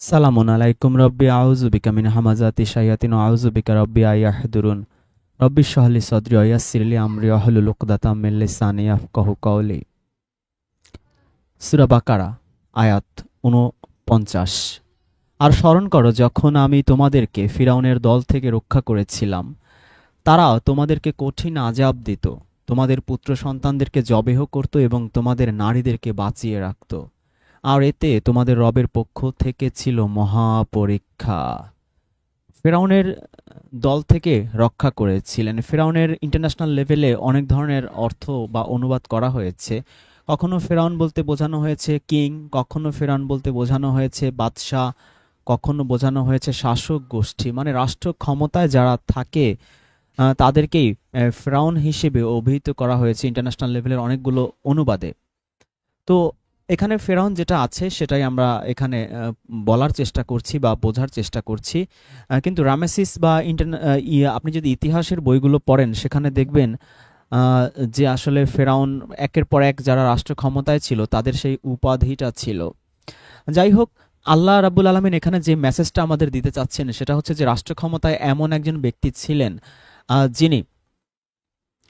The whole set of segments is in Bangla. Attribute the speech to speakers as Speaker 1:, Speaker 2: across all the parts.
Speaker 1: সালামুন আলাইকুম রব্বি আউযু বিকা মিন হামাযাতি শায়াতিন ওয়া আউযু বিকা রব্বি আইয়াহদুরুন রব্বি ইশরাহ লি সাদরি ওয়া ইয়াসসির লি আমরি ওয়াহলুল উকদাতাম মিন লিসানি ইয়াফকাহু কওলি। সূরা বাকারা আয়াত ৪৯। আর স্মরণ করো যখন আমি তোমাদেরকে ফিরআউনের দল থেকে রক্ষা করেছিলাম, তারা তোমাদেরকে কঠিন আযাব দিত, তোমাদের পুত্র সন্তানদেরকে জবেহ করত এবং তোমাদের নারীদেরকে বাঁচিয়ে রাখত। আর এতে তোমাদের রবের পক্ষ থেকে ছিল মহা পরীক্ষা। ফেরাউনের দল থেকে রক্ষা করেছিলেন। ফেরাউনের ইন্টারন্যাশনাল লেভেলে অনেক ধরনের অর্থ বা অনুবাদ করা হয়েছে। কখনো ফেরাউন বলতে বোঝানো হয়েছে কিং, কখনো ফেরাউন বলতে বোঝানো হয়েছে বাদশাহ, কখনো বোঝানো হয়েছে শাসক গোষ্ঠী, মানে রাষ্ট্র ক্ষমতায় যারা থাকে তাদেরকেই ফেরাউন হিসেবে অভিহিত করা হয়েছে ইন্টারন্যাশনাল লেভেলের অনেকগুলো অনুবাদে। তো এখানে ফেরাউন যেটা আছে সেটাই আমরা এখানে বলার চেষ্টা করছি বা বোঝার চেষ্টা করছি। কিন্তু রামেসিস বা আপনি যদি ইতিহাসের বইগুলো পড়েন সেখানে দেখবেন যে আসলে ফেরাউন একের পর এক যারা রাষ্ট্র ক্ষমতায় ছিল তাদের সেই উপাধিটা ছিল। যাই হোক, আল্লাহ রাব্বুল আলামিন এখানে যে মেসেজটা আমাদের দিতে চাচ্ছেন সেটা হচ্ছে যে রাষ্ট্র ক্ষমতায় এমন একজন ব্যক্তি ছিলেন যিনি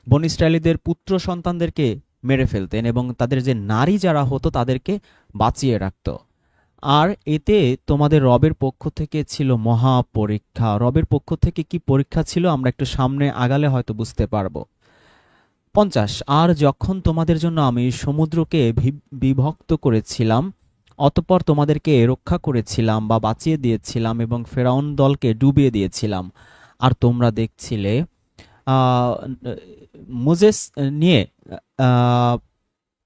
Speaker 1: বনী ইসরাঈলীদের পুত্র সন্তানদেরকে মেরে ফেলতেন এবং তাদের যে নারী যারা হতো তাদেরকে বাঁচিয়ে রাখত। আর এতে তোমাদের রবের পক্ষ থেকে ছিল মহা পরীক্ষা। রবের পক্ষ থেকে কি পরীক্ষা ছিল আমরা একটু সামনে আগালে হয়তো বুঝতে পারবো। ৫০। আর যখন তোমাদের জন্য আমি সমুদ্রকে বিভক্ত করেছিলাম, অতঃপর তোমাদেরকে রক্ষা করেছিলাম বা বাঁচিয়ে দিয়েছিলাম এবং ফেরাউন দলকে ডুবিয়ে দিয়েছিলাম, আর তোমরা দেখছিলে। মোজেস নিয়ে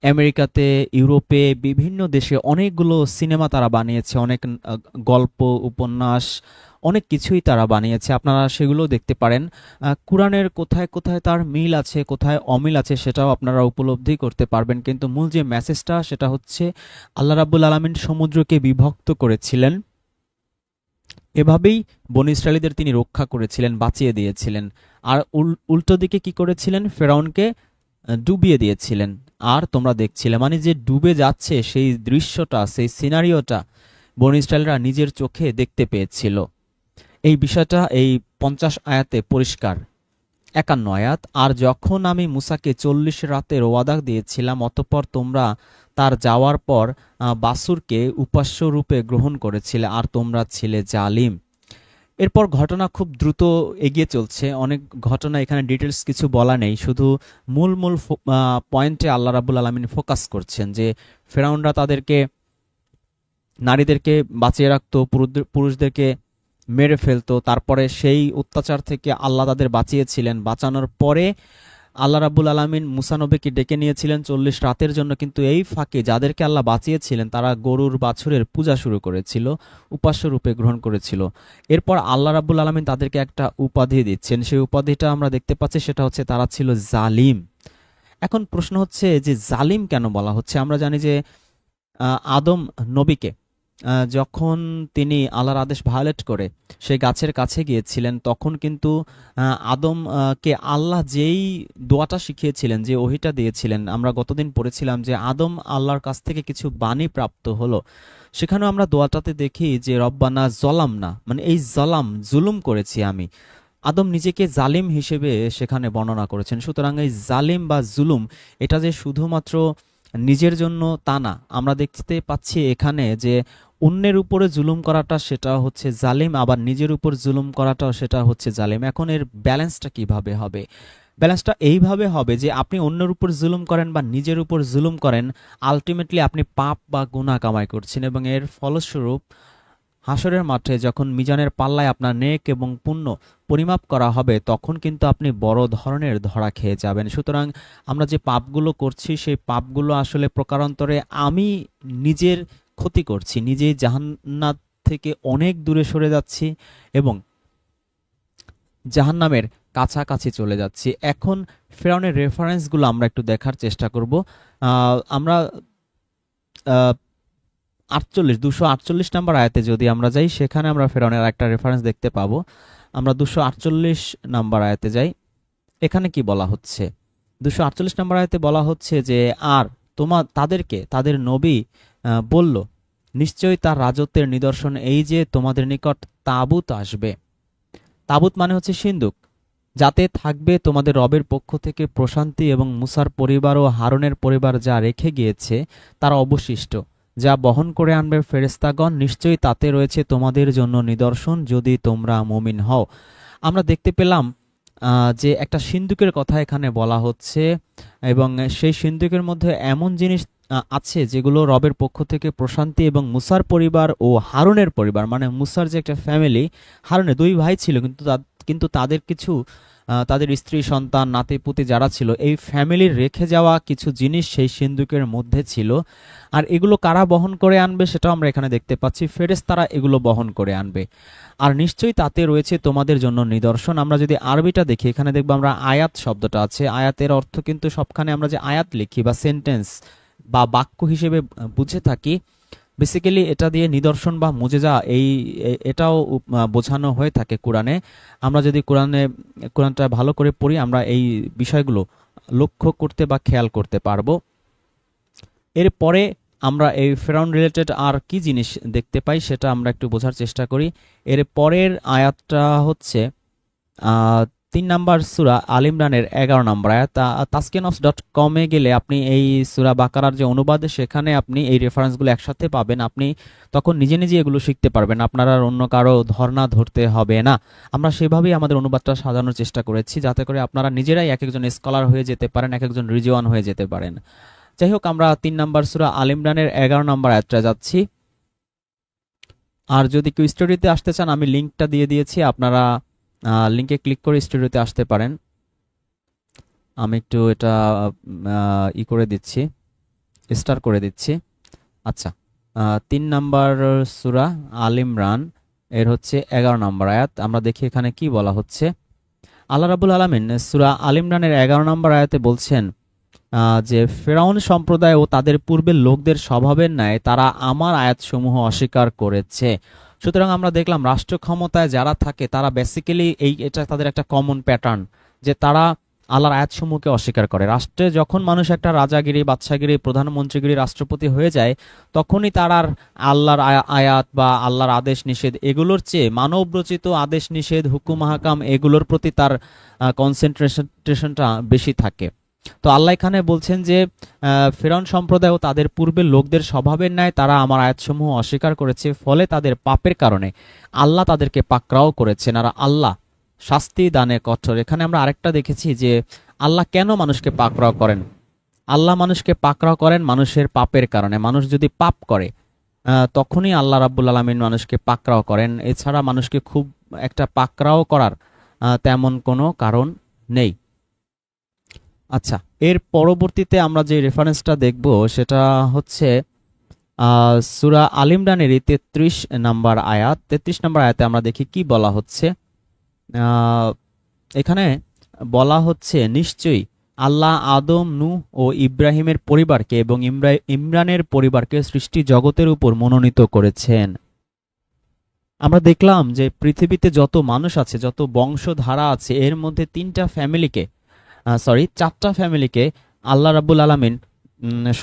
Speaker 1: আমেরিকাতে, ইউরোপে, বিভিন্ন দেশে অনেকগুলো সিনেমা তারা বানিয়েছে, অনেক গল্প, উপন্যাস, অনেক কিছুই তারা বানিয়েছে। আপনারা সেগুলো দেখতে পারেন। কুরআনের কোথায় কোথায় তার মিল আছে, কোথায় অমিল আছে সেটাও আপনারা উপলব্ধি করতে পারবেন। কিন্তু মূল যে মেসেজটা সেটা হচ্ছে আল্লাহ রাব্বুল আলামিন সমুদ্রকে বিভক্ত করেছিলেন, এভাবেই বনী ইসরাঈলীদের তিনি রক্ষা করেছিলেন, বাঁচিয়ে দিয়েছিলেন। আর উল্টো দিকে কি করেছিলেন? ফেরাউনকে ডুবিয়ে দিয়েছিলেন আর তোমরা দেখছিলে। মানে যে ডুবে যাচ্ছে সেই দৃশ্যটা, সেই সিনারিওটা বনী ইসরাঈলরা নিজের চোখে দেখতে পেয়েছিল। এই বিষয়টা এই ৫০ আয়াতে পরিষ্কার। ৫১ আয়াত। আর যখন আমি মুসাকে ৪০ রাতের ওয়াদা দিয়েছিলাম, অতঃপর তোমরা তার যাওয়ার পর বাসুরকে উপাস্য রূপে গ্রহণ করেছিলে আর তোমরা ছিলে জালিম। এরপর ঘটনা খুব দ্রুত এগিয়ে চলছে, অনেক ঘটনা, এখানে ডিটেলস কিছু বলা নেই, শুধু মূল মূল পয়েন্টে আল্লাহ রাব্বুল আলামিন ফোকাস করছেন যে ফেরাউনরা তাদেরকে, নারীদেরকে বাঁচিয়ে রাখতো, পুরুষদেরকে মেরে ফেলতো। তারপরে সেই অত্যাচার থেকে আল্লাহ তাদের বাঁচিয়েছিলেন। বাঁচানোর পরে আল্লাহ রাব্বুল আলামিন মুসা নবীকে ডেকে নিয়েছিলেন ৪০ রাতের জন্য। কিন্তু এই ফাঁকে যাদেরকে আল্লাহ বাঁচিয়েছিলেন তারা গরুর বাছুরের পূজা শুরু করেছিল, উপাস্য রূপে গ্রহণ করেছিল। এরপর আল্লাহ রাব্বুল আলামিন তাদেরকে একটা উপাধি দিচ্ছেন, সেই উপাধিটা আমরা দেখতে পাচ্ছি, সেটা হচ্ছে তারা ছিল জালিম। এখন প্রশ্ন হচ্ছে যে জালিম কেন বলা হচ্ছে? আমরা জানি যে আদম নবীকে যখন তিনি আল্লাহর আদেশ ভায়োলেট করে সেই গাছের কাছে গিয়েছিলেন, তখন কিন্তু আদমকে আল্লাহ যেই দোয়াটা শিখিয়েছিলেন, যে ওহিটা দিয়েছিলেন, আমরা গতদিন পড়েছিলাম যে আদম আল্লাহর কাছ থেকে কিছু বাণী প্রাপ্ত হলো। সেখানেও আমরা দোয়াটাতে দেখি যে রব্বানা জলাম না, মানে এই জুলুম করেছি আমি। আদম নিজেকে জালিম হিসেবে সেখানে বর্ণনা করেছেন। সুতরাং এই জালিম বা জুলুম এটা যে শুধুমাত্র নিজের জন্য তা না, আমরা দেখতে পাচ্ছি এখানে যে অন্যের উপরে জুলুম করাটা সেটা হচ্ছে জালিম, আবার নিজের উপর জুলুম করাটাও সেটা হচ্ছে জালিম। এখন এর ব্যালেন্সটা কিভাবে হবে? ব্যালেন্সটা এইভাবে হবে যে আপনি অন্যের উপর জুলুম করেন বা নিজের উপর জুলুম করেন, আলটিমেটলি আপনি পাপ বা গুনাহ কামাই করছেন এবং এর ফলস্বরূপ হাসরের মাঠে যখন মিজানের পাল্লায় আপনার নেক এবং পুণ্য পরিমাপ করা হবে তখন কিন্তু আপনি বড় ধরনের ধরা খেয়ে যাবেন। সুতরাং আমরা যে পাপগুলো করছি সেই পাপগুলো আসলে প্রকারান্তরে আমি নিজের ক্ষতি করছি, নিজেই জাহান্নাত থেকে অনেক দূরে সরে যাচ্ছি এবং জাহান্নামের কাছাকাছি চলে যাচ্ছি। এখন ফেরাউনের রেফারেন্সগুলো আমরা একটু দেখার চেষ্টা করব। আমরা 248 নম্বর আয়াতে যদি আমরা যাই, সেখানে আমরা ফেরাউনের একটা রেফারেন্স দেখতে পাবো। আমরা 248 নম্বর আয়াতে যাই। এখানে কি বলা হচ্ছে? 248 নম্বর আয়াতে বলা হচ্ছে যে আর তাদেরকে তাদের নবী বলল নিশ্চয়ই তার রাজত্বের নিদর্শন এই যে তোমাদের নিকট তাবুত আসবে। তাবুত মানে হচ্ছে সিন্দুক, যাতে থাকবে তোমাদের রবের পক্ষ থেকে প্রশান্তি এবং মুসার পরিবার ও হারুনের পরিবার যা রেখে গিয়েছে তার অবশিষ্ট, যা বহন করে আনবে ফেরেশতাগণ। নিশ্চয়ই তাতে রয়েছে তোমাদের জন্য নিদর্শন যদি তোমরা মুমিন হও। আমরা দেখতে পেলাম যে একটা সিন্দুকের কথা এখানে বলা হচ্ছে, এবং সেই সিন্দুকের মধ্যে এমন জিনিস আছে যেগুলো রবের পক্ষ থেকে প্রশান্তি, এবং মুসার পরিবার ও হারুনের পরিবার, মানে মুসার যে একটা ফ্যামিলি, হারুনের দুই ভাই ছিল, কিন্তু তাদের কিছু তাদের স্ত্রী সন্তান নাতিপুতি যারা ছিল, এই ফ্যামিলির রেখে যাওয়া কিছু জিনিস সেই সিন্দুকের মধ্যে ছিল। আর এগুলো কারা বহন করে আনবে সেটাও আমরা এখানে দেখতে পাচ্ছি, ফেরেশতারা এগুলো বহন করে আনবে। আর নিশ্চয়ই তাতে রয়েছে তোমাদের জন্য নিদর্শন। আমরা যদি আরবিটা দেখি, এখানে দেখবো আমরা আয়াত শব্দটা আছে। আয়াতের অর্থ কিন্তু সবখানে আমরা যে আয়াত লিখি বা সেন্টেন্স বা বাক্য হিসেবে বুঝে থাকি, বেসিক্যালি এটা দিয়ে নিদর্শন বা মুজেজা এটাও বোঝানো হয়ে থাকে কোরআনে। আমরা যদি কোরআনটা ভালো করে পড়ি, আমরা এই বিষয়গুলো লক্ষ্য করতে বা খেয়াল করতে পারবো। এরপরে আমরা এই ফেরাউন রিলেটেড আর কি জিনিস দেখতে পাই সেটা আমরা একটু বোঝার চেষ্টা করি। এর পরের আয়াতটা হচ্ছে 3 নম্বর সূরা আল ইমরানের 11 নম্বর আয়াত। taskinofs.com-এ গেলে আপনি এই সূরা বাকারার যে অনুবাদ, সেখানে আপনি এই রেফারেন্সগুলো একসাথে পাবেন। আপনি তখন নিজে নিজে এগুলো শিখতে পারবেন, আপনার আর অন্য কারো ধর্ণা ধরতে হবে না। আমরা সেভাবেই আমাদের অনুবাদটা সাজানোর চেষ্টা করেছি, যাতে করে আপনারা নিজেরাই এক একজন স্কলার হয়ে যেতে পারেন, এক একজন রিজওয়ান হয়ে যেতে পারেন। যাই হোক, আমরা 3 নম্বর সূরা আল ইমরানের 11 নম্বর আয়াতটা যাচ্ছি। আর যদি কেউ স্টোরিতে আসতে চান, আমি লিঙ্কটা দিয়ে দিয়েছি, আপনারা লিঙ্কে ক্লিক করে স্টুডিওতে আসতে পারেন। আমি একটু এটা করে দিচ্ছি, স্টার করে দিচ্ছি। আচ্ছা, 3 নম্বর সূরা আল ইমরান এর হচ্ছে 11 নম্বর আয়াত। আমরা দেখি এখানে কি বলা হচ্ছে। আল্লাহ রাব্বুল আলামিন সূরা আল ইমরানের 11 নম্বর আয়াতে বলছেন যে ফেরাউন সম্প্রদায় ও তাদের পূর্বের লোকদের স্বভাবের ন্যায় তারা আমার আয়াতসমূহ অস্বীকার করেছে। সুতরাং আমরা দেখলাম রাষ্ট্র ক্ষমতায় যারা থাকে তারা বেসিক্যালি এটা তাদের একটা কমন প্যাটার্ন, যে তারা আল্লাহর আয়াতসমূহকে অস্বীকার করে। রাষ্ট্রে যখন মানুষ একটা রাজাগিরি, বাদশাগিরি, প্রধানমন্ত্রীগিরি, রাষ্ট্রপতি হয়ে যায়, তখনই তার আর আল্লাহর আয়াত বা আল্লাহর আদেশ নিষেধ এগুলোর চেয়ে মানবরচিত আদেশ নিষেধ, হুকুম হাকাম এগুলোর প্রতি তার কনসেন্ট্রেশনটা বেশি থাকে। তো আল্লাহ এখানে বলছেন যে ফেরাউন সম্প্রদায় ও তাদের পূর্বের লোকদের স্বভাবের ন্যায় তারা আমার আয়াতসমূহ অস্বীকার করেছে, ফলে তাদের পাপের কারণে আল্লাহ তাদেরকে পাকড়াও করেছেন, আর আল্লাহ শাস্তি দানে কঠোর। এখানে আমরা আরেকটা দেখেছি যে আল্লাহ কেন মানুষকে পাকড়াও করেন। আল্লাহ মানুষকে পাকড়াও করেন মানুষের পাপের কারণে। মানুষ যদি পাপ করে তখনই আল্লাহ রাব্বুল আলামিন মানুষকে পাকড়াও করেন, এছাড়া মানুষকে খুব একটা পাকড়াও করার তেমন কোনো কারণ নেই। আচ্ছা, এর পরবর্তীতে আমরা যে রেফারেন্সটা দেখব সেটা হচ্ছে সূরা আল ইমরানের 33 নম্বর আয়াত। 33 নম্বর আয়াতে আমরা দেখি কি বলা হচ্ছে। এখানে বলা হচ্ছে, নিশ্চয়ই আল্লাহ আদম, নূহ ও ইব্রাহিমের পরিবারকে এবং ইমরানের পরিবারকে সৃষ্টি জগতের উপর মনোনীত করেছেন। আমরা দেখলাম যে পৃথিবীতে যত মানুষ আছে, যত বংশধারা আছে, এর মধ্যে 4টা ফ্যামিলিকে আল্লাহ রাব্বুল আলামিন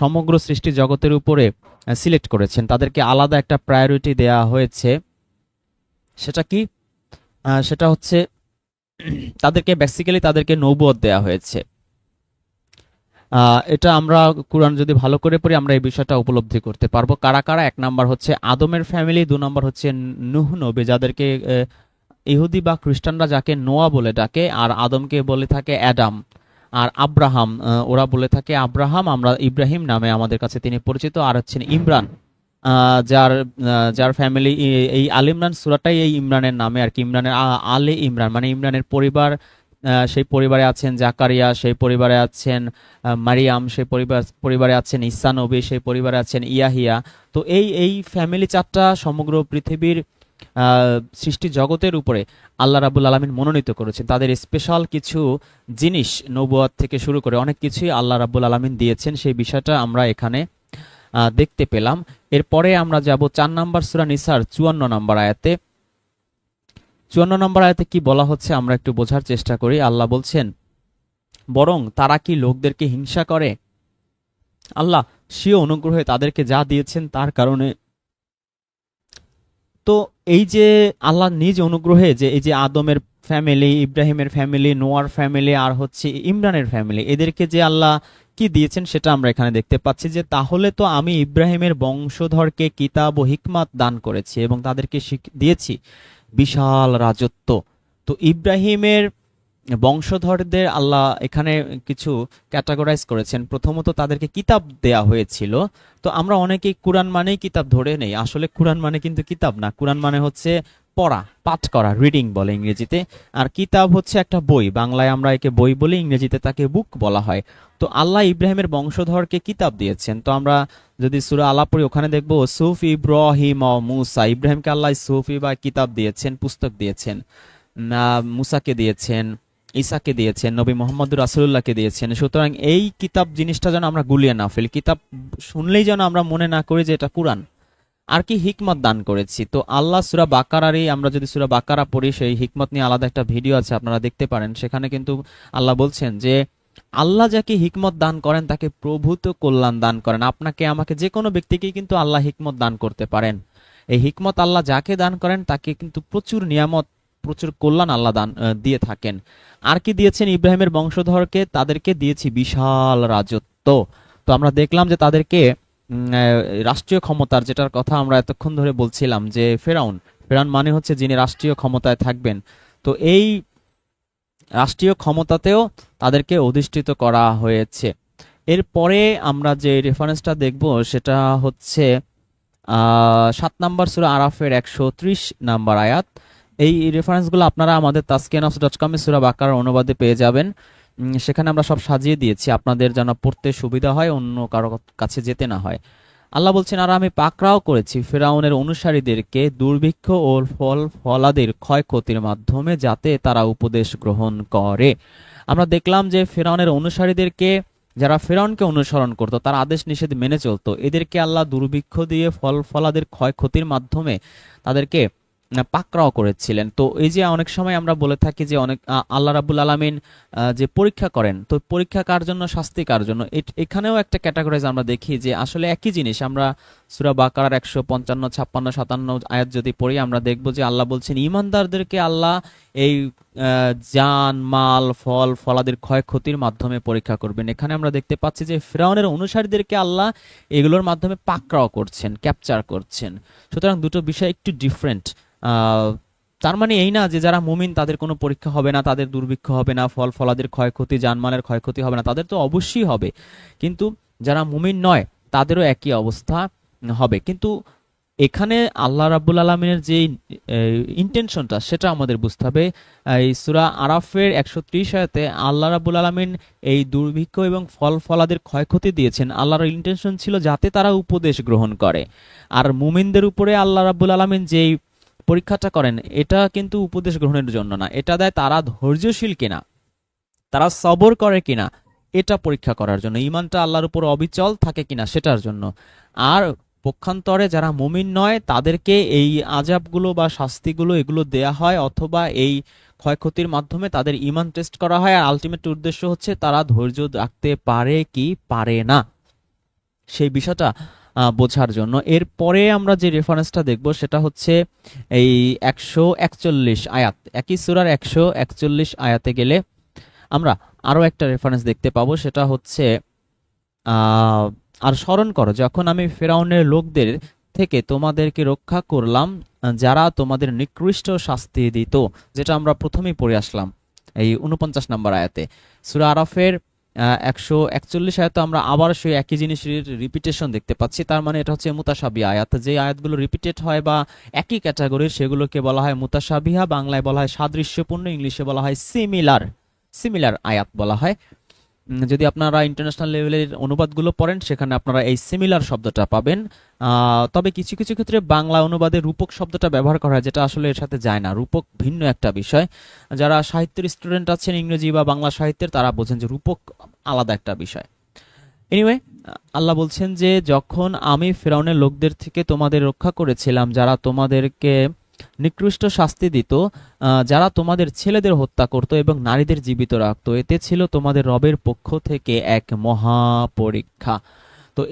Speaker 1: সমগ্র সৃষ্টি জগতের উপরে সিলেক্ট করেছেন। তাদেরকে আলাদা একটা প্রায়োরিটি দেয়া হয়েছে। সেটা কি? সেটা হচ্ছে তাদেরকে নবুয়ত দেয়া হয়েছে। এটা আমরা কুরআন যদি ভালো করে পড়ি আমরা এই বিষয়টা উপলব্ধি করতে পারবো। কারা কারা? 1 নম্বর হচ্ছে আদমের ফ্যামিলি, 2 নম্বর হচ্ছে নূহ নবী, যাদেরকে ইহুদি বা খ্রিস্টানরা যাকে নোয়া বলে ডাকে, আর আদমকে বলে থাকে অ্যাডাম, আর আব্রাহাম ওরা বলে থাকে আব্রাহাম, আমরা ইব্রাহিম নামে আমাদের কাছে তিনি পরিচিত। আর হচ্ছেন ইমরান, যার ফ্যামিলি এই আল ইমরান সূরাটাই এই ইমরানের নামে আর কি। ইমরানের আলে ইমরান মানে ইমরানের পরিবার। সেই পরিবারে আছেন জাকারিয়া, সেই পরিবারে আছেন মারিয়াম, সেই পরিবারে আছেন ঈসা নবী, সেই পরিবারে আছেন ইয়াহিয়া। তো এই ফ্যামিলি 4টা সমগ্র পৃথিবীর সৃষ্টি জগতের উপরে আল্লাহ রাব্বুল আলামিন মনোনীত করেছেন। তাদের স্পেশাল কিছু জিনিস, নবুয়ত থেকে শুরু করে অনেক কিছুই আল্লাহ রাব্বুল আলামিন দিয়েছেন, সেই বিষয়টা আমরা এখানে দেখতে পেলাম। এরপরে আমরা যাব 4 নম্বর সূরা নিসার 54 নম্বর আয়াতে। 54 নম্বর আয়াতে কি বলা হচ্ছে আমরা একটু বোঝার চেষ্টা করি। আল্লাহ বলছেন, বরং তারা কি লোকদেরকে হিংসা করে? আল্লাহ স্বীয় অনুগ্রহে তাদেরকে যা দিয়েছেন তার কারণে তো এই যে আল্লাহ নিজ অনুগ্রহে যে এই যে আদমের ফ্যামিলি, ইব্রাহিমের ফ্যামিলি, নোয়ার ফ্যামিলি আর হচ্ছে ইমরানের ফ্যামিলি, এদেরকে যে আল্লাহ কি দিয়েছেন সেটা আমরা এখানে দেখতে পাচ্ছি যে তাহলে তো আমি ইব্রাহিমের বংশধরকে কিতাব ও হিকমাত দান করেছি এবং তাদেরকে দিয়েছি বিশাল রাজত্ব। তো ইব্রাহিমের বংশধরদের আল্লাহ এখানে কিছু ক্যাটাগরাইজ করেছেন। প্রথমত তাদেরকে কিতাব দেয়া হয়েছিল। তো আমরা অনেকেই কোরআন মানেই কিতাব ধরে নেই, আসলে কোরআন মানে কিন্তু কিতাব না। কোরআন মানে হচ্ছে পড়া, পাঠ করা, রিডিং বলে ইংরেজিতে। আর কিতাব হচ্ছে একটা বই, বাংলায় আমরা একে বই বলি, ইংরেজিতে তাকে বুক বলা হয়। তো আল্লাহ ইব্রাহিমের বংশধরকে কিতাব দিয়েছেন। তো আমরা যদি সূরা আলাপ পড়ি ওখানে দেখবো সুফ ইব্রাহিম ও মুসা, ইব্রাহিমকে আল্লাহ সুফি বা কিতাব দিয়েছেন, পুস্তক দিয়েছেন। মুসাকে দিয়েছেন, ঈসাকে দিয়েছেন, নবী মোহাম্মদ রাসূলুল্লাহকে দিয়েছেন। সুতরাং এই কিতাব জিনিসটা যেন আমরা গুলিয়ে না ফেলি, কিতাব শুনলেই যেন আমরা মনে না করি যে এটা কুরআন। আর কি হিকমত দান করেছি। তো আল্লাহ সূরা বাকারারই, আমরা যদি সূরা বাকারা পড়ি, সেই হিকমত নিয়ে আলাদা একটা ভিডিও আছে, আপনারা দেখতে পারেন। সেখানে কিন্তু আল্লাহ বলছেন যে আল্লাহ যাকে হিকমত দান করেন তাকে প্রভূত কল্যাণ দান করেন। আপনাকে আমাকে, যে কোনো ব্যক্তিকেই কিন্তু আল্লাহ হিকমত দান করতে পারেন। এই হিকমত আল্লাহ যাকে দান করেন তাকে কিন্তু প্রচুর নিয়ামত, প্রচুর কল্যাণ আল্লাহ দান দিয়ে থাকেন। আর কি দিয়েছেন ইব্রাহিমের বংশধরকে? তাদেরকে দিয়েছি বিশাল রাজত্ব। তো আমরা দেখলাম যে তাদেরকে রাষ্ট্রীয় ক্ষমতার, যেটার কথা আমরা এতক্ষণ ধরে বলছিলাম যে ফেরাউন, ফেরাউন মানে হচ্ছে যিনি রাষ্ট্রীয় ক্ষমতায় থাকবেন। তো এই রাষ্ট্রীয় ক্ষমতাতেও তাদেরকে অধিষ্ঠিত করা হয়েছে। এরপরে আমরা যে রেফারেন্সটা দেখব সেটা হচ্ছে 7 নম্বর সূরা আরাফের 130 নম্বর আয়াত। এই রেফারেন্সগুলো আপনারা আমাদের taskiyanafs.com এ সূরা বাকারার অনুবাদে পেয়ে যাবেন। সেখানে আমরা সব সাজিয়ে দিয়েছি আপনাদের যেন পড়তে সুবিধা হয়, অন্য কারো কাছে যেতে না হয়। আল্লাহ বলছেন, আর আমি পাকড়াও করেছি ফিরআউনের অনুসারীদেরকে দুর্ভিক্ষ ও ফলাদের ক্ষয়ক্ষতির মাধ্যমে, যাতে তারা উপদেশ গ্রহণ করে। আমরা দেখলাম যে ফিরআউনের অনুসারীদেরকে, যারা ফিরআউনকে অনুসরণ করত, তার আদেশ নিষেধ মেনে চলতো, এদেরকে আল্লাহ দুর্ভিক্ষ দিয়ে ফলাদের ক্ষয়ক্ষতির মাধ্যমে তাদেরকে পাকড়াও করেছিলেন। তো এই যে অনেক সময় আমরা বলে থাকি যে অনেক আল্লাহ রাব্বুল আলামিন যে পরীক্ষা করেন, তো পরীক্ষা কার জন্য, শাস্তি কার জন্য, এখানেও একটা ক্যাটাগরাইজ আমরা দেখি যে আসলে একই জিনিস। আমরা সূরা বাকারার 155, 56, 57 আয়াত যদি পড়ি, আমরা দেখব যে আল্লাহ বলছেন ঈমানদারদেরকে আল্লাহ এই জান, মাল, ফলাদের ক্ষয়ক্ষতির মাধ্যমে পরীক্ষা করবেন। এখানে আমরা দেখতে পাচ্ছি যে ফিরআউনের অনুসারীদেরকে আল্লাহ এগুলোর মাধ্যমে পাকড়াও করছেন, ক্যাপচার করছেন। সুতরাং দুটো বিষয় একটু ডিফারেন্ট। তার মানে এই না যে যারা মুমিন তাদের কোনো পরীক্ষা হবে না, তাদের দুর্ভিক্ষ হবে না, ফলাদের ক্ষয়ক্ষতি, জানমালের ক্ষয়ক্ষতি হবে না, তাদের তো অবশ্যই হবে। কিন্তু যারা মুমিন নয় তাদেরও একই অবস্থা হবে। কিন্তু এখানে আল্লাহ রাব্বুল আলামিনের যে ইন্টেনশনটা সেটা আমাদের বুঝতে হবে। এই সূরা আরাফের 130 আয়াতে আল্লাহ রাব্বুল আলামিন এই দুর্ভিক্ষ এবং ফলাদের ক্ষয়ক্ষতি দিয়েছেন, আল্লাহর ইন্টেনশন ছিল যাতে তারা উপদেশ গ্রহণ করে। আর মুমিনদের উপরে আল্লাহ রাব্বুল আলামিন যেই পরীক্ষাটা করেন, এটা কিন্তু উপদেশ গ্রহণের জন্য না, এটা দেয় তারা ধৈর্যশীল কিনা, তারা সবর করে কিনা, এটা পরীক্ষা করার জন্য, ঈমানটা আল্লাহর উপর অবিচল থাকে কিনা সেটার জন্য। আর পক্ষান্তরে যারা মুমিন নয় তাদেরকে এই আযাবগুলো বা শাস্তিগুলো এগুলো দেয়া হয়, অথবা এই ক্ষয়ক্ষতির মাধ্যমে তাদের ঈমান টেস্ট করা হয়। আর আলটিমেট উদ্দেশ্য হচ্ছে তারা ধৈর্য রাখতে পারে কি পারে না, সেই বিষয়টা বোঝার জন্য। এরপরে আমরা যে রেফারেন্সটা দেখব সেটা হচ্ছে এই 141 আয়াত, একই সূরার 141 আয়াতে গেলে আমরা আরো একটা রেফারেন্স দেখতে পাবো। সেটা হচ্ছে আর স্মরণ করো যখন আমি ফিরআউনের লোকদের থেকে তোমাদেরকে রক্ষা করলাম, যারা তোমাদের নিকৃষ্ট শাস্তি দিত, যেটা আমরা প্রথমেই পড়ে আসলাম এই 49 নম্বর আয়াতে। সূরা আরাফের 141 আয়াতে আমরা আবার সেই একই জিনিসের রিপিটেশন দেখতে পাচ্ছি। তার মানে এটা হচ্ছে মুতাশাবিহা আয়াত। যে আয়াতগুলো রিপিটেড হয় বা একই ক্যাটাগরির সেগুলোকে বলা হয় মুতাশাবিহা, বাংলায় বলা হয় সাদৃশ্যপূর্ণ, ইংলিশে বলা হয় সিমিলার আয়াত বলা হয়। যদি আপনারা ইন্টারন্যাশনাল লেভেলের অনুবাদগুলো পড়েন সেখানে আপনারা এই সিমিলার শব্দটা পাবেন। তবে কিছু কিছু ক্ষেত্রে বাংলা অনুবাদে রূপক শব্দটা ব্যবহার করা হয়, যেটা আসলে এর সাথে যায় না। রূপক ভিন্ন একটা বিষয়। যারা সাহিত্যের স্টুডেন্ট আছেন, ইংরেজি বা বাংলা সাহিত্যের, তারা বোঝেন যে রূপক আলাদা একটা বিষয়। এনিওয়ে, আল্লাহ বলছেন যে যখন আমি ফিরআউনের লোকদের থেকে তোমাদের রক্ষা করেছিলাম, যারা তোমাদেরকে নিকৃষ্ট শাস্তি দিত, যারা তোমাদের ছেলেদের হত্যা করত এবং নারীদের জীবিত রাখত, এতে ছিল তোমাদের রবের পক্ষ থেকে এক মহা পরীক্ষা। তো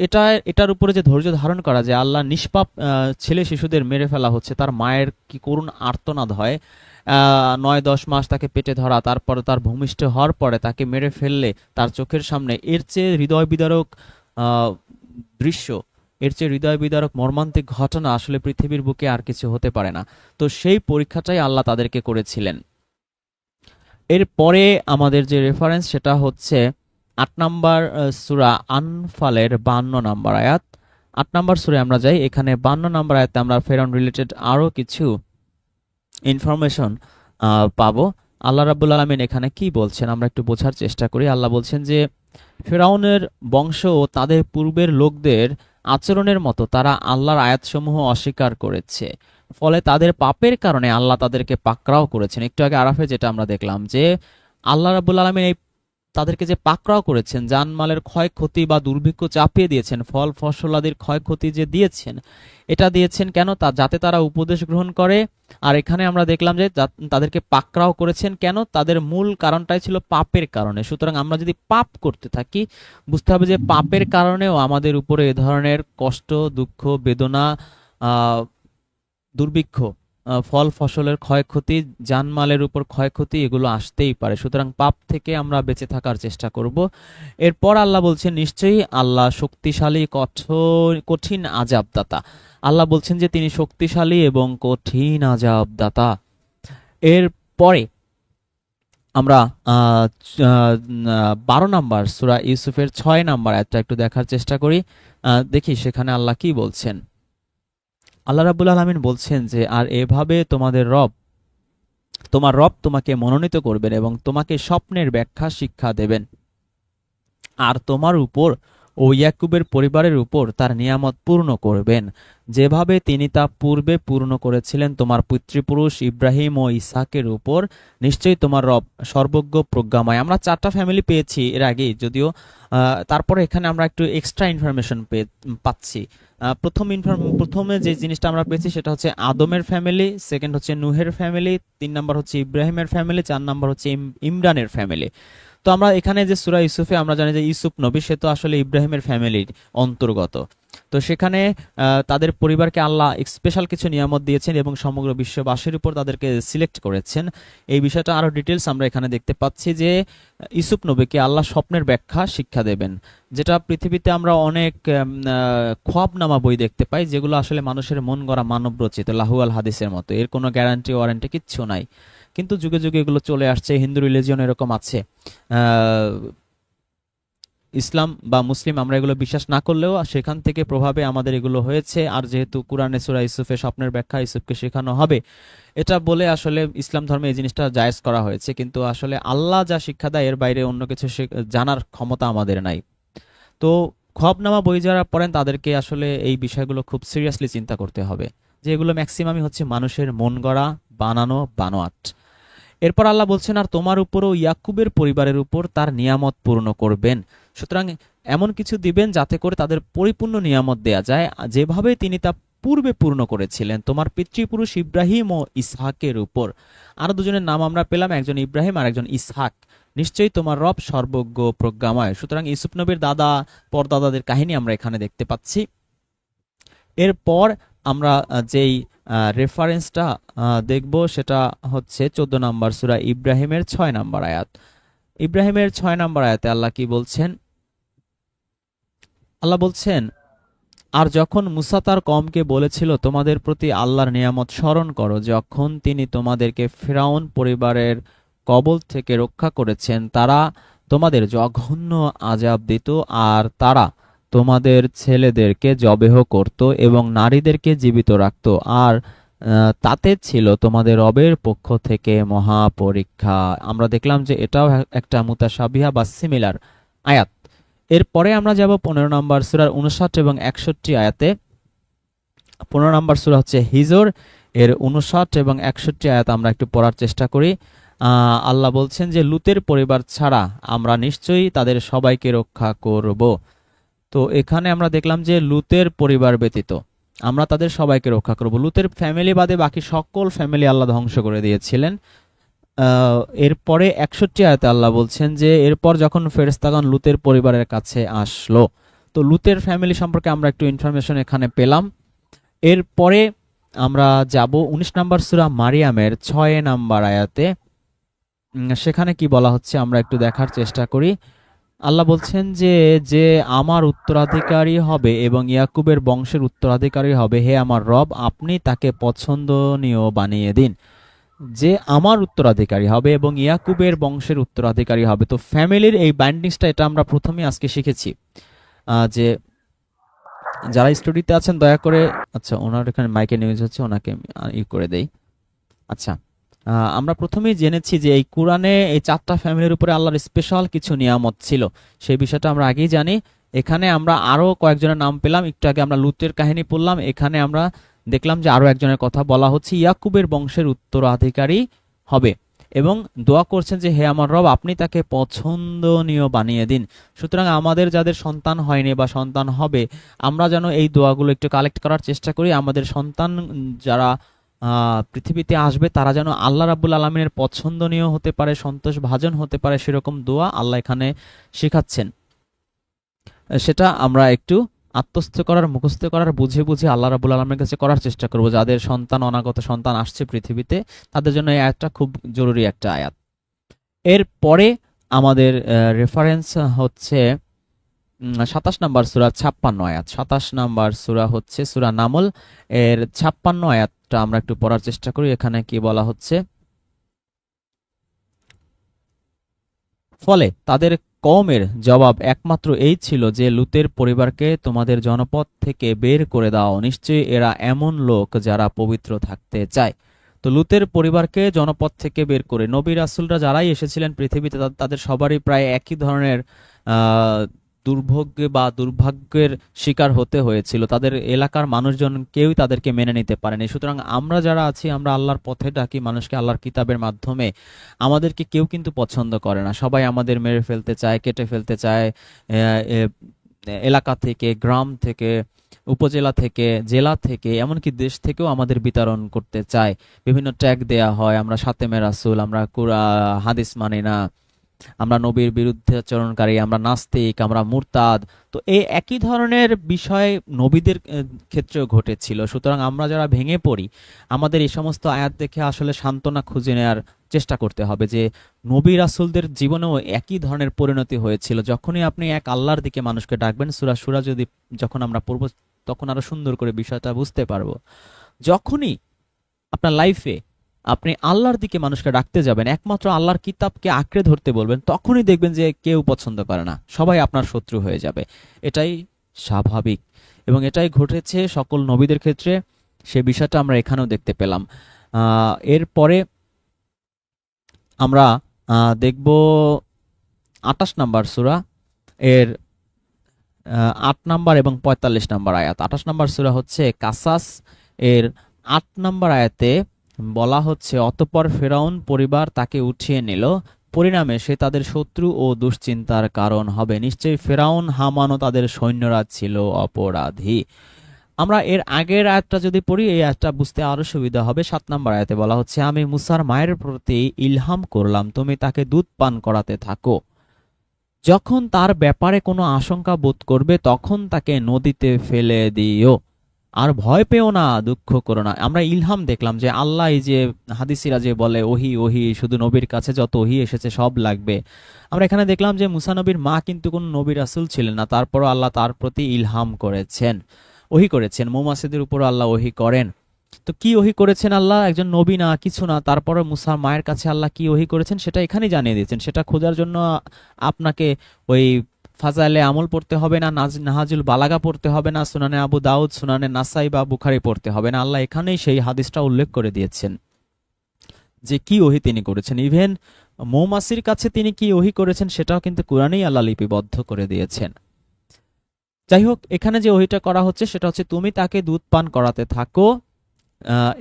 Speaker 1: এটার উপরে যে ধৈর্য ধারণ করা, যে আল্লাহ নিষ্পাপ ছেলে শিশুদের মেরে ফেলা হচ্ছে, তার মায়ের কি করুণ আর্তনাদ হয়, 9-10 মাস তাকে পেটে ধরা, তারপরে তার ভূমিষ্ঠ হওয়ার পরে তাকে মেরে ফেললে তার চোখের সামনে, এর চেয়ে হৃদয় বিদারক দৃশ্য, এর চেয়ে হৃদয় বিদারক মর্মান্তিক ঘটনা আসলে পৃথিবীর বুকে আর কিছু হতে পারে না। তো সেই পরীক্ষাটাই আল্লাহ তাদেরকে করেছিলেন। এরপরে আমাদের যে রেফারেন্স সেটা হচ্ছে 8 নম্বর সূরা আনফালের 52 নম্বর আয়াত। 8 নম্বর সূরা আমরা যাই, এখানে 52 নম্বর আয়াতে আমরা ফেরাউন রিলেটেড আরো কিছু ইনফরমেশন পাবো। আল্লাহ রাব্বুল আলামিন এখানে কি বলছেন আমরা একটু বোঝার চেষ্টা করি। আল্লাহ বলছেন যে ফেরাউনের বংশ ও তাদের পূর্বের লোকদের আচরণের মতো তারা আল্লাহর আয়াতসমূহ অস্বীকার করেছে, ফলে তাদের পাপের কারণে আল্লাহ তাদেরকে পাকড়াও করেছেন। একটু আগে আরাফে যেটা আমরা দেখলাম যে আল্লাহ রাব্বুল আলামিন এই তাদেরকে যে পাকড়াও করেছেন, জানমালের ক্ষয়ক্ষতি বা দুর্ভিক্ষ চাপিয়ে দিয়েছেন, ফল ফসলাদির ক্ষয়ক্ষতি যে দিয়েছেন, এটা দিয়েছেন কেন? যাতে তারা উপদেশ গ্রহণ করে। আর এখানে আমরা দেখলাম যে তাদেরকে পাকড়াও করেছেন কেন? তাদের মূল কারণটাই ছিল পাপের কারণে। সুতরাং আমরা যদি পাপ করতে থাকি, বুঝতে হবে যে পাপের কারণেও আমাদের উপরে এ ধরনের কষ্ট, দুঃখ, বেদনা, দুর্ভিক্ষ, ফল ফসলের ক্ষয়ক্ষতি, জানমালের উপর ক্ষয়ক্ষতি, এগুলো আসতেই পারে। সুতরাং পাপ থেকে আমরা বেঁচে থাকার চেষ্টা করব। এরপর আল্লাহ বলছেন নিশ্চয়ই আল্লাহ শক্তিশালী, কঠিন আযাবদাতা। আল্লাহ বলছেন যে তিনি শক্তিশালী এবং কঠিন আযাবদাতা। এরপরে আমরা 12 নম্বর সূরা ইউসুফের 6 নম্বর আয়াতটা একটু দেখার চেষ্টা করি। দেখি সেখানে আল্লাহ কি বলছেন। আল্লাহ রাব্বুল আলামিন বলছেন যে আর এভাবে তোমার রব তোমাকে মনোনীত করবেন এবং তোমাকে স্বপ্নের ব্যাখ্যা শিক্ষা দেবেন, আর তোমার উপর ও ইয়াকুবের পরিবারের উপর তার নিয়ামত পূর্ণ করবেন, যেভাবে তিনি তা পূর্বে পূর্ণ করেছিলেন তোমার পিতৃপুরুষ ইব্রাহিম ও ইসহাকের উপর। নিশ্চয়ই তোমার রব সর্বজ্ঞ প্রজ্ঞাময়। আমরা 4টা ফ্যামিলি পেয়েছি এর আগে, যদিও তারপরে এখানে আমরা একটু এক্সট্রা ইনফরমেশন পাচ্ছি। প্রথমে যে জিনিসটা আমরা পেয়েছি সেটা হচ্ছে আদমের ফ্যামিলি, সেকেন্ড হচ্ছে নূহের ফ্যামিলি, 3 নম্বর হচ্ছে ইব্রাহিমের ফ্যামিলি, 4 নম্বর হচ্ছে ইমরানের ফ্যামিলি। তো আমরা এখানে যে সূরা ইউসুফে আমরা জানি যে ইউসুফ নবী, সে তো আসলে ইব্রাহিমের ফ্যামিলির অন্তর্গত। তো সেখানে তাদের পরিবারকে আল্লাহ স্পেশাল কিছু নিয়ামত দিয়েছেন এবং সমগ্র বিশ্ববাসীর উপর তাদেরকে সিলেক্ট করেছেন। এই বিষয়টা আরো ডিটেলস আমরা এখানে দেখতে পাচ্ছি যে ইউসুফ নবীকে আল্লাহ স্বপ্নের ব্যাখ্যা শিক্ষা দেবেন, যেটা পৃথিবীতে আমরা অনেক খ্বাবনামা বই দেখতে পাই, যেগুলো আসলে মানুষের মন গড়া, মানব রচিত, লাহু আল হাদিসের মতো। এর কোনো গ্যারান্টি ওয়ারেন্টি কিচ্ছু নাই, কিন্তু যুগে যুগে এগুলো চলে আসছে। হিন্দু রিলিজিয়ন এরকম আছে, ইসলাম বা মুসলিম আমরা এগুলো বিশ্বাস না করলেও সেখান থেকে প্রভাবে আমাদের এগুলো হয়েছে। আর যেহেতু কুরআনে সূরা ইউসুফে স্বপ্নের ব্যাখ্যা ইউসুফকে শেখানো হবে, এটা বলে আসলে ইসলাম ধর্মে এই জিনিসটা জায়েজ করা হয়েছে। কিন্তু আসলে আল্লাহ যা শিক্ষা দেয় এর বাইরে অন্য কিছু জানার ক্ষমতা আমাদের নাই। তো খ্বাবনামা বই যারা পড়েন তাদেরকে আসলে এই বিষয়গুলো খুব সিরিয়াসলি চিন্তা করতে হবে, যে এগুলো ম্যাক্সিমামই হচ্ছে মানুষের মন গড়া, বানানো বানোয়াট। এরপর আল্লাহ বলছেন আর তোমার উপরও ইয়াকুবের পরিবারের উপর তার নিয়ামত পূর্ণ করবেন। সুতরাং এমন কিছু দিবেন যাতে করে তাদের পরিপূর্ণ নিয়ামত দেয়া যায়, যেভাবে তিনি তা পূর্বে পূর্ণ করেছিলেন তোমার পিতৃপুরুষ ইব্রাহিম ও ইসহাকের উপর। আরো দুজনের নাম আমরা পেলাম, একজন ইব্রাহিম আর একজন ইসহাক। নিশ্চয়ই তোমার রব সর্বজ্ঞ প্রজ্ঞাময়। সুতরাং ইউসুফ নবীর দাদা পরদাদাদের কাহিনী আমরা এখানে দেখতে পাচ্ছি। এরপর আমরা যেই রেফারেন্সটা দেখব সেটা হচ্ছে 14 নম্বর সূরা ইব্রাহিমের 6 নম্বর আয়াত। ইব্রাহিমের 6 নম্বর আয়াতে আল্লাহ কি বলছেন? আল্লাহ বলছেন আর যখন মুসা তার কওমকে বলেছিল তোমাদের প্রতি আল্লাহর নিয়ামত স্মরণ করো, যখন তিনি তোমাদেরকে ফিরআউন পরিবারের কবল থেকে রক্ষা করেছেন, তারা তোমাদের জঘন্য আযাব দিত আর তারা তোমাদের ছেলেদেরকে জবেহ করত এবং নারীদেরকে জীবিত রাখত, আর তাতে ছিল তোমাদের রবের পক্ষ থেকে মহা পরীক্ষা। আমরা দেখলাম যে এটাও একটা মুতাশাবিহা বা সিমিলার আয়াত। এরপরে আমরা যাব 15 নম্বর সূরার 59 এবং 61 আয়াতে। 15 নম্বর সূরা হচ্ছে হিজর, এর 59 এবং 61 আয়াত আমরা একটু পড়ার চেষ্টা করি। আল্লাহ বলছেন যে লুতের পরিবার ছাড়া আমরা নিশ্চয়ই তাদের সবাইকে রক্ষা করব। তো এখানে আমরা দেখলাম যে লুতের পরিবার ব্যতীত আমরা তাদের সবাইকে রক্ষা করব। লুতের ফ্যামিলি বাদে বাকি সকল ফ্যামিলি আল্লাহ ধ্বংস করে দিয়েছিলেন। এরপরে 61 আয়াতে আল্লাহ বলছেন যে এরপর যখন ফেরেশতাগণ লুতের পরিবারের কাছে আসলো, তো লুতের ফ্যামিলি সম্পর্কে আমরা একটু ইনফরমেশন এখানে পেলাম। এরপরে আমরা যাব 19 নম্বর সূরা মারিয়ামের 6 নম্বর আয়াতে। সেখানে কি বলা হচ্ছে আমরা একটু দেখার চেষ্টা করি। আল্লাহ বলছেন যে যে আমার উত্তরাধিকারী হবে এবং ইয়াকুবের বংশের উত্তরাধিকারী হবে, হে আমার রব আপনি তাকে পছন্দনীয় বানিয়ে দিন। যে আমার উত্তরাধিকারী হবে এবং ইয়াকুবের বংশের উত্তরাধিকারী হবে। তো ফ্যামিলির এই বাইন্ডিংসটা এটা আমরা প্রথমেই আজকে শিখেছি। যে যারা স্টুডিতে আছেন দয়া করে, আচ্ছা ওনার এখানে মাইকে নিউজ হচ্ছে, ওনাকে ই করে দেই। আচ্ছা, আমরা প্রথমেই জেনেছি যে এই কোরআনে এই 4টা ফ্যামিলির উপরে আল্লাহর স্পেশাল কিছু নিয়ামত ছিল, সেই বিষয়টা আমরা আগেই জানি। এখানে আমরা আরো কয়েকজনের নাম পেলাম। একটু আগে আমরা লুতের কাহিনী পড়লাম, এখানে আমরা দেখলাম যে আরো একজনের কথা বলা হচ্ছে, ইয়াকুবের বংশের উত্তরাধিকারী হবে এবং দোয়া করছেন যে হে আমার রব আপনি তাকে পছন্দনীয় বানিয়ে দিন। সুতরাং আমাদের যাদের সন্তান হয়নি বা সন্তান হবে, আমরা যেন এই দোয়াগুলো একটু কালেক্ট করার চেষ্টা করি। আমাদের সন্তান যারা পৃথিবীতে আসবে তারা যেন আল্লাহ রাব্বুল আলামিনের পছন্দনীয় হতে পারে, সন্তোষ ভাজন হতে পারে, সেরকম দোয়া আল্লাহ এখানে শেখাচ্ছেন। সেটা আমরা একটু আত্মস্থ করার, মুখস্থ করার, বুঝে বুঝে আল্লাহ রাব্বুল আলামিনের কাছে করার চেষ্টা করব। যাদের সন্তান, অনাগত সন্তান আসছে পৃথিবীতে, তাদের জন্য এই আয়াতটা খুব জরুরি একটা আয়াত। এরপরে আমাদের রেফারেন্স হচ্ছে 27 নম্বর সূরা 56 আয়াত। 27 নম্বর সূরা হচ্ছে সূরা নামল, এর 56 আয়াতটা আমরা একটু পড়ার চেষ্টা করি। এখানে কি বলা হচ্ছে, ফলে তাদের কওমের জবাব একমাত্র এই ছিল যে লুতের পরিবারকে তোমাদের জনপদ থেকে বের করে দাও, নিশ্চয়ই এরা এমন লোক যারা পবিত্র থাকতে চায়। তো লুতের পরিবারকে জনপদ থেকে বের করে, নবী রাসূলরা যারাই এসেছিলেন পৃথিবীতে তাদের সবারই প্রায় একই ধরনের দুর্ভোগে বা দুর্ভাগ্যের শিকার হতে হয়েছিল। তাদের এলাকার মানুষজন কেউই তাদেরকে মেনে নিতে পারেনি। সুতরাং আমরা যারা আছি, আমরা আল্লাহর পথে ডাকি মানুষকে আল্লাহর কিতাবের মাধ্যমে, আমাদেরকে কেউ কিন্তু পছন্দ করে না। সবাই আমাদের মেরে ফেলতে চায়, কেটে ফেলতে চায়, এলাকা থেকে, গ্রাম থেকে, উপজেলা থেকে, জেলা থেকে, এমনকি দেশ থেকেও আমাদের বিতরণ করতে চায়। বিভিন্ন ট্যাগ দেয়া হয়, আমরা সাতেমে রাসূল, আমরা হাদিস মানি না, আমরা নবীর বিরুদ্ধে আচরণকারী, আমরা নাস্তিক, আমরা মুরতাদ। তো এই একই ধরনের বিষয় নবীদের ক্ষেত্রেও ঘটেছিল। সুতরাং আমরা যারা ভেঙে পড়ি, আমাদের এই সমস্ত আয়াত দেখে আসলে সান্ত্বনা খুঁজে নেওয়ার চেষ্টা করতে হবে যে নবী রাসূলদের জীবনেও একই ধরনের পরিণতি হয়েছিল। যখনই আপনি এক আল্লাহর দিকে মানুষকে ডাকবেন, সূরা শুরা যদি যখন আমরা পড়ব তখন আরো সুন্দর করে বিষয়টা বুঝতে পারবো। যখনই আপনার লাইফে আপনি আল্লাহর দিকে মানুষকে ডাকতে যাবেন, একমাত্র আল্লাহর কিতাবকে আঁকড়ে ধরতে বলবেন, তখনই দেখবেন যে কেউ পছন্দ করে না, সবাই আপনার শত্রু হয়ে যাবে। এটাই স্বাভাবিক এবং এটাই ঘটেছে সকল নবীদের ক্ষেত্রে। সে বিষয়টা আমরা এখানেও দেখতে পেলাম। এরপরে আমরা দেখব 28 নম্বর সূরা এর 8 নম্বর এবং 45 নম্বর আয়াত। 28 নম্বর সূরা হচ্ছে কাসাস, এর 8 নম্বর আয়াতে বলা হচ্ছে, অতঃপর ফেরাউন পরিবার তাকে উঠিয়ে নিল, পরিণামে সে তাদের শত্রু ও দুশ্চিন্তার কারণ হবে। নিশ্চয়ই ফেরাউন, হামান ও তাদের সৈন্যরা ছিল অপরাধী। আমরা এর আগের আয়াতটা যদি পড়ি, এই আয়াতটা বুঝতে আরো সুবিধা হবে। 7 নম্বর আয়াতে বলা হচ্ছে, আমি মুসার মায়ের প্রতি ইলহাম করলাম, তুমি তাকে দুধ পান করাতে থাকো। যখন তার ব্যাপারে কোনো আশঙ্কা বোধ করবে তখন তাকে নদীতে ফেলে দিও, আর ভয় পেও না, দুঃখ করো না। আমরা ইলহাম দেখলাম যে আল্লাহ, এই যে হাদিসিরা যে বলে ওহি ওহি, শুধু নবীর কাছে যত ওহি এসেছে সব লাগবে, আমরা এখানে দেখলাম যে মুসা নবীর মা কিন্তু কোন নবী রাসূল ছিলেন না, তারপরও আল্লাহ তার প্রতি ইলহাম করেছেন, ওহি করেছেন। মৌমাছিদের উপর আল্লাহ ওহি করেন। তো কি ওহি করেছেন আল্লাহ? একজন নবী না, কিছু না, তারপরে মুসার মায়ের কাছে আল্লাহ কি ওহি করেছেন সেটা এখানেই জানিয়ে দিয়েছেন। সেটা খোঁজার জন্য আপনাকে ওই ফাজাইলে আমল পড়তে হবে না, নাহাজুল বালাগা পড়তে হবে না, সুনানে আবু দাউদ, সুনানে নাসাই বা বুখারী পড়তে হবে না। আল্লাহ এখানেই সেই হাদিসটা উল্লেখ করে দিয়েছেন যে কি ওহি তিনি করেছেন। ইভেন মৌমাছির কাছে তিনি কি ওহি করেছেন সেটাও কিন্তু কোরআনেই আল্লাহ লিপিবদ্ধ করে দিয়েছেন। যাই হোক, এখানে যে ওহিটা করা হচ্ছে সেটা হচ্ছে তুমি তাকে দুধ পান করাতে থাকো।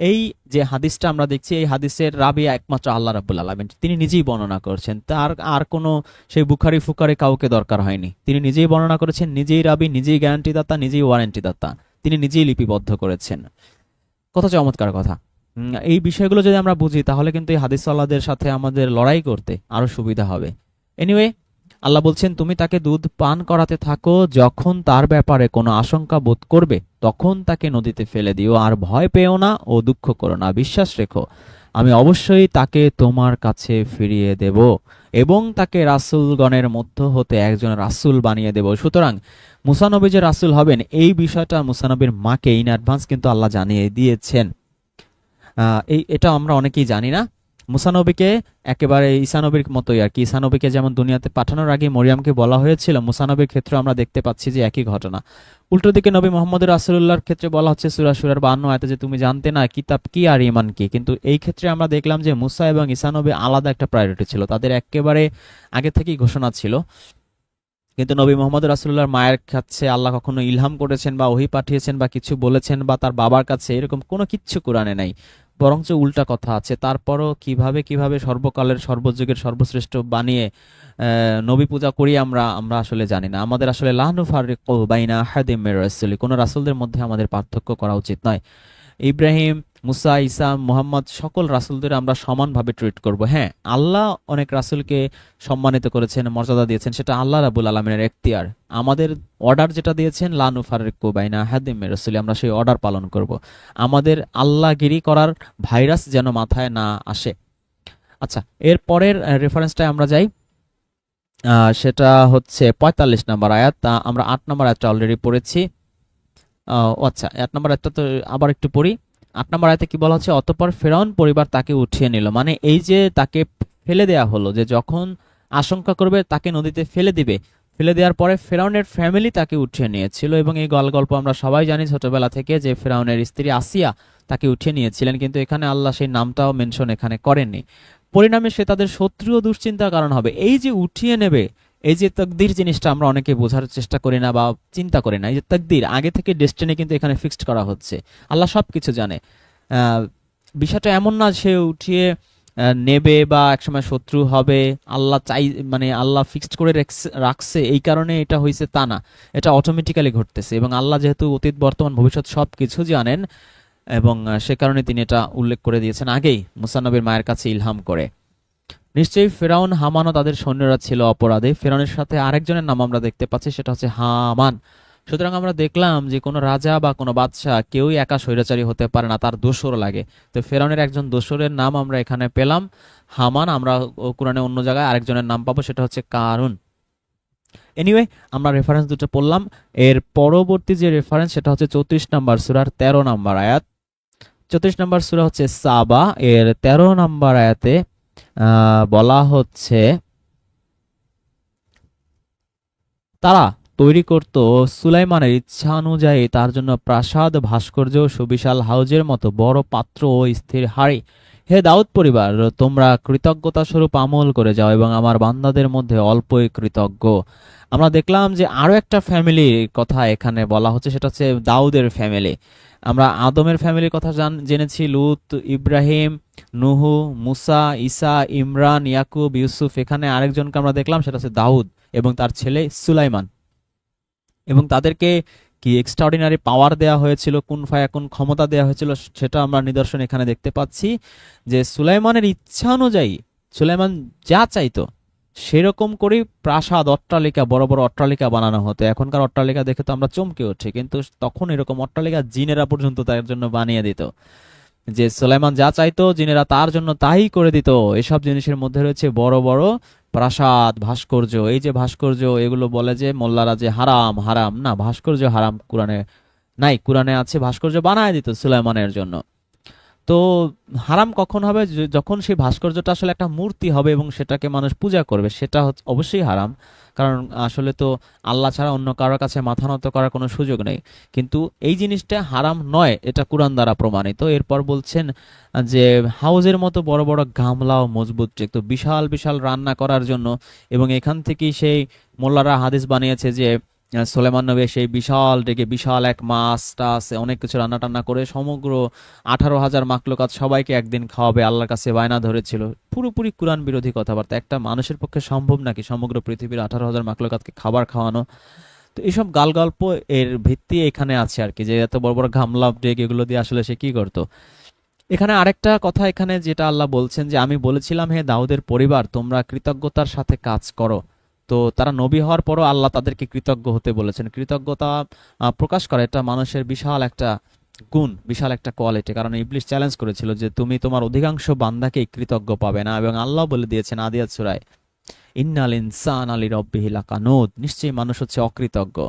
Speaker 1: এই যে হাদিসটা আমরা দেখছি, এই হাদিসের রাবি একমাত্র আল্লাহ রাব্বুল আলামিন, তিনি নিজেই বর্ণনা করেছেন। তার আর কোনো সেই বুখারি ফুকারি কাউকে দরকার হয়নি। তিনি নিজেই বর্ণনা করেছেন, নিজেই রাবি, নিজেই গ্যারান্টি দাতা, নিজেই ওয়ারেন্টি দাতা, তিনি নিজেই লিপিবদ্ধ করেছেন। কত চমৎকার কথা! এই বিষয়গুলো যদি আমরা বুঝি তাহলে কিন্তু এই হাদিস ওয়ালাদের সাথে আমাদের লড়াই করতে আরো সুবিধা হবে। এনিওয়ে, আল্লাহ বলছেন তুমি তাকে দুধ পান করাতে থাকো, যখন তার ব্যাপারে কোনো আশঙ্কা বোধ করবে তখন তাকে নদীতে ফেলে দিও, আর ভয় পেও না ও দুঃখ করো না, বিশ্বাস রেখো আমি অবশ্যই তাকে তোমার কাছে ফিরিয়ে দেব এবং তাকে রাসূলগণের মধ্য হতে একজন রাসূল বানিয়ে দেব। সুতরাং মুসা নবী যে রাসূল হবেন এই বিষয়টা মুসা নবীর মাকে ইন অ্যাডভান্স কিন্তু আল্লাহ জানিয়ে দিয়েছেন। এটা আমরা অনেকেই জানি না। মুসা নবীকে একেবারে ঈসা নবীর মতোই আর কি, ঈসা নবীকে যেমন দুনিয়াতে পাঠানোর আগে মরিয়মকে বলা হয়েছিল, মুসা নবীর ক্ষেত্রে আমরা দেখতে পাচ্ছি যে একই ঘটনা। উল্টো দিকে নবী মোহাম্মদ রাসূলুল্লাহর ক্ষেত্রে বলা হচ্ছে সূরা সূরার 52 আয়াতে যে তুমি জানতে না কিতাব কি আর ঈমান কি। কিন্তু এই ক্ষেত্রে আমরা দেখলাম যে মুসা এবং ঈসা নবী আলাদা একটা প্রায়োরিটি ছিল, তাদের একেবারে আগে থেকেই ঘোষণা ছিল। কিন্তু নবী মোহাম্মদ রাসূলুল্লাহর মায়ের কাছে আল্লাহ কখনো ইলহাম করেছেন বা ওহী পাঠিয়েছেন বা কিছু বলেছেন বা তার বাবার কাছে এরকম কোনো কিচ্ছু কোরআনে নাই, বরঞ্চ উল্টা কথা আছে। তারপরও কিভাবে কিভাবে সর্বকালের সর্বযুগের সর্বশ্রেষ্ঠ বানিয়ে নবী পূজা করি আমরা আমরা আসলে জানি না। আমাদের আসলে লা নুফাররিকু বাইনা আহাদিম মির রাসূলি, কোনো রাসূলদের মধ্যে আমাদের পার্থক্য করা উচিত নয়। ইব্রাহিম, মুসা, ঈসা, মুহাম্মদ সকল রাসূলদের আমরা সমানভাবে ট্রিট করব। হ্যাঁ, আল্লাহ অনেক রাসূলকে সম্মানিত করেছেন, মর্যাদা দিয়েছেন, সেটা আল্লাহ রাব্বুল আলামিনের এখতিয়ার। আমাদের অর্ডার যেটা দিয়েছেন লা নুফাররিকু বাইনা আহাদিম মির রাসূলি, আমরা সেই অর্ডার পালন করব। আমাদের আল্লাহগিরি করার ভাইরাস যেন মাথায় না আসে। আচ্ছা, এর পরের রেফারেন্সটায় আমরা যাই। সেটা হচ্ছে ৪৫ নম্বর আয়াত। আমরা ৮ নম্বর আয়াতটা অলরেডি পড়েছি। আচ্ছা, ৮ নম্বর আয়াতটা তো আবার একটু পড়ি। ৮ নম্বর আয়াতে কি বলা হচ্ছে, অতঃপর ফেরাউন পরিবার তাকে উঠিয়ে নিল। মানে এই যে তাকে ফেলে দেয়া হলো, যে যখন আশঙ্কা করবে তাকে নদীতে ফেলে দিবে, ফেলে দেওয়ার পরে ফেরাউনের ফ্যামিলি তাকে উঠিয়ে নিয়েছিল। এবং এই গল্প আমরা সবাই জানি ছোটবেলা থেকে, যে ফেরাউনের স্ত্রী আসিয়া তাকে উঠিয়ে নিয়েছিলেন, কিন্তু এখানে আল্লাহ সেই নামটাও মেনশন এখানে করেননি। পরিণামে সে তাদের শত্রু ও দুশ্চিন্তার কারণ হবে। এই যে উঠিয়ে নেবে, এই যে তাকদীর জিনিসটা আমরা অনেকে বোঝার চেষ্টা করি না বা চিন্তা করি না। এই যে তাকদীর, আগে থেকে ডেস্টিনি কিন্তু এখানে ফিক্সড করা হচ্ছে, আল্লাহ সবকিছু জানে। আহ, বিষয়টা এমন না সে উঠিয়ে নেবে বা একসময় শত্রু হবে, আল্লাহ চাই মানে আল্লাহ ফিক্সড করে রাখছে এই কারণে এটা হয়েছে তা না, এটা অটোমেটিক্যালি ঘটতেছে। এবং আল্লাহ যেহেতু অতীত বর্তমান ভবিষ্যৎ সবকিছু জানেন, এবং সে কারণে তিনি এটা উল্লেখ করে দিয়েছেন আগেই মুসা নবীর মায়ের কাছে ইলহাম করে। নিশ্চয়ই ফেরাউন, হামান ও তাদের সৈন্যরা ছিল অপরাধে। ফেরাউনের সাথে আরেকজনের নাম আমরা দেখতে পাচ্ছি, সেটা হচ্ছে হামান। সুতরাং আমরা দেখলাম যে কোনো রাজা বা কোনো বাদশাহ কেউই একা স্বৈরাচারী হতে পারে না, তার দোসর লাগে। তো ফেরাউনের একজন দোসরের নাম আমরা এখানে পেলাম, হামান। আমরা কোরআনে অন্য জায়গায় আরেকজনের নাম পাবো, সেটা হচ্ছে কারুন। এনিওয়ে, আমরা রেফারেন্স দুটো পড়লাম। এর পরবর্তী যে রেফারেন্স সেটা হচ্ছে 34 নম্বর সূরার 13 নম্বর আয়াত। 34 নম্বর সূরা হচ্ছে সাবা, এর 13 নম্বর আয়াতে বলা হচ্ছে, তারা তৈরি করত সুলাইমানের ইচ্ছা অনুযায়ী তার জন্য প্রাসাদ, ভাস্কর্য, সুবিশাল হাউজের মতো বড় পাত্র ও স্থির হাড়ি। হে দাউদ পরিবার, তোমরা কৃতজ্ঞতা স্বরূপ আমল করে যাও এবং আমার বান্দাদের মধ্যে অল্পই কৃতজ্ঞ। আমরা দেখলাম যে আরো একটা ফ্যামিলির কথা এখানে বলা হচ্ছে, সেটা হচ্ছে দাউদের ফ্যামিলি। আমরা আদমের ফ্যামিলির কথা জেনেছি, লুত, ইব্রাহিম, নুহু, মুসা, ঈসা, ইমরান, ইয়াকুব, ইউসুফ। এখানে আরেকজনকে আমরা দেখলাম, সেটা হচ্ছে দাউদ এবং তার ছেলে সুলাইমান। এবং তাদেরকে কি এক্সট্রাঅর্ডিনারি পাওয়ার দেওয়া হয়েছিল, কুন ফায়াকুন ক্ষমতা দেওয়া হয়েছিল, সেটা আমরা নিদর্শন এখানে দেখতে পাচ্ছি। যে সুলাইমানের ইচ্ছা অনুযায়ী সুলাইমান যা চাইতো সেরকম করেই প্রাসাদ, অট্টালিকা, বড় বড় অট্টালিকা বানানো হতো। এখনকার অট্টালিকা দেখে তো আমরা চমকে উঠি, কিন্তু তখন এরকম অট্টালিকা জিনেরা পর্যন্ত তার জন্য বানিয়ে দিত। যে সুলাইমান যা চাইতো জিনেরা তার জন্য তাই করে দিত। এসব জিনিসের মধ্যে রয়েছে বড় বড় প্রাসাদ, ভাস্কর্য। এই যে ভাস্কর্য, এগুলো বলে যে মোল্লারা যে হারাম, হারাম না, ভাস্কর্য হারাম কোরআনে নাই, কোরআনে আছে ভাস্কর্য বানায় দিত সুলাইমানের জন্য। তো হারাম কখন হবে, যখন সেই ভাস্কর্যটা আসলে একটা মূর্তি হবে এবং সেটাকে মানুষ পূজা করবে, সেটা অবশ্যই হারাম। কারণ আসলে তো আল্লাহ ছাড়া অন্য কারোর কাছে মাথা নত করার কোনো সুযোগ নেই। কিন্তু এই জিনিসটা হারাম নয়, এটা কুরআন দ্বারা প্রমাণিত। এরপর বলছেন যে হাউজের মতো বড় বড় গামলা ও মজবুত ট্রে, তো বিশাল বিশাল রান্না করার জন্য। এবং এখান থেকেই সেই মোল্লারা হাদিস বানিয়েছে যে সুলাইমান নবী সেই বিশাল ডেকে বিশাল এক মাছ টাছ অনেক কিছু রান্না টান্না করে সমগ্র 18,000 মাখলুকাত সবাইকে একদিন খাওয়াবে, আল্লাহর কাছে বায়না ধরেছিল। পুরোপুরি কুরআন বিরোধী কথাবার্তা। একটা মানুষের পক্ষে সম্ভব নাকি সমগ্র পৃথিবীর 18,000 মাখলুকাতকে খাবার খাওয়ানো? তো এইসব গালগল্প এর ভিত্তি এখানে আছে আর কি, যে এত বড় বড় গামলা ডেক এগুলো দিয়ে আসলে সে কি করতো। এখানে আরেকটা কথা এখানে যেটা আল্লাহ বলছেন যে আমি বলেছিলাম হে দাউদের পরিবার, তোমরা কৃতজ্ঞতার সাথে কাজ করো। তো তারা নবী হওয়ার পরও আল্লাহ তাদেরকে কৃতজ্ঞ হতে বলেছেন। কৃতজ্ঞতা প্রকাশ করা এটা মানুষের বিশাল একটা গুণ, বিশাল একটা কোয়ালিটি। কারণ ইবলিস চ্যালেঞ্জ করেছিল যে তুমি তোমার অধিকাংশ বান্দাকেই কৃতজ্ঞ পাবে না, এবং আল্লাহ বলে দিয়েছেন আদিয়াত সূরায়, ইন্নাল ইনসানা লিরাব্বিহি লাকানুদ, নিশ্চয়ই মানুষ হচ্ছে অকৃতজ্ঞ।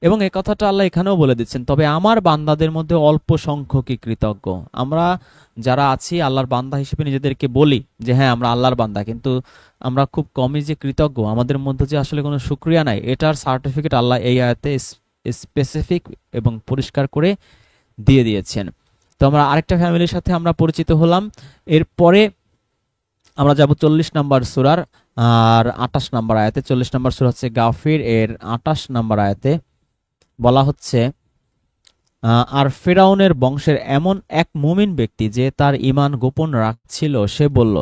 Speaker 1: এবং এই কথাটা আল্লাহ এখানেও বলে দিচ্ছেন, তবে আমার বান্দাদের মধ্যে অল্প সংখ্যকই কৃতজ্ঞ। আমরা যারা আছি আল্লাহর বান্দা হিসেবে নিজেদেরকে বলি যে হ্যাঁ আমরা আল্লাহর বান্দা, কিন্তু আমরা খুব কমই যে কৃতজ্ঞ, আমাদের মধ্যে যে আসলে কোনো শুকরিয়া নাই, এটার সার্টিফিকেট আল্লাহ এই আয়াতে স্পেসিফিক এবং পরিষ্কার করে দিয়ে দিয়েছেন। তো আমরা আরেকটা ফ্যামিলির সাথে আমরা পরিচিত হলাম। এরপরে আমরা যাব 40 নম্বর সূরার আর 28 নম্বর আয়াতে। 40 নম্বর সূরা হচ্ছে গাফির, এর 28 নম্বর আয়াতে বলা হচ্ছে, আর ফেরাউনের বংশের এমন এক মুমিন ব্যক্তি যে তার ঈমান গোপন রাখছিল, সে বলল।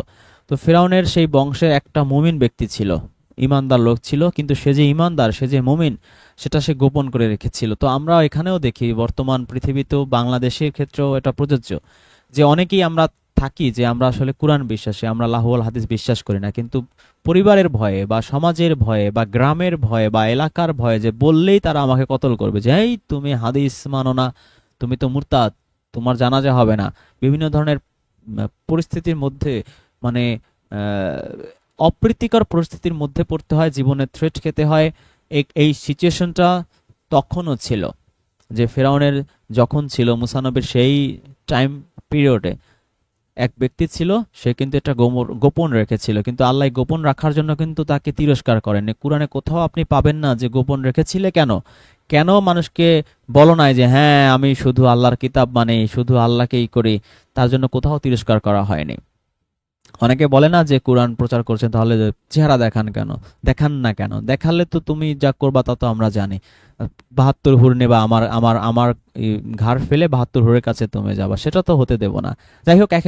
Speaker 1: তো ফেরাউনের সেই বংশের একটা মুমিন ব্যক্তি ছিল, ঈমানদার লোক ছিল, কিন্তু সে যে ঈমানদার, সে যে মুমিন, সেটা সে গোপন করে রেখেছিল। তো আমরা এখানেও দেখি, বর্তমান পৃথিবীতেও বাংলাদেশের ক্ষেত্রেও এটা প্রযোজ্য, যে অনেকেই আমরা থাকি যে আমরা আসলে কোরআন বিশ্বাসী, আমরা লাহুল হাদিস বিশ্বাস করি না, কিন্তু পরিবারের ভয়ে বা সমাজের ভয়ে বা গ্রামের ভয়ে বা এলাকার ভয়ে যে বললেই তারা আমাকে কতল করবে, যে এই তুমি হাদিস মানো না, তুমি তো মুরতাদ, তোমার জানাজা হবে না, বিভিন্ন ধরনের পরিস্থিতির মধ্যে, মানে অপ্রীতিকর পরিস্থিতির মধ্যে পড়তে হয়, জীবনের থ্রেট খেতে হয়। এই সিচুয়েশনটা তখনও ছিল, যে ফেরাউনের যখন ছিল, মুসা নবীর সেই টাইম পিরিয়ডে এক ব্যক্তি ছিল, সে কিন্তু এটা গোপন রেখেছিল, কিন্তু আল্লাহ গোপন রাখার জন্য কিন্তু তাকে তিরস্কার করেননি। কোরআনে কোথাও আপনি পাবেন না যে গোপন রেখেছিলে কেন, কেন মানুষকে বলো নাই যে হ্যাঁ আমি শুধু আল্লাহর কিতাব মানি, শুধু আল্লাহকেই করি, তার জন্য কোথাও তিরস্কার করা হয়নি। অনেকে বলে না যে কোরআন প্রচার করছেন, তাহলে চেহারা দেখান কেন, দেখান না কেন, দেখালে তো তুমি যা করবা তা তো আমরা জানি, 72 হুর নেবা, আমার আমার আমার ঘাড় ফেলে 72 হুরের কাছে তুমি যাবা, সেটা তো হতে দেব না। যাই হোক, এক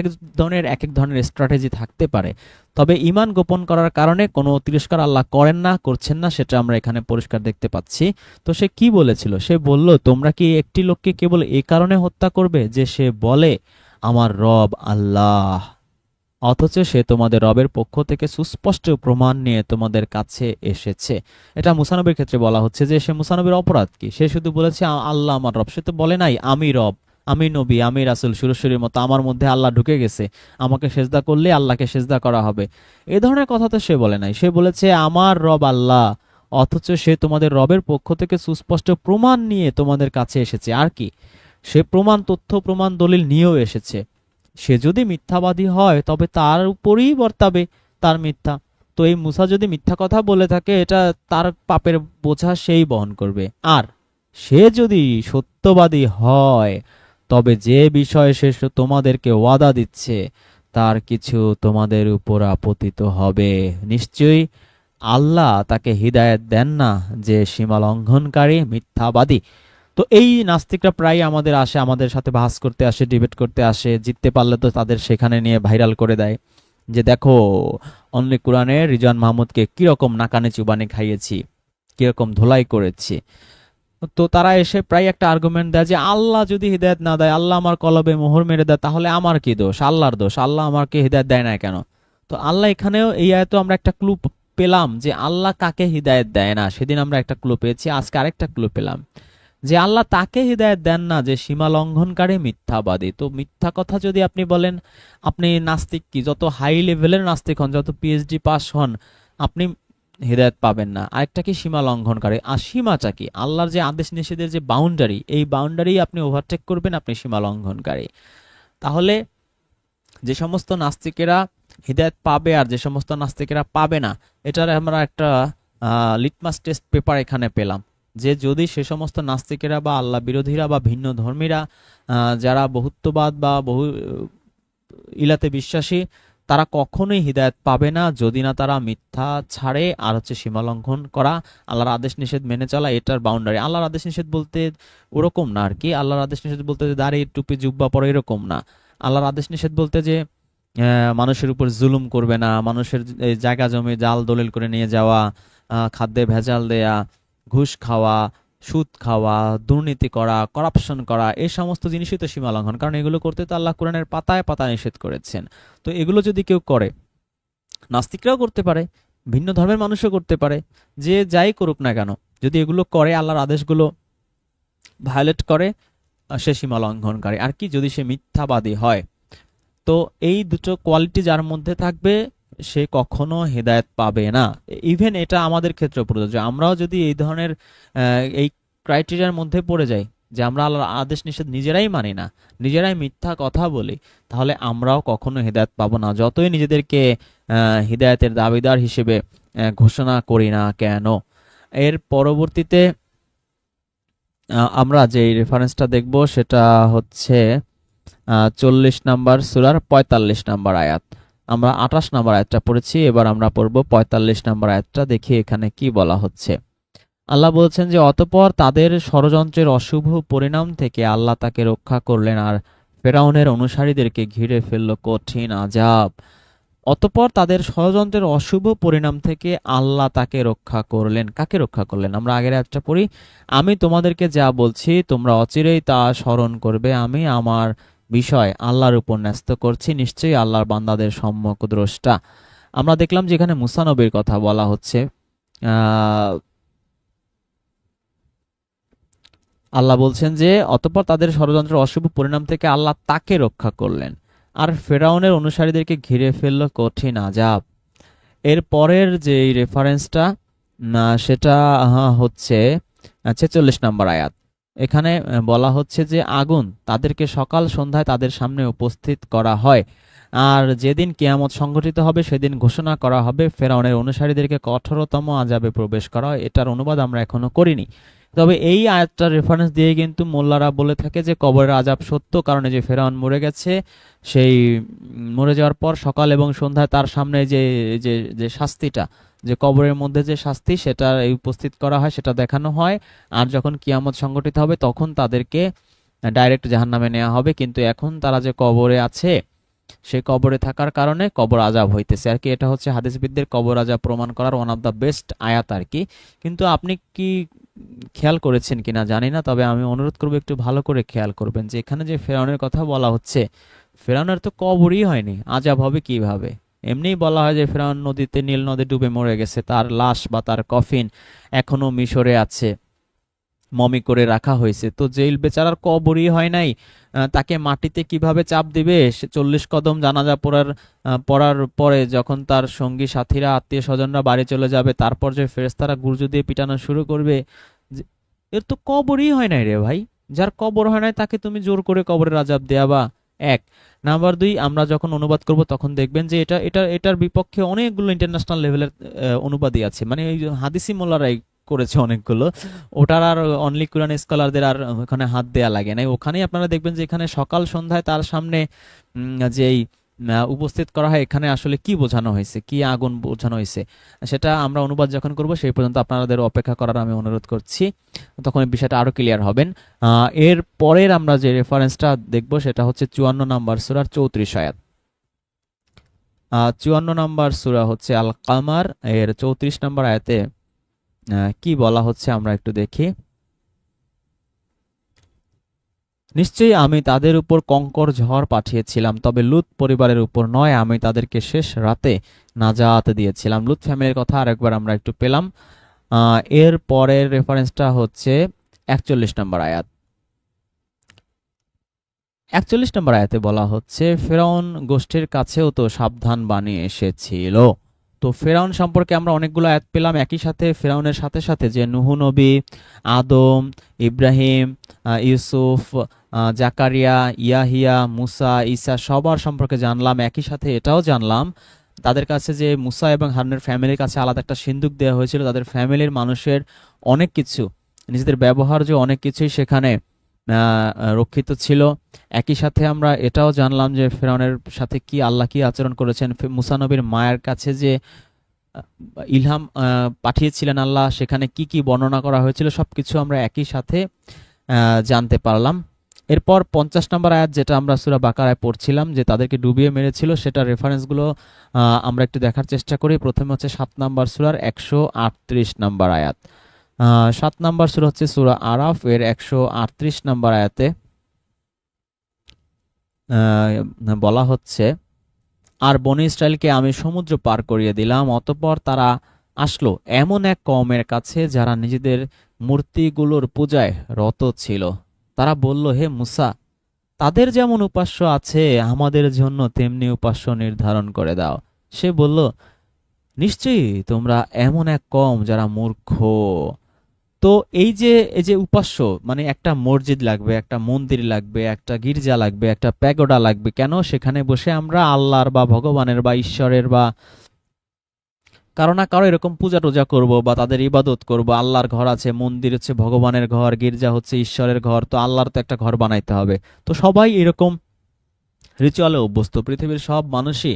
Speaker 1: এক ধরনের স্ট্র্যাটেজি থাকতে পারে, তবে ঈমান গোপন করার কারণে কোনো তিরস্কার আল্লাহ করেন না, করছেন না, সেটা আমরা এখানে পরিষ্কার দেখতে পাচ্ছি। তো সে কি বলেছিল, সে বলল, তোমরা কি একটি লোককে কেবল এই কারণে হত্যা করবে যে সে বলে আমার রব আল্লাহ, অথচ সে তোমাদের রবের পক্ষ থেকে সুস্পষ্ট প্রমাণ নিয়ে তোমাদের কাছে এসেছে। এটা মুসা নবীর ক্ষেত্রে বলা হচ্ছে যে সে মুসা নবীর অপরাধ কি, সে শুধু বলেছে আল্লাহ আমার রব, সে তো বলে নাই আমি রব, আমি নবী, আমি রাসূল, সুরসুরির মতো আমার মধ্যে আল্লাহ ঢুকে গেছে, আমাকে সেজদা করলে আল্লাহকে সেজদা করা হবে, এ ধরনের কথা তো সে বলে নাই। সে বলেছে আমার রব আল্লাহ, অথচ সে তোমাদের রবের পক্ষ থেকে সুস্পষ্ট প্রমাণ নিয়ে তোমাদের কাছে এসেছে। আর কি, সে প্রমাণ, তথ্য প্রমাণ, দলিল নিয়েও এসেছে। সে যদি মিথ্যাবাদী হয় তবে তার উপরেই বর্তাবে তার মিথ্যা। তো এই মুসা যদি মিথ্যা কথা বলে থাকে, এটা তার পাপের বোঝা সেই বহন করবে। আর সে যদি সত্যবাদী হয়, তবে যে বিষয়ে সে তোমাদেরকে ওয়াদা দিচ্ছে তার কিছু তোমাদের উপর আপতিত হবে। নিশ্চয়ই আল্লাহ তাকে হিদায়াত দেন না যে সীমা লঙ্ঘনকারী, মিথ্যাবাদী। তো এই নাস্তিকরা প্রায় আমাদের আসে, আমাদের সাথে বাহাস করতে আসে, ডিবেট করতে আসে, জিততে পারলে তো তাদের সেখানে নিয়ে ভাইরাল করে দেয় যে দেখো অনলি কোরআনে রিজওয়ান মাহমুদকে কিরকম নাকানে চুবানি খাইয়েছি, কিরকম ধোলাই করেছি। তো তারা এসে প্রায় একটা আর্গুমেন্ট দেয় যে আল্লাহ যদি হিদায়ত না দেয়, আল্লাহ আমার কলবে মোহর মেরে দেয়, তাহলে আমার কি দোষ, আল্লাহর দোষ, আল্লাহ আমাকে হিদায়ত দেয় না কেন। তো আল্লাহ এখানেও, এই আয়াতে আমরা একটা ক্লু পেলাম যে আল্লাহ কাকে হিদায়ত দেয় না। সেদিন আমরা একটা ক্লু পেয়েছি, আজকে আরেকটা ক্লু পেলাম যে আল্লাহ তাকে হিদায়ত দেন না যে সীমা লঙ্ঘনকারী, মিথ্যাবাদী। তো মিথ্যা কথা যদি আপনি বলেন, আপনি নাস্তিক, কি যত হাই লেভেলের নাস্তিক হন, যত পিএইচডি পাস হন, আপনি হিদায়ত পাবেন না। আরেকটা কি, সীমা লঙ্ঘনকারী। আর সীমাটা কি, আল্লাহর যে আদেশ নিষেধের যে বাউন্ডারি, এই বাউন্ডারি আপনি ওভারটেক করবেন, আপনি সীমা লঙ্ঘনকারী। তাহলে যে সমস্ত নাস্তিকেরা হিদায়ত পাবে আর যে সমস্ত নাস্তিকেরা পাবে না, এটার আমরা একটা লিটমাস টেস্ট পেপার এখানে পেলাম, যে যদি সে সমস্ত নাস্তিকেরা বা আল্লাহ বিরোধীরা বা ভিন্ন ধর্মীরা, যারা বহুত্ববাদ বা বহু ইলাতে বিশ্বাসী, তারা কখনোই হিদায়ত পাবে না যদি না তারা মিথ্যা ছাড়ে আর হচ্ছে সীমালঙ্ঘন করা, আল্লাহর আদেশ নিষেধ মেনে চলা, এটার বাউন্ডারি। আল্লাহর আদেশ নিষেধ বলতে ওরকম না আর কি, আল্লাহর আদেশ নিষেধ বলতে যে দাড়ি টুপি জুব্বা পরে এরকম না। আল্লাহর আদেশ নিষেধ বলতে যে মানুষের উপর জুলুম করবে না, মানুষের জায়গা জমি জাল দলিল করে নিয়ে যাওয়া, খাদ্যে ভেজাল দেয়া, ঘুষ খাওয়া, সুদ খাওয়া, দুর্নীতি করা, করাপশন করা, এই সমস্ত জিনিসই তো সীমা লঙ্ঘন। কারণ এগুলো করতে তো আল্লাহ কোরআনের পাতায় পাতায় নিষেধ করেছেন। তো এগুলো যদি কেউ করে, নাস্তিকরাও করতে পারে, ভিন্ন ধর্মের মানুষও করতে পারে, যে যাই করুক না কেন, যদি এগুলো করে, আল্লাহর আদেশগুলো ভায়োলেট করে, সে সীমা লঙ্ঘনকারী। আর কি, যদি সে মিথ্যাবাদী হয়। তো এই দুটো কোয়ালিটি যার মধ্যে থাকবে, সে কখনো হেদায়েত পাবে না। ইভেন এটা আমাদের ক্ষেত্রে প্রযোজ্য। আমরাও যদি এই ধরনের এই ক্রাইটেরিয়ার মধ্যে পড়ে যাই, যে আমরা আল্লাহর আদেশ নিষেধ নিজেরাই মানি না, নিজেরাই মিথ্যা কথা বলি, তাহলে আমরাও কখনো হেদায়েত পাবো না, যতই নিজেদেরকে হিদায়াতের দাবিদার হিসেবে ঘোষণা করি না কেন। এর পরবর্তীতে আমরা যে রেফারেন্সটা দেখব সেটা হচ্ছে 40 নাম্বার সূরার 45 নাম্বার আয়াত। আমরা 28 নাম্বার আয়াতটা পড়েছি, এবার আমরা পড়ব 45 নাম্বার আয়াতটা। দেখি এখানে কি বলা হচ্ছে। আল্লাহ বলছেন যে, অতঃপর তাদের ষড়যন্ত্রের অশুভ পরিণাম থেকে আল্লাহ তাকে রক্ষা করলেন, আর ফেরাউনের অনুসারীদেরকে ঘিরে ফেলল কঠিন আযাব। অতঃপর তাদের ষড়যন্ত্রের অশুভ পরিণাম থেকে আল্লাহ তাকে রক্ষা করলেন। কাকে রক্ষা করলেন? আমরা আগের আয়াতটা পড়ি। আমি তোমাদেরকে যা বলছি তোমরা অচিরেই তা স্মরণ করবে। আমি আমার বিষয় আল্লাহর উপর ন্যস্ত করছি, নিশ্চয়ই আল্লাহর বান্দাদের সম্যক দ্রষ্টা। আমরা দেখলাম যে এখানে মুসা নবীর কথা বলা হচ্ছে। আল্লাহ বলছেন যে, অতঃপর তাদের ষড়যন্ত্রের অশুভ পরিণাম থেকে আল্লাহ তাকে রক্ষা করলেন, আর ফেরাউনের অনুসারীদেরকে ঘিরে ফেলল কঠিন আযাব। এর পরের যে রেফারেন্সটা সেটা হচ্ছে 46 নম্বর আয়াত। এখানে বলা হচ্ছে যে, আগুন তাদেরকে সকাল সন্ধ্যায় তাদের সামনে উপস্থিত করা হয়, আর যেদিন কিয়ামত সংঘটিত হবে সেদিন ঘোষণা করা হবে ফেরাউনের অনুসারীদেরকে কঠোরতম আযাবে প্রবেশ করা হয়। এটার অনুবাদ আমরা এখনো করিনি, তবে এই আয়াতটার রেফারেন্স দিয়ে কিন্তু মোল্লারা বলে থাকে যে কবরের আযাব সত্য, কারণে যে ফেরাউন মরে গেছে, সেই মরে যাওয়ার পর সকাল এবং সন্ধ্যায় তার সামনে যে যে যে শাস্তিটা, যে কবরের মধ্যে যে শাস্তি, সেটা উপস্থিত করা হয়, সেটা দেখানো হয়। আর যখন কিয়ামত সংঘটিত হবে তখন তাদেরকে ডাইরেক্ট জাহান্নামে নেওয়া হবে। কিন্তু এখন তারা যে কবরে আছে, সেই কবরে থাকার কারণে কবর আযাব হইতেছে আর কি। এটা হচ্ছে হাদিসবিদদের কবর আযাব প্রমাণ করার ওয়ান অফ দ্য বেস্ট আয়াত আর কি। কিন্তু আপনি কি খেয়াল করেছেন কিনা জানি না, তবে আমি অনুরোধ করবো একটু ভালো করে খেয়াল করবেন যে এখানে যে ফেরাউনের কথা বলা হচ্ছে, ফেরাউনের তো কবরই হয়নি, আযাব হবে কিভাবে? এমনিই বলা হয় যে ফেরাউন নদীতে, নীল নদী ডুবে মরে গেছে, তার লাশ বা তার কফিন এখনো মিশরে আছে, মমি করে রাখা হয়েছে। তো জেল বেচারার কবরই হয় নাই, তাকে মাটিতে কিভাবে চাপ দিবে? সে 40 কদম জানাজা পড়ার পরে যখন তার সঙ্গী সাথীরা, আত্মীয় স্বজনরা বাড়ি চলে যাবে, তারপর যে ফেরেশতারা গুর্জো দিয়ে পিটানো শুরু করবে, এর তো কবরই হয় নাই রে ভাই। যার কবর হয় নাই তাকে তুমি জোর করে কবরের আযাব দেয়াবা? এক নাম্বার দুই, আমরা যখন অনুবাদ করব তখন দেখবেন যে এটার বিপক্ষে অনেকগুলো ইন্টারন্যাশনাল লেভেলের অনুবাদই আছে, মানে এই হাদিসি মোল্লারাই করেছে অনেকগুলো। ওটার আর অনলি কোরআন স্কলারদের আর ওখানে হাত দেয়া লাগে নাই। ওখানেই আপনারা দেখবেন যে এখানে সকাল সন্ধ্যায় তার সামনে যেই উপস্থিত করা হয়, এখানে আসলে কি বোঝানো হয়েছে, কি আগুন বোঝানো হয়েছে, সেটা আমরা অনুবাদ যখন করব সেই পর্যন্ত আপনাদের অপেক্ষা করার আমি অনুরোধ করছি, তখন এই বিষয়টা আরো ক্লিয়ার হবেন। এর পরের আমরা যে রেফারেন্সটা দেখব সেটা হচ্ছে 54 নম্বর সূরার 34 আয়াত। 54 নম্বর সূরা হচ্ছে আল কামার, এর 34 নম্বর আয়াতে কি বলা হচ্ছে আমরা একটু দেখি। নিশ্চয়ই আমি তাদের উপর কঙ্কর ঝড় পাঠিয়েছিলাম, তবে লুত পরিবারের উপর নয়, আমি তাদেরকে শেষ রাতে নাজাত দিয়েছিলাম। লুত ফ্যামিলির কথা আরেকবার আমরা একটু পেলাম। এর পরের রেফারেন্সটা হচ্ছে 41 নম্বর আয়াত। 41 নম্বর আয়াতে বলা হচ্ছে, ফেরাউন গোষ্ঠীর কাছেও তো সাবধান বাণী এসেছিল। তো ফেরাউন সম্পর্কে আমরা অনেকগুলো আয়াত পেলাম, একই সাথে ফেরাউনের সাথে সাথে যে নূহ নবী, আদম, ইব্রাহিম, ইউসুফ, জাকারিয়া, ইয়াহিয়া, মুসা, ঈসা সবার সম্পর্কে জানলাম। একই সাথে এটাও জানলাম তাদের কাছে যে মুসা এবং হারুনের ফ্যামিলির কাছে আলাদা একটা সিন্দুক দেওয়া হয়েছিল, তাদের ফ্যামিলির মানুষের অনেক কিছু, নিজেদের ব্যবহার যে অনেক কিছুই সেখানে রক্ষিত ছিল। একই সাথে আমরা এটাও জানলাম যে ফেরাউনের সাথে কি আল্লাহ কি আচরণ করেছেন। মুসা নবীর মায়ের কাছে যে ইলহাম পাঠিয়েছিলেন আল্লাহ, সেখানে কি কি বর্ণনা করা হয়েছিল, সবকিছু আমরা একই সাথে জানতে পারলাম। এরপর 50 নম্বর আয়াত, যেটা আমরা সূরা বাকারায় পড়ছিলাম যে তাদেরকে ডুবিয়ে মেরেছিল, সেটা রেফারেন্সগুলো আমরা একটু দেখার চেষ্টা করি। প্রথমে হচ্ছে 7 নম্বর সূরার 138 নম্বর আয়াত। 7 নম্বর সূরা হচ্ছে সূরা আরাফ, এর 138 নম্বর আয়াতে বলা হচ্ছে, আর বনী ইসরায়েলকে আমি সমুদ্র পার করিয়ে দিলাম। অতঃপর তারা আসলো এমন এক কওমের কাছে যারা নিজেদের মূর্তিগুলোর পূজায় রত ছিল। তারা বলল, হে মুসা, তাদের যেমন উপাস্য আছে আমাদের জন্য তেমনি উপাস্য নির্ধারণ করে দাও। সে বলল, নিশ্চয়ই তোমরা এমন এক কওম যারা মূর্খ। তো এই যে উপাস্য, মানে একটা মসজিদ লাগবে, একটা মন্দির লাগবে, একটা গির্জা লাগবে, একটা প্যাগোডা লাগবে। কেন? সেখানে বসে আমরা আল্লাহর বা ভগবানের বা ঈশ্বরের বা কারো না কারো এরকম পূজা টুজা করবো বা তাদের ইবাদত করব। আল্লাহর ঘর আছে, মন্দির হচ্ছে ভগবানের ঘর, গির্জা হচ্ছে ঈশ্বরের ঘর, তো আল্লাহর তো একটা ঘর বানাইতে হবে। তো সবাই এরকম রিচুয়ালে অভ্যস্ত। পৃথিবীর সব মানুষই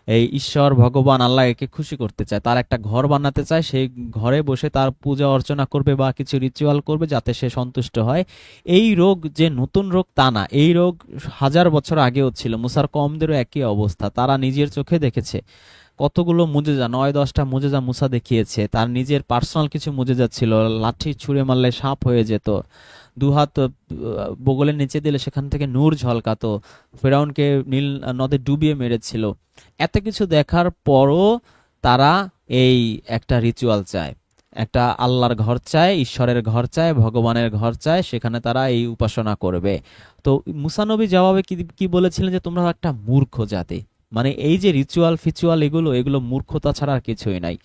Speaker 1: এই ঈশ্বর ভগবান আল্লাহ একে খুশি করতে চায়, তার একটা ঘর বানাতে চায়, সেই ঘরে বসে তার পূজা অর্চনা করবে বা কিছু রিচুয়াল করবে যাতে সে সন্তুষ্ট হয়। এই রোগ যে নতুন রোগ তা না, এই রোগ হাজার বছর আগেও ছিল। মুসার কওমদেরও একই অবস্থা, তারা নিজের চোখে দেখেছে কতগুলো মুজেজা, 9-10টা মুজেজা মুসা দেখিয়েছে। তার নিজের পার্সোনাল কিছু মুজেজা ছিল, লাঠি ছুঁড়ে মারলে সাপ হয়ে যেত, দুহাত বগলের নিচে দিলে সেখান থেকে নূর ঝলকাতো, ফেরাউনকে নীল নদে ডুবিয়ে মেরেছিল। এত কিছু দেখার পরও তারা এই একটা রিচুয়াল চায়, একটা আল্লাহর ঘর চায়, ঈশ্বরের ঘর চায়, ভগবানের ঘর চায়, সেখানে তারা এই উপাসনা করবে। তো মুসা নবী জবাবে কি কি বলেছিলেন? যে তোমরা একটা মূর্খ জাতি। মানে এই যে রিচুয়াল ফিচুয়াল এগুলো এগুলো মূর্খতা ছাড়া আর কিছুই নাই।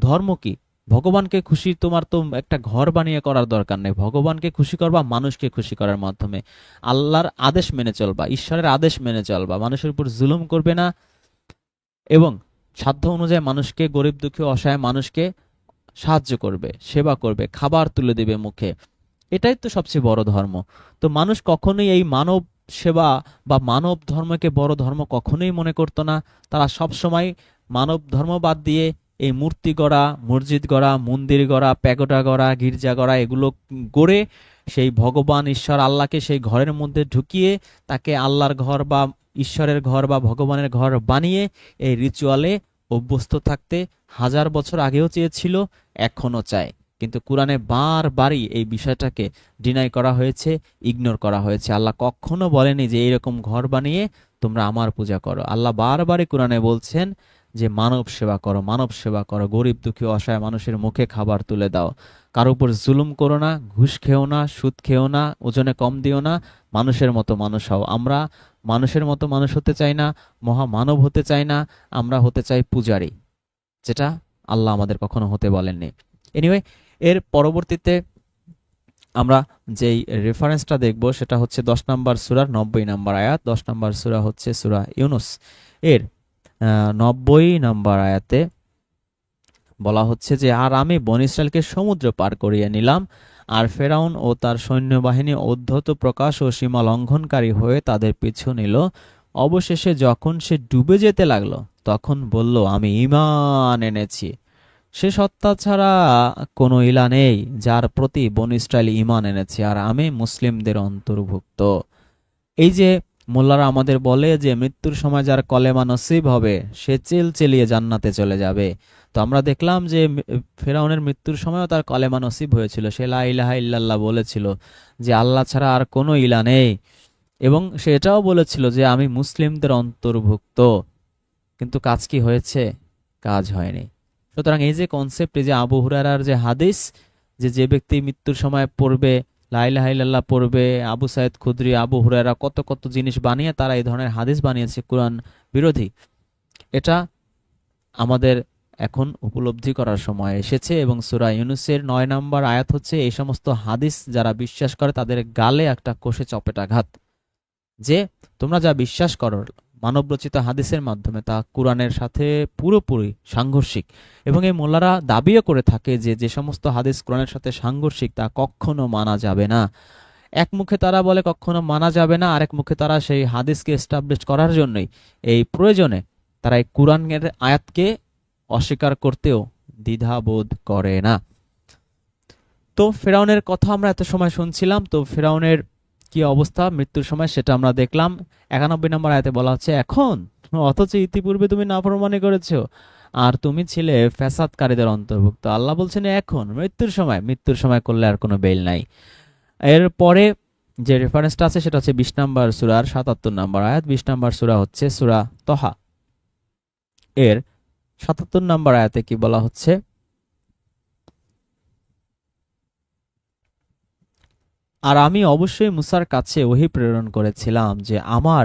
Speaker 1: ধর্ম কি? ভগবানকে খুশি তোমার তো একটা ঘর বানিয়ে করার দরকার নেই, ভগবানকে খুশি করবা মানুষকে খুশি করার মাধ্যমে। আল্লাহর আদেশ মেনে চলবা, ঈশ্বরের আদেশ মেনে চলবা, মানুষের উপর জুলুম করবে না, এবং সাধ্য অনুযায়ী মানুষকে, গরিব দুঃখী অসহায় মানুষকে সাহায্য করবে, সেবা করবে, খাবার তুলে দেবে মুখে। এটাই তো সবচেয়ে বড় ধর্ম। তো মানুষ কখনোই এই মানব সেবা বা মানব ধর্মকে বড় ধর্ম কখনোই মনে করতো না। তারা সব সময় মানব ধর্ম বাদ দিয়ে এই মূর্তি গড়া, মসজিদ গড়া, মন্দির গড়া, প্যাগোডা গড়া, গির্জা গড়া এগুলো গড়ে সেই ভগবান ঈশ্বর আল্লাহকে সেই ঘরের মধ্যে ঢুকিয়ে তাকে আল্লাহর ঘর বা ঈশ্বরের ঘর বা ভগবানের ঘর বানিয়ে এই রিচুয়ালে অভ্যস্ত থাকতে হাজার বছর আগেও চেয়েছিল, এখনো চায়। কিন্তু কোরআনে বারবারই এই বিষয়টাকে ডিনাই করা হয়েছে, ইগনোর করা হয়েছে। আল্লাহ কখনো বলেনি যে এইরকম ঘর বানিয়ে তোমরা আমার পূজা করো। আল্লাহ বারবারই কোরআনে বলছেন যে মানব সেবা করো, মানব সেবা করো, গরিব দুঃখী অসহায় মানুষের মুখে খাবার তুলে দাও, কারো উপর জুলুম করো না, ঘুষ খেও না, সুদ খেও না, ওজনে কম দিও না, মানুষের মতো মানুষ হও। আমরা মানুষের মতো মানুষ হতে চাই না, মহামানব হতে চাই না, আমরা হতে চাই পূজারী, যেটা আল্লাহ আমাদের কখনো হতে বলেননি। এনিওয়ে, এর পরবর্তীতে আমরা যেই রেফারেন্সটা দেখব সেটা হচ্ছে 10 নম্বর সূরার 90 নম্বর আয়াত। 10 নম্বর সূরা হচ্ছে সূরা ইউনুস, এর 90 নম্বর আয়াতে বলা হচ্ছে যে, আর আমি বনী ইসরায়েলকে সমুদ্র পার করিয়ে নিলাম, আর ফেরাউন ও তার সৈন্যবাহিনী অধ্যত প্রকাশ ও সীমা লঙ্ঘনকারী হয়ে তাদের পিছু নিল। অবশেষে যখন সে ডুবে যেতে লাগলো তখন বলল, আমি ঈমান এনেছি। সে সত্তা ছাড়া কোনো ইলা নেই যার প্রতি বনী ইসরায়েল ঈমান এনেছে, আর আমি মুসলিমদের অন্তর্ভুক্ত। এই যে মোল্লারা আমাদের বলে যে মৃত্যুর সময় যার কলেমা নসিব হবে সে চেলিয়ে জান্নাতে চলে যাবে। তো আমরা দেখলাম যে ফেরাউনের মৃত্যুর সময়ও তার কলেমা নসিব হয়েছিল, সে লা ইলাহা ইল্লাল্লাহ বলেছিল যে আল্লাহ ছাড়া আর কোনো ইলা নেই, এবং সে এটাও বলেছিল যে আমি মুসলিমদের অন্তর্ভুক্ত। কিন্তু কাজ কি হয়েছে? কাজ হয়নি। সুতরাং এই যে কনসেপ্ট, এই যে আবু হুরায়রার যে হাদিস, যে যে ব্যক্তি মৃত্যুর সময় পড়বে লা ইলাহা ইল্লাল্লাহ পড়বে, আবু সাইদ খুদরি, আবু হুরায়রা কত কত জিনিস বানিয়ে তারা এই ধরনের হাদিস বানিয়েছে কোরআন বিরোধী, এটা আমাদের এখন উপলব্ধি করার সময় এসেছে। এবং সূরা ইউনূসের 9 নম্বর আয়াত হচ্ছে এই সমস্ত হাদিস যারা বিশ্বাস করে তাদের গালে একটা কষে চপেটাঘাত, যে তোমরা যা বিশ্বাস করো মানবরচিত হাদিসের মাধ্যমে তা কোরআনের সাথে পুরোপুরি সাংঘর্ষিক। এবং এই মোল্লারা দাবিও করে থাকে যে যে সমস্ত হাদিস কোরআনের সাথে সাংঘর্ষিক তা কখনো মানা যাবে না। এক মুখে তারা বলে কখনো মানা যাবে না, আরেক মুখে তারা সেই হাদিসকে এস্টাবলিশ করার জন্যই এই প্রয়োজনে তারা এই কোরআনের আয়াতকে অস্বীকার করতেও দ্বিধাবোধ করে না। তো ফেরাউনের কথা আমরা এত সময় শুনছিলাম, তো ফেরাউনের কি অবস্থা মৃত্যুর সময় সেটা আমরা দেখলাম। 91 নম্বর আয়াতে বলা হচ্ছে, এখন অথচ ইতিপূর্বে তুমি নাফরমানি করেছো আর তুমি ছিলে ফ্যাসাদকারীদের অন্তর্ভুক্ত। আল্লাহ বলছেন এখন মৃত্যুর সময় করলে আর কোনো বেল নাই। এরপরে যে রেফারেন্সটা আছে সেটা হচ্ছে 20 নম্বর সূরার 77 নম্বর আয়াত। 20 নম্বর সূরা হচ্ছে সূরা তহা। এর ৭৭ নম্বর আয়াতে কি বলা হচ্ছে? আর আমি অবশ্যই মুসার কাছে ওহী প্রেরণ করেছিলাম যে আমার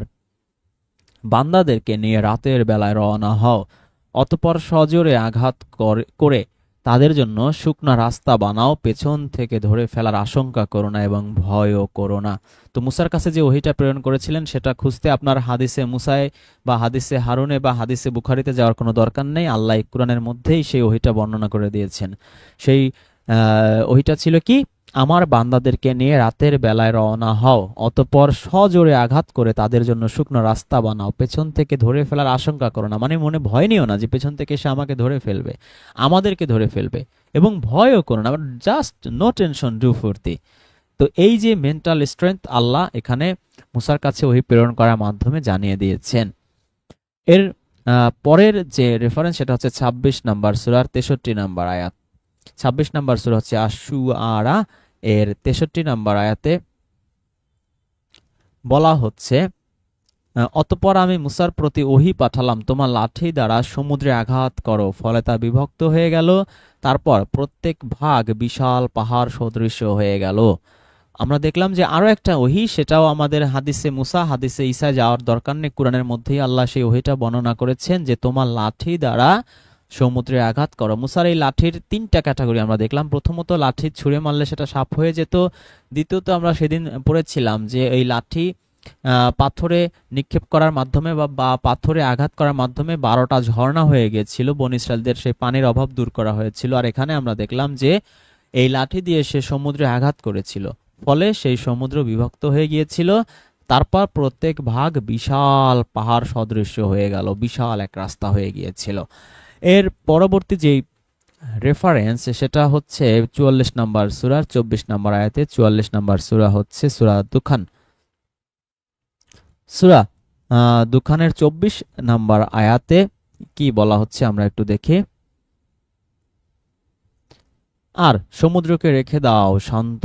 Speaker 1: বান্দাদেরকে নিয়ে রাতের বেলায় রওনা হও, অতঃপর সজোরে আঘাত করে তাদের জন্য শুকনা রাস্তা বানাও, পেছন থেকে ধরে ফেলার আশঙ্কা করো না এবং ভয়ও করো না। তো মুসার কাছে যে ওহীটা প্রেরণ করেছিলেন সেটা খুঁজতে আপনার হাদিসে মুসায় বা হাদিসে হারুনে বা হাদিসে বুখারিতে যাওয়ার কোনো দরকার নেই। আল্লাহ কুরআনের মধ্যেই সেই ওহীটা বর্ণনা করে দিয়েছেন। সেই ওহীটা ছিল কি? আমার বান্দাদেরকে নিয়ে রাতের বেলায় রওনা হও, অতঃপর সজোরে আঘাত করে তাদের জন্য শুকনো রাস্তা বানাও, পেছন থেকে ধরে ফেলার আশঙ্কা করো না, মানে মনে ভয় নিও না যে পেছন থেকে সে আমাকে ধরে ফেলবে, আমাদেরকে ধরে ফেলবে, এবং ভয়ও করো না, জাস্ট নো টেনশন, ডু ফুর্তি। তো এই যে মেন্টাল স্ট্রেংথ আল্লাহ এখানে মুসার কাছে ওহী প্রেরণ করার মাধ্যমে জানিয়ে দিয়েছেন। এর পরের যে রেফারেন্স সেটা হচ্ছে ২৬ নম্বর সূরার ৬৩ নম্বর আয়াত। ২৬ নম্বর সূরা হচ্ছে আশ-শুআরা এর ৬৩ নম্বর আয়াতে বলা হচ্ছে, অতঃপর আমি মুসার প্রতি ওহী পাঠালাম, তোমার লাঠি দ্বারা সমুদ্রে আঘাত করো, ফলে তা বিভক্ত হয়ে গেল, তারপর প্রত্যেক ভাগ বিশাল পাহাড় সদৃশ হয়ে গেল। আমরা দেখলাম যে আরো একটা ওহী, সেটাও আমাদের হাদিসে মুসা হাদিসে ঈসা যাওয়ার দরকার নেই, কোরআনের মধ্যেই আল্লাহ সেই ওহীটা বর্ণনা করেছেন যে তোমার লাঠি দ্বারা সমুদ্রে আঘাত করো। মুসার এই লাঠির ৩টা ক্যাটাগরি আমরা দেখলাম। প্রথমত, লাঠি ছুঁড়ে মারলে সেটা সাপ হয়ে যেত। দ্বিতীয়ত, আমরা সেদিন পড়েছিলাম যে এই লাঠি পাথরে নিক্ষেপ করার মাধ্যমে বা পাথরে আঘাত করার মাধ্যমে ১২টা ঝর্ণা হয়ে গিয়েছিল, বনী ইসরাইলদের সেই পানির অভাব দূর করা হয়েছিল। আর এখানে আমরা দেখলাম যে এই লাঠি দিয়ে সে সমুদ্রে আঘাত করেছিল, ফলে সেই সমুদ্র বিভক্ত হয়ে গিয়েছিল, তারপর প্রত্যেক ভাগ বিশাল পাহাড় সদৃশ্য হয়ে গেল, বিশাল এক রাস্তা হয়ে গিয়েছিল। এর পরবর্তী যে রেফারেন্স সেটা হচ্ছে ৪৪ নম্বর সূরার ২৪ নম্বর আয়াতে। ৪৪ নম্বর সূরা হচ্ছে সূরা দুখান। সূরা দুখানের ২৪ নম্বর আয়াতে কি বলা হচ্ছে আমরা একটু দেখি। আর সমুদ্রকে রেখে দাও শান্ত,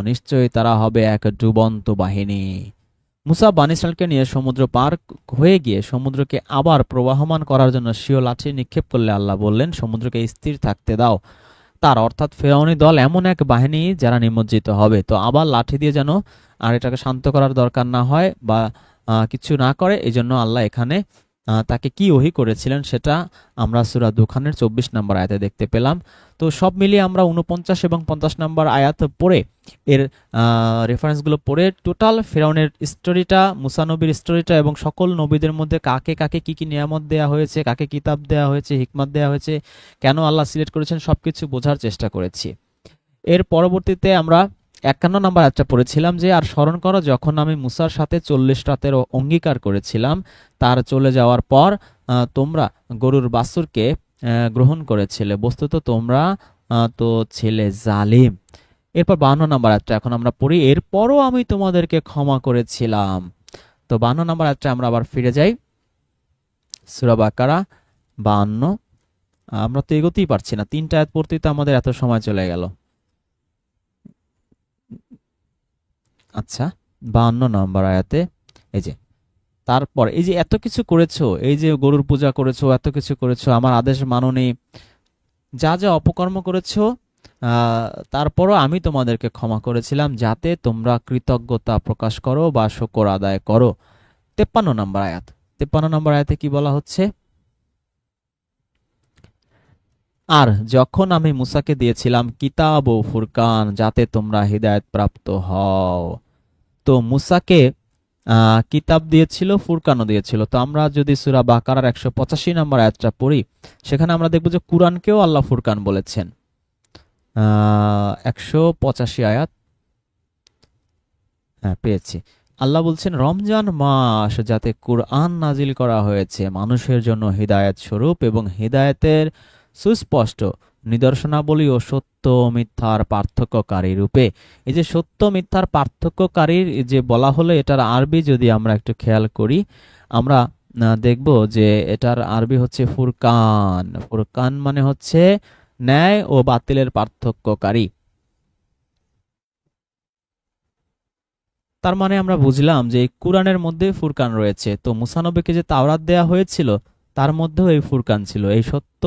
Speaker 1: নিশ্চয়ই তারা হবে এক ডুবন্ত বাহিনী। মুসা বনী ইসরাইলকে নিয়ে সমুদ্র পার হয়ে গিয়ে সমুদ্রকে আবার প্রবাহমান করার জন্য স্বীয় লাঠি নিক্ষেপ করলে আল্লাহ বললেন, সমুদ্রকে স্থির থাকতে দাও। তার অর্থাৎ ফেরাউনি দল এমন এক বাহিনী যারা নিমজ্জিত হবে। তো আবার লাঠি দিয়ে যেন আর এটাকে শান্ত করার দরকার না হয় বা কিছু না করে, এই জন্য আল্লাহ এখানে তাকে কি ওহী করেছিলেন সেটা আমরা সূরা দুখানের ২৪ নম্বর আয়াতে দেখতে পেলাম। তো সব মিলিয়ে আমরা ৪৯ এবং ৫০ নম্বর আয়াত পড়ে এর রেফারেন্সগুলো পড়ে টোটাল ফেরাউনের স্টোরিটা, মুসা নবীর স্টোরিটা এবং সকল নবীদের মধ্যে কাকে কাকে কি কি নিয়ামত দেওয়া হয়েছে, কাকে কিতাব দেওয়া হয়েছে, হিকমত দেওয়া হয়েছে, কেন আল্লাহ সিলেক্ট করেছেন, সবকিছু বোঝার চেষ্টা করেছি। এর পরবর্তীতে আমরা ৫১ নম্বর আয়াতটা পড়েছিলাম যে, আর স্মরণ করো যখন আমি মুসার সাথে ৪০ রাতের অঙ্গীকার করেছিলাম, তার চলে যাওয়ার পর তোমরা গরুর বাছুরকে গ্রহণ করেছিলে, বস্তুত তোমরা তো ছেলে জালিম। এরপর ৫২ নম্বর আয়াতটা এখন আমরা পড়ি, এরপরও আমি তোমাদেরকে ক্ষমা করেছিলাম। তো ৫২ নম্বর আয়াতটা আমরা আবার ফিরে যাই, সূরা বাকারা ৫২। আমরা তো এগোতেই পারছি না, ৩টা আয়াত পড়তেই তো আমাদের এত সময় চলে গেল। আচ্ছা, ৫২ নম্বর আয়াতে এই যে, তারপর এই যে এত কিছু করেছো, এই যে গরুর পূজা করেছো, এত কিছু করেছো, আমার আদেশ মানোনি, যা যা অপকর্ম করেছো, তারপরও আমি তোমাদেরকে ক্ষমা করেছিলাম যাতে তোমরা কৃতজ্ঞতা প্রকাশ করো বা শুকর আদায় করো। ৫৩ নম্বর আয়াত। ৫৩ নম্বর আয়াতে কি বলা হচ্ছে? আর যখন আমি মুসাকে দিয়েছিলাম কিতাব ও ফুরকান যাতে তোমরা হিদায়াত প্রাপ্ত হও। তো মুসাকে কিতাব দিয়েছিল, ফুরকানও দিয়েছিল। তো আমরা যদি সূরা বাকারার ১৮৫ নম্বর আয়াতটা পড়ি, সেখানে আমরা দেখব যে কুরআনকেও আল্লাহ ফুরকান বলেছেন। ১৮৫ আয়াত, হ্যাঁ পেয়েছি। আল্লাহ বলছেন, রমজান মাস যাতে কুরআন নাজিল করা হয়েছে মানুষের জন্য হিদায়াত স্বরূপ এবং হিদায়াতের সুস্পষ্ট নিদর্শনাবলী ও সত্য মিথ্যার পার্থক্যকারী রূপে। এই যে সত্য মিথ্যার পার্থক্যকারীর যে বলা হলো, এটার আরবি যদি আমরা একটু খেয়াল করি, আমরা দেখব যে এটার আরবি হচ্ছে ফুরকান। ফুরকান মানে হচ্ছে ন্যায় ও বাতিলের পার্থক্যকারী। তার মানে আমরা বুঝলাম যে এই কুরআনের মধ্যে ফুরকান রয়েছে। তো মুসা নবীকে যে তাওরাত দেয়া হয়েছিল, তার মধ্যেও এই ফুরকান ছিল। এই সত্য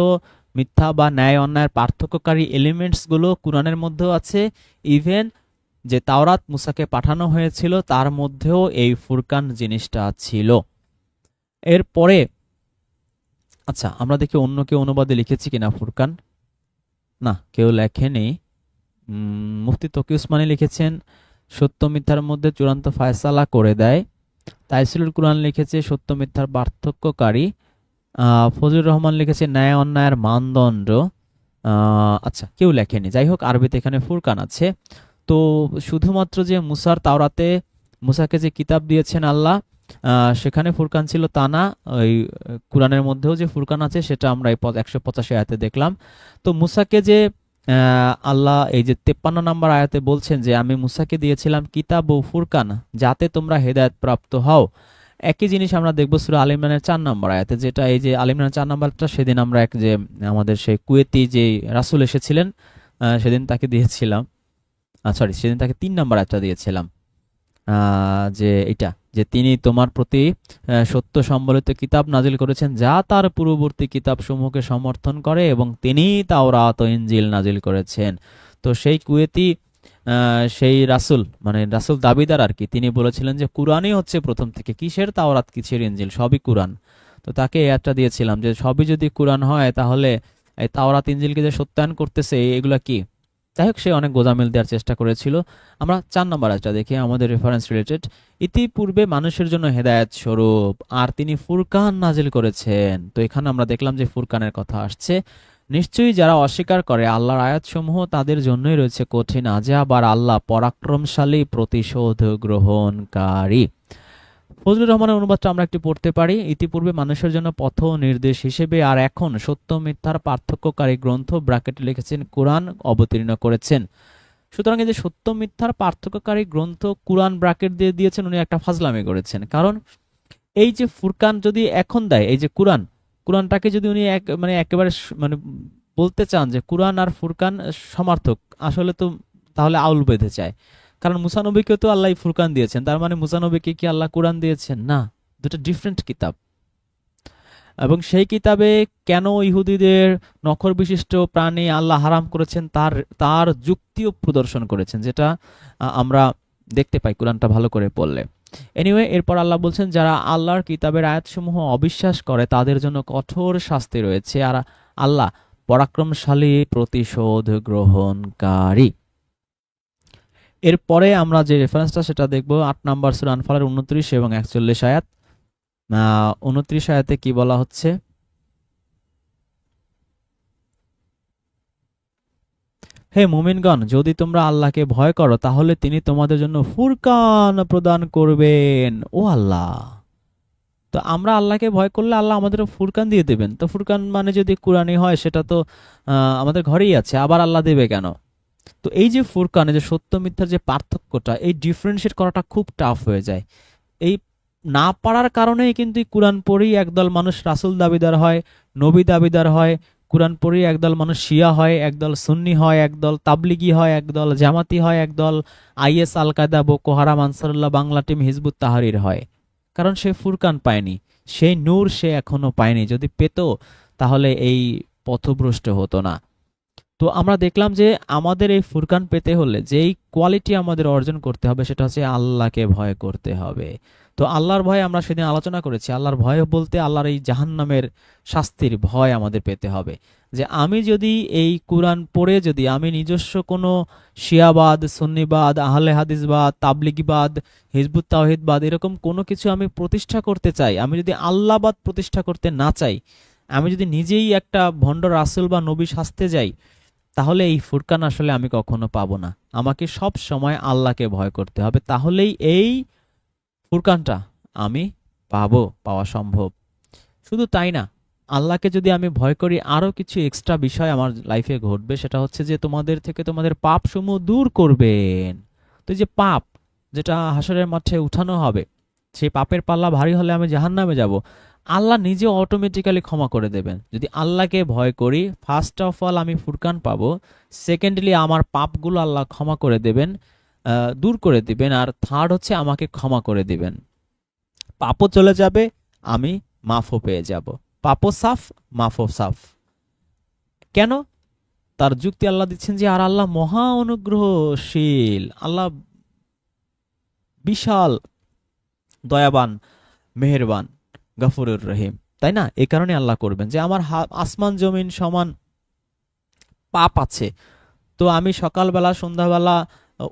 Speaker 1: মিথ্যা বা ন্যায় অন্যায়ের পার্থক্যকারী এলিমেন্টসগুলো কোরআনের মধ্যেও আছে। ইভেন যে তাওরাত মুসাকে পাঠানো হয়েছিল তার মধ্যেও এই ফুরকান জিনিসটা ছিল। এরপরে আচ্ছা, আমরা দেখি অন্য কেউ অনুবাদে লিখেছি কিনা ফুরকান। না, কেউ লেখেনি। মুফতি তকি উসমানী লিখেছেন সত্য মিথ্যার মধ্যে চূড়ান্ত ফায়সালা করে দেয়। তাইসিলুল কুরআন লিখেছে সত্য মিথ্যার পার্থক্যকারী। ফজলুর রহমান লিখেছে ন্যায় অন্যায়ের মানদণ্ড। আচ্ছা, কেউ লেখেনি। যাই হোক, আরবিতে এখানে ফুরকান আছে। তো শুধুমাত্র যে মুসার তাওরাতে মুসাকে যে কিতাব দিয়েছেন আল্লাহ, সেখানে ফুরকান ছিল তা না। ওই কুরআনের মধ্যেও যে ফুরকান আছে সেটা আমরা এই 185 আয়াতে দেখলাম। তো মুসাকে যে আল্লাহ এই যে 53 নম্বর আয়াতে বলছেন যে আমি মুসাকে দিয়েছিলাম কিতাব ও ফুরকান যাতে তোমরা হেদায়েত প্রাপ্ত হও, একই জিনিস আমরা দেখবো সূরা আল ইমরানের 4 নম্বর আয়াতে, যেটা এই যে আল ইমরানের 4 নম্বরটা সেদিন আমরা এক যে আমাদের সেই কুয়েতি যে রাসূল এসেছিলেন সেদিন তাকে দিয়েছিলাম। সরি, সেদিন তাকে 3 নম্বর আয়াতটা দিয়েছিলাম, যে এটা যে তিনি তোমার প্রতি সত্য সম্বলিত কিতাব নাজিল করেছেন যা তার পূর্ববর্তী কিতাব সমূহকে সমর্থন করে এবং তিনি তাওরাত ও ইনজিল নাজিল করেছেন। তো সেই কুয়েতি সেই রাসূল মানে রাসূল দাবিদার আর কি, তিনি বলেছিলেন যে কুরআনই হচ্ছে প্রথম থেকে, কিসের তাওরাত কিসের ইনজিল, সবই কুরআন। তো তাকে একটা দিয়েছিলাম যে সবই যদি কুরআন হয় তাহলে এই তাওরাত ইনজিলকে যে সত্যায়ন করতেছে এগুলা কি। যাই হোক, সে অনেক গোজামিল দেওয়ার চেষ্টা করেছিল। আমরা 4 নম্বর আয়াতটা দেখি, আমাদের রেফারেন্স রিলেটেড। ইতিপূর্বে মানুষের জন্য হেদায়েত স্বরূপ আর তিনি ফুরকান নাজিল করেছেন। তো এখানে আমরা দেখলাম যে ফুরকানের কথা আসছে। নিশ্চয়ই যারা অস্বীকার করে আল্লাহর আয়াতসমূহ তাদের জন্যই রয়েছে কঠিন আযাব, আর আল্লাহ পরাক্রমশালী প্রতিশোধ গ্রহণকারী। ফজলুর রহমানের অনুবাদটা আমরা একটু পড়তে পারি। ইতিপূর্বে মানুষের জন্য পথ নির্দেশ হিসেবে আর এখন সত্য মিথ্যার পার্থক্যকারী গ্রন্থ ব্র্যাকেটে লিখেছেন কোরআন অবতীর্ণ করেছেন। সুতরাং এই যে সত্য মিথ্যার পার্থক্যকারী গ্রন্থ কোরআন ব্র্যাকেট দিয়ে দিয়েছেন, উনি একটা ফাজলামি করেছেন। কারণ এই যে ফুরকান যদি এখন দেয়, এই যে কোরআনটাকে যদি উনি মানে একেবারে মানে বলতে চান যে কোরআন আর ফুরকান সমার্থক, আসলে তো তাহলে আউল বেঁধে যায়। কারণ মুসা নবীকে তো আল্লাহ ফুরকান দিয়েছেন, তার মানে মুসা নবীকে কি আল্লাহ কোরআন দিয়েছেন? না, দুটো ডিফারেন্ট কিতাব। এবং সেই কিতাবে কেন ইহুদিদের নখর বিশিষ্ট প্রাণী আল্লাহ হারাম করেছেন তার তার যুক্তিও প্রদর্শন করেছেন, যেটা আমরা দেখতে পাই কোরআনটা ভালো করে পড়লে। এনিওয়ে, এরপর আল্লাহ বলছেন যারা আল্লাহর কিতাবের আয়াতসমূহ অবিশ্বাস করে তাদের জন্য কঠোর শাস্তি রয়েছে, আর আল্লাহ পরাক্রমশালী প্রতিশোধ গ্রহণকারী। এরপরে আমরা যে রেফারেন্সটা সেটা দেখবো 8 নম্বর সূরা আনফালের 29 এবং 41 আয়াত। 29 আয়াতে কি বলা হচ্ছে? হে মুমিনগণ, যদি তোমরা আল্লাহকে ভয় করো তাহলে তিনি তোমাদের জন্য ফুরকান প্রদান করবেন। ও আল্লাহ, তো আমরা আল্লাহকে ভয় করলে আল্লাহ আমাদের ফুরকান দিয়ে দেবেন। তো ফুরকান মানে যদি কোরআনই হয় সেটা তো আমাদের ঘরেই আছে, আবার আল্লাহ দেবে কেন? তো এই যে ফুরকান, এই যে সত্য মিথ্যার যে পার্থক্যটা, এই ডিফারেন্সিয়েট করাটা খুব টাফ হয়ে যায়। এই না পারার কারণেই কিন্তু কোরআন পড়েই একদল মানুষ রাসূল দাবিদার হয়, নবী দাবিদার হয়। কোরআন পড়েই একদল মানুষ শিয়া হয়, একদল সুন্নি হয়, একদল তাবলিগি হয়, একদল জামাতি হয়, একদল is, Al Qaeda, Boko Haram, Ansarullah, Bangla team, Hizbut Tahrir হয়। কারণ সে ফুরকান পায়নি, সেই নূর সে এখনো পায়নি। যদি পেত তাহলে এই পথভ্রষ্ট হতো না। তো আমরা দেখলাম যে আমাদের এই ফুরকান পেতে হলে যেই কোয়ালিটি আমাদের অর্জন করতে হবে সেটা হচ্ছে আল্লাহকে ভয় করতে হবে। তো আল্লাহর ভয় আমরা সেদিন আলোচনা করেছি। আল্লাহর ভয় বলতে আল্লাহর এই জাহান্নামের শাস্তির ভয় আমাদের পেতে হবে। যে আমি যদি এই কোরআন পড়ে যদি আমি নিজস্ব কোনো শিয়াবাদ, সুন্নিবাদ, আহলে হাদিসবাদ, তাবলিগিবাদ, হিজবুত তাওহীদবাদ এরকম কোনো কিছু আমি প্রতিষ্ঠা করতে চাই, আমি যদি আল্লাহবাদ প্রতিষ্ঠা করতে না চাই, আমি যদি নিজেই একটা ভণ্ড রাসূল বা নবী সাজতে যাই, তাহলে এই ফুরকান আসলে আমি কখনো পাবো না। আমাকে সব সময় আল্লাহকে ভয় করতে হবে, তাহলেই এই ফুরকানটা আমি পাওয়া সম্ভব। শুধু তাই না, আল্লাহকে যদি আমি ভয় করি, আরো কিছু এক্সট্রা বিষয় আমার লাইফে ঘটবে। সেটা হচ্ছে যে তোমাদের থেকে তোমাদের পাপ সমূহ দূর করবেন। তো এই যে পাপ, যেটা হাসরের মাঠে উঠানো হবে, সেই পাপের পাল্লা ভারী হলে আমি জাহান্নামে যাব, আল্লাহ নিজে অটোমেটিক্যালি ক্ষমা করে দেবেন। যদি আল্লাহকে ভয় করি, ফার্স্ট অফ অল আমি ফুরকান পাবো, সেকেন্ডলি আমার পাপগুলো আল্লাহ ক্ষমা করে দেবেন, দূর করে দিবেন, আর থার্ড হচ্ছে আমাকে ক্ষমা করে দিবেন। পাপও চলে যাবে, আমি মাফও পেয়ে যাব। পাপও সাফ, মাফও সাফ। কেন? তার যুক্তি আল্লাহ দিচ্ছেন যে আর আল্লাহ মহা অনুগ্রহশীল, আল্লাহ বিশাল দয়াবান, মেহেরবান, গফুরুর রহিম, তাই না? এই কারণে আল্লাহ করবেন যে আমার আসমান জমিন সমান পাপ আছে, তো আমি সকালবেলা সন্ধ্যাবেলা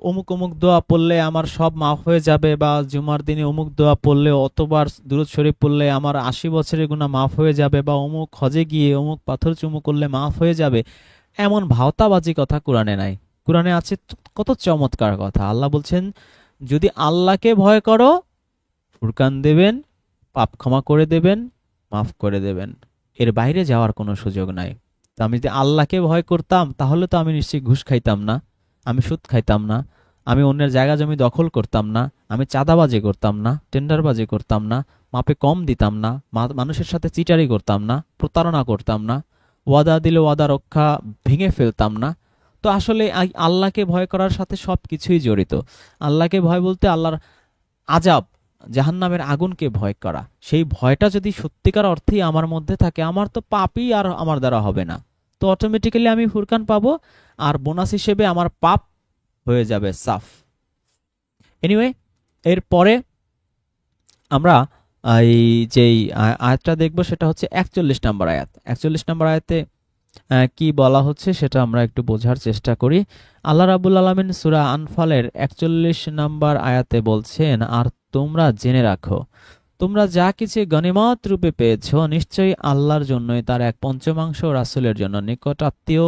Speaker 1: অমুক অমুক দোয়া পড়লে আমার সব মাফ হয়ে যাবে, বা জুমার দিনে অমুক দোয়া পড়লে, অতবার দুরূদ শরীফ পড়লে আমার 80 বছরের গুনাহ মাফ হয়ে যাবে, বা অমুক হজে গিয়ে অমুক পাথর চুমু করলে মাফ হয়ে যাবে, এমন ভাওতাবাজি কথা কোরআনে নাই। কোরআনে আছে কত চমৎকার কথা। আল্লাহ বলছেন যদি আল্লাহকে ভয় করো, ফুরকান দেবেন, পাপ ক্ষমা করে দেবেন, মাফ করে দেবেন, এর বাইরে যাওয়ার কোনো সুযোগ নাই। তো আমি যদি আল্লাহকে ভয় করতাম তাহলে তো আমি নিশ্চয়ই ঘুষ খাইতাম না, আমি সুদ খাইতাম না, আমি অন্যের জায়গা জমি দখল করতাম না, আমি চাঁদাবাজি করতাম না, টেন্ডারবাজি করতাম না, মাপে কম দিতাম না, মানুষের সাথে চিটারি করতাম না, প্রতারণা করতাম না, ওয়াদা দিলে ওয়াদা রক্ষা ভেঙে ফেলতাম না। তো আসলে আল্লাহকে ভয় করার সাথে সব কিছুই জড়িত। আল্লাহকে ভয় বলতে আল্লাহর আজাব, জাহান্নামের আগুনকে ভয় করা। সেই ভয়টা যদি সত্যিকার অর্থেই আমার মধ্যে থাকে, আমার তো পাপই আর আমার দ্বারা হবে না, তো অটোমেটিক্যালি আমি ফুরকান পাবো, আর বোনাস হিসেবে আমার পাপ হয়ে যাবে সাফ। এনিওয়ে, এরপরে আমরা এই যেই আয়াতটা দেখবো সেটা হচ্ছে 41 নম্বর আয়াত। 41 নম্বর আয়াতে কি বলা হচ্ছে সেটা আমরা একটু বোঝার চেষ্টা করি। আল্লাহ রাব্বুল আলামিন সূরা আনফালের 41 নম্বর আয়াতে বলছেন, আর তোমরা জেনে রাখো তোমরা যা কিছু গনিমত রূপে পেয়েছ নিশ্চয়ই আল্লাহর জন্যই, তার এক পঞ্চমাংশ রাসূলের জন্য, নিকট আত্মীয়,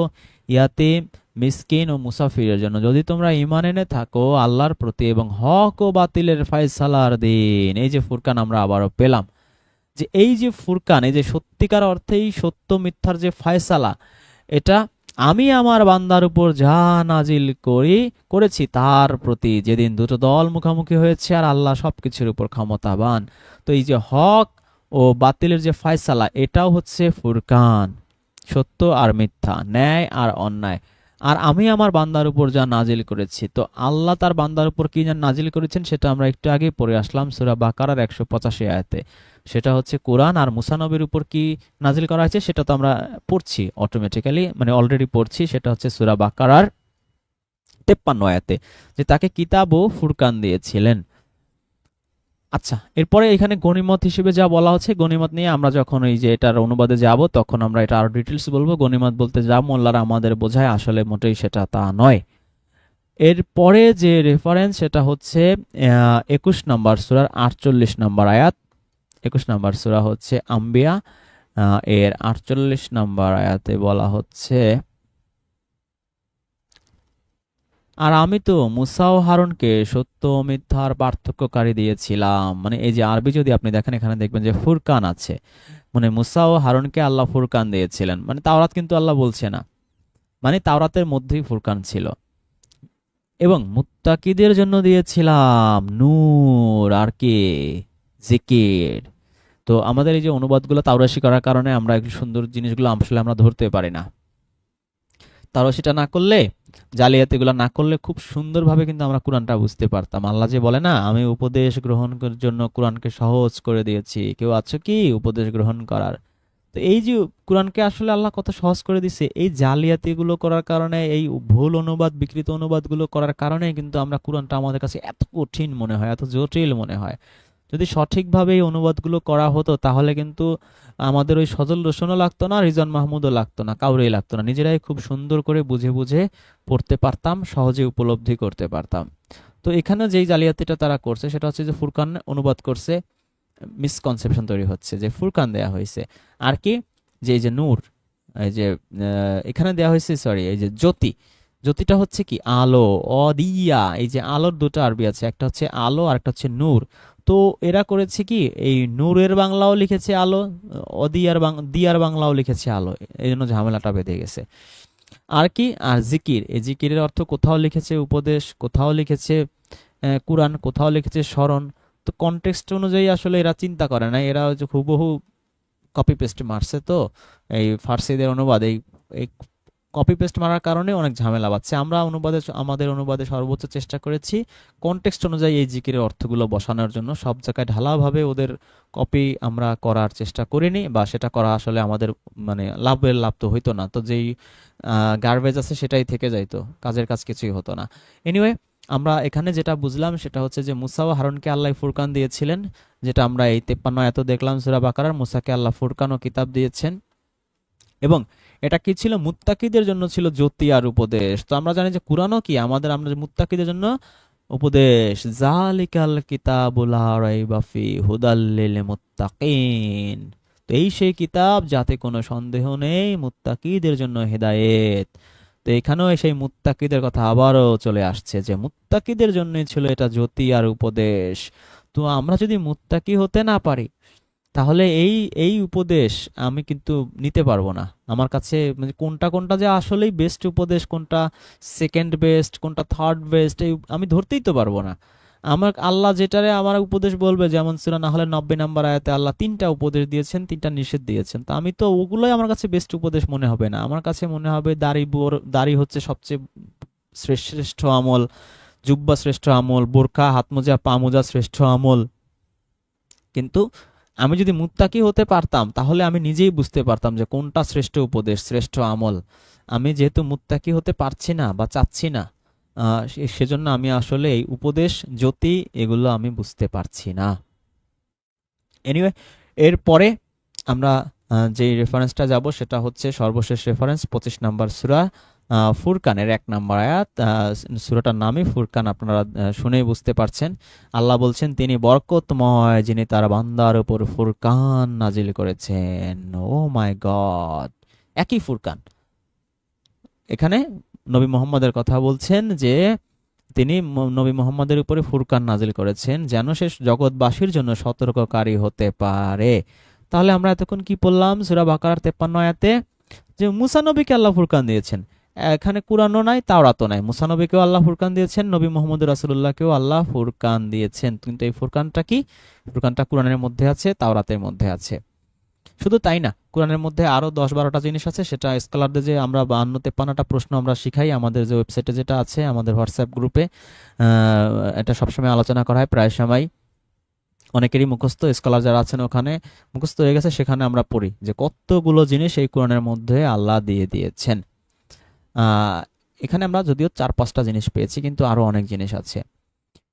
Speaker 1: ইয়াতীম, মিসকিন ও মুসাফিরের জন্য, যদি তোমরা ঈমান এনে থাকো আল্লাহর প্রতি এবং হক ও বাতিলের ফয়সালার দিন। এই যে ফুরকান আমরা আবারও পেলাম, যে এই যে ফুরকান, এই যে সত্যিকার অর্থেই সত্য মিথ্যার যে ফয়সালা, এটা আমি আমার বান্দার উপর যা নাজিল করেছি তার প্রতি, যেদিন দুটো দল মুখোমুখি হয়েছে আর আল্লাহ সবকিছুর উপর ক্ষমতাবান। তো এই যে হক ও বাতিলের যে ফয়সালা, এটাও হচ্ছে ফুরকান, সত্য আর মিথ্যা, ন্যায় আর অন্যায়। আর আমি আমার বান্দার উপর যা নাজিল করেছি, তো আল্লাহ তার বান্দার উপর কি নাজিল করেছেন সেটা আমরা একটু আগে পড়ে আসলাম সূরা বাকারার 185 আয়াতে। সেটা হচ্ছে কোরআন আর মুসা নবীর উপর কি নাজিল করা হয়েছে সেটা তো আমরা পড়ছি অটোমেটিক্যালি, মানে অলরেডি পড়ছি। সেটা হচ্ছে সূরা বাকারার 53 আয়াতে, যে তাকে কিতাব ও ফুরকান দিয়েছিলেন। আচ্ছা, এরপরে এখানে গনিমত হিসেবে যা বলা হচ্ছে, গনিমত নিয়ে আমরা যখন এই যে এটার অনুবাদে যাব তখন আমরা এটা আরো ডিটেলস বলবো। গনিমত বলতে যা মোল্লারা আমাদের বোঝায় আসলে মোটেই সেটা তা নয়। এরপরে যে রেফারেন্স সেটা হচ্ছে 21 নম্বর সূরার 48 নম্বর আয়াত। 21 নম্বর সূরা হচ্ছে আম্বিয়া, এর 48 নম্বর আয়াতে বলা হচ্ছে, আর আমি তো মুসা ও হারুনকে সত্য ও মিথ্যার পার্থক্যকারী দিয়েছিলাম। মানে এই যে আরবি যদি আপনি দেখেন, এখানে দেখবেন যে ফুরকান আছে, মানে মুসা ও হারুনকে আল্লাহ ফুরকান দিয়েছিলেন। মানে তাওরাত কিন্তু আল্লাহ বলছে না, মানে তাওরাতের মধ্যেই ফুরকান ছিল। এবং মুত্তাকিদের জন্য দিয়েছিলাম নূর আর কি জিকির। তো আমাদের এই যে অনুবাদগুলো তাওরাশি করার কারণে আমরা একটু সুন্দর জিনিসগুলো আসলে আমরা ধরতে পারি না। তাওরাশিটা না করলে, জালিয়াতিগুলো না করলে খুব সুন্দরভাবে কিন্তু আমরা কোরআনটা বুঝতে পারতাম। আল্লাহ যে বলে না, আমি উপদেশ গ্রহণের জন্য কোরআনকে সহজ করে দিয়েছি, কেউ আছো কি উপদেশ গ্রহণ করার? তো এই যে কোরআনকে আসলে আল্লাহ কত সহজ করে দিছে, এই জালিয়াতিগুলো করার কারণে, এই ভুল অনুবাদ, বিকৃত অনুবাদগুলো করার কারণে কিন্তু আমরা কোরআনটা আমাদের কাছে এত কঠিন মনে হয়, এত জটিল মনে হয়। যদি সঠিকভাবে এই অনুবাদগুলো করা হতো তাহলে কিন্তু আমাদের ওই সজল রোশনও লাগতো না, রিজন মাহমুদও লাগতো না, কাউরেই লাগতো না, নিজেরাই খুব সুন্দর করে বুঝে বুঝে পড়তে পারতাম, সহজে উপলব্ধি করতে পারতাম। তো এখানে যেই জালিয়াতিটা তারা করছে সেটা হচ্ছে যে ফুরকান অনুবাদ করছে, মিসকনসেপশন তৈরি হচ্ছে যে ফুরকান দেয়া হয়েছে আর কি, যে এই যে নূর, এই যে এখানে দেয়া হয়েছে, সরি, এই যে জ্যোতি, জ্যোতিটা হচ্ছে কি আলো, অদিয়া। এই যে আলোর দুটো আরবি আছে, একটা হচ্ছে আলো আর একটা হচ্ছে নূর। তো এরা করেছে কি, এই নূরের বাংলাও লিখেছে আলো, অদিয়ার দিয়ার বাংলাও লিখেছে আলো, এই জন্য ঝামেলাটা বেঁধে গেছে আর কি। আর জিকির, এই জিকিরের অর্থ কোথাও লিখেছে উপদেশ, কোথাও লিখেছে কুরআন, কোথাও লিখেছে স্মরণ। তো কনটেক্সট অনুযায়ী আসলে এরা চিন্তা করে না, এরা হচ্ছে হুবহু কপি পেস্ট মারছে। তো এই ফার্সিদের অনুবাদ, এই কপি পেস্ট মারার কারণে অনেক ঝামেলা পাচ্ছে। আমরা আমাদের অনুবাদে সর্বোচ্চ চেষ্টা করেছি কনটেক্সট অনুযায়ী এই জিকিরের অর্থগুলো বসানোর জন্য। সব জায়গায় ঢালাভাবে ওদের কপি আমরা করার চেষ্টা করিনি, বা সেটা করা আসলে আমাদের মানে লাভ তো হইতো না, তো যেই গার্বেজ আছে সেটাই থেকে যাইতো, কাজের কাজ কিছুই হতো না। এনিওয়ে, আমরা এখানে যেটা বুঝলাম সেটা হচ্ছে যে মুসা ও হারুনকে আল্লাহ ফুরকান দিয়েছিলেন, যেটা আমরা এই 53 আয়াতে দেখলাম সূরা বাকারার। মুসাকে আল্লাহ ফুরকান ও কিতাব দিয়েছেন, এবং এটা কি ছিল? মুত্তাকিদের জন্য ছিল জ্যোতি আর উপদেশ। তো আমরা জানি যে কুরআনও কি আমরা মুত্তাকিদের জন্য উপদেশ। জালিকাল কিতাবুল লা রাইবা ফি হুদাল লিল মুত্তাকিন। তো এই সেই কিতাব যাতে কোনো সন্দেহ নেই, মুত্তাকিদের জন্য হেদায়েত। তো এখানেও সেই মুত্তাকিদের কথা আবারও চলে আসছে যে মুত্তাকিদের জন্যই ছিল এটা জ্যোতি আর উপদেশ। তো আমরা যদি মুত্তাকি হতে না পারি, তাহলে এই এই উপদেশ আমি কিন্তু নিতে পারবো না। আমার কাছে মানে কোনটা কোনটা যে আসলেই বেস্ট উপদেশ, কোনটা সেকেন্ড বেস্ট, কোনটা থার্ড বেস্ট, এই আমি ধরতেই তো পারবো না। আমার আল্লাহ যেটারে আমার উপদেশ বলবে, যেমন সূরা নাহলের 90 নম্বর আয়াতে আল্লাহ 3টা উপদেশ দিয়েছেন, 3টা নিষেধ দিয়েছেন, তো আমি তো ওগুলোই আমার কাছে বেস্ট উপদেশ মনে হবে না। আমার কাছে মনে হবে দাড়ি হচ্ছে সবচেয়ে শ্রেষ্ঠ আমল, জুব্বা শ্রেষ্ঠ আমল, বোরকা হাত মোজা পা মোজা শ্রেষ্ঠ আমল। কিন্তু আমি যদি মুত্তাকি হতে পারতাম, তাহলে আমি নিজেই বুঝতে পারতাম যে কোনটা শ্রেষ্ঠ উপদেশ, শ্রেষ্ঠ আমল। আমি যেহেতু মুত্তাকি হতে পারছি না বা চাচ্ছি না, সেজন্য আমি আসলে এই উপদেশ, জ্যোতি, এগুলো আমি বুঝতে পারছি না। এনিওয়ে, এরপরে আমরা যে রেফারেন্সটা যাব সেটা হচ্ছে সর্বশেষ রেফারেন্স 25 নম্বর সূরা ফুরকানের 1 নম্বর আয়াত। সূরাটার নামই ফুরকান, আপনারা শুনেই বুঝতে পারছেন। আল্লাহ বলছেন, তিনি বরকতময়, যিনি তার বান্দার উপর ফুরকান নাজিল করেছেন। ও মাই গড, একই ফুরকান। এখানে নবী মুহাম্মদের কথা বলছেন যে তিনি নবী মুহাম্মদের উপরে ফুরকান নাজিল করেছেন যেন সে জগৎবাসীর জন্য সতর্ককারী হতে পারে। তাহলে আমরা এতক্ষণ কি পড়লাম? সূরা বাকারার 53 আয়াতে যে মুসা নবীকে আল্লাহ ফুরকান দিয়েছেন। এখানে কুরআনও নাই, তাওরাতও নাই। মুসা নবীকেও আল্লাহ ফুরকান দিয়েছেন, নবী মুহাম্মদ রাসূলুল্লাহকেও আল্লাহ ফুরকান দিয়েছেন। কিন্তু এই ফুরকানটা কি? ফুরকানটা কুরআনের মধ্যে আছে, তাওরাতের মধ্যে আছে। শুধু তাই না, কোরআনের মধ্যে আরো 10-12টা জিনিস আছে, সেটা স্কলারদের যে আমরা 52-53টা প্রশ্ন আমরা শিখাই আমাদের যে ওয়েবসাইটে, যেটা আছে আমাদের হোয়াটসঅ্যাপ গ্রুপে, এটা সবসময় আলোচনা করা হয় প্রায় সময়। অনেকেরই মুখস্থ, স্কলার যারা আছেন ওখানে মুখস্থ হয়ে গেছে, সেখানে আমরা পড়ি যে কতগুলো জিনিস এই কোরআনের মধ্যে আল্লাহ দিয়ে দিয়েছেন। এখানে আমরা যদিও 4-5টা জিনিস পেয়েছি, কিন্তু আরো অনেক জিনিস আছে।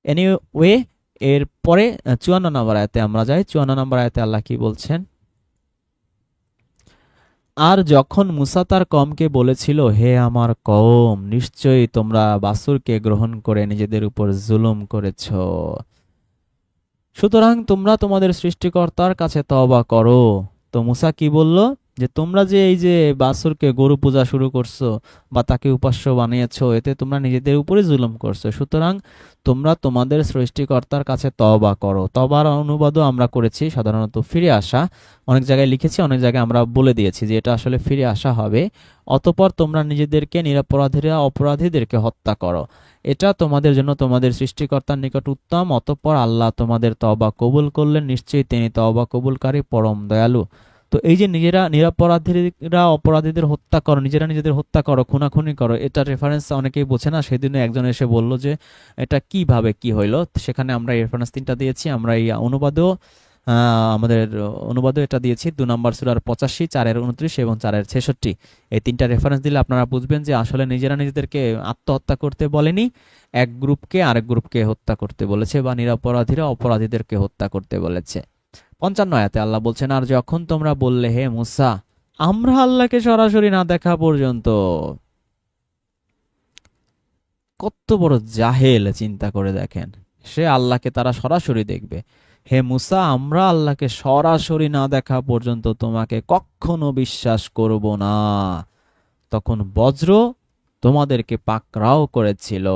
Speaker 1: এনিওয়ে, এরপরে 54 নম্বর আয়াতে আমরা যাই। 54 নম্বর আয়াতে আল্লাহ কি বলছেন? আর যখন মুসা তার কওমকে বলেছিল, হে আমার কওম, নিশ্চয়ই তোমরা বাছুরকে গ্রহণ করে নিজেদের উপর জুলুম করেছ, সুতরাং তোমরা তোমাদের সৃষ্টিকর্তার কাছে তওবা করো। তো মুসা কি বলল? যে তোমরা যে এই যে বাছুরকে গরু পূজা শুরু করছো বা তাকে উপাস্য বানিয়েছো, এতে তোমরা নিজেদের উপরে জুলুম করছো, সুতরাং তোমরা তোমাদের সৃষ্টিকর্তার কাছে তওবা করো। তওবার অনুবাদও আমরা করেছি সাধারণত ফিরে আসা, অনেক জায়গায় লিখেছি, অনেক জায়গায় আমরা বলে দিয়েছি যে এটা আসলে ফিরে আসা হবে। অতঃপর তোমরা নিজেদেরকে নিরপরাধীরা অপরাধীদেরকে হত্যা করো, এটা তোমাদের জন্য তোমাদের সৃষ্টিকর্তার নিকট উত্তম। অতঃপর আল্লাহ তোমাদের তওবা কবুল করলেন, নিশ্চয়ই তিনি তওবা কবুলকারী পরম দয়ালু। তো এই যে নিরপরাধীরা অপরাধীদের হত্যা করো, নিজেরা নিজেদের হত্যা করো, খুনাখুনি করো, এটা রেফারেন্স অনেকেই বোঝে না। সেদিনে একজন এসে বলল যে এটা কিভাবে কি হইলো, সেখানে আমরা রেফারেন্স 3টা দিয়েছি। আমরা এই আমাদের অনুবাদও এটা দিয়েছি। 2 নম্বর সূরার 85, 4-এর 29 এবং 4-এর 66। এই 3টা রেফারেন্স দিলে আপনারা বুঝবেন যে আসলে নিজেরা নিজেদেরকে আত্মহত্যা করতে বলেনি, এক গ্রুপকে আরেক গ্রুপকে হত্যা করতে বলেছে, বা নিরপরাধীরা অপরাধীদেরকে হত্যা করতে বলেছে। 55 আয়াতে আল্লাহ বলছেন, আর যখন তোমরা বললে, হে মুসা, আমরা আল্লাহকে সরাসরি না দেখা পর্যন্ত। কত বড় জাহেল, চিন্তা করে দেখেন, সে আল্লাহকে তারা সরাসরি দেখবে। হে মুসা, আমরা আল্লাহকে সরাসরি না দেখা পর্যন্ত তোমাকে কখনো বিশ্বাস করব না। তখন বজ্র তোমাদেরকে পাকড়াও করেছিল,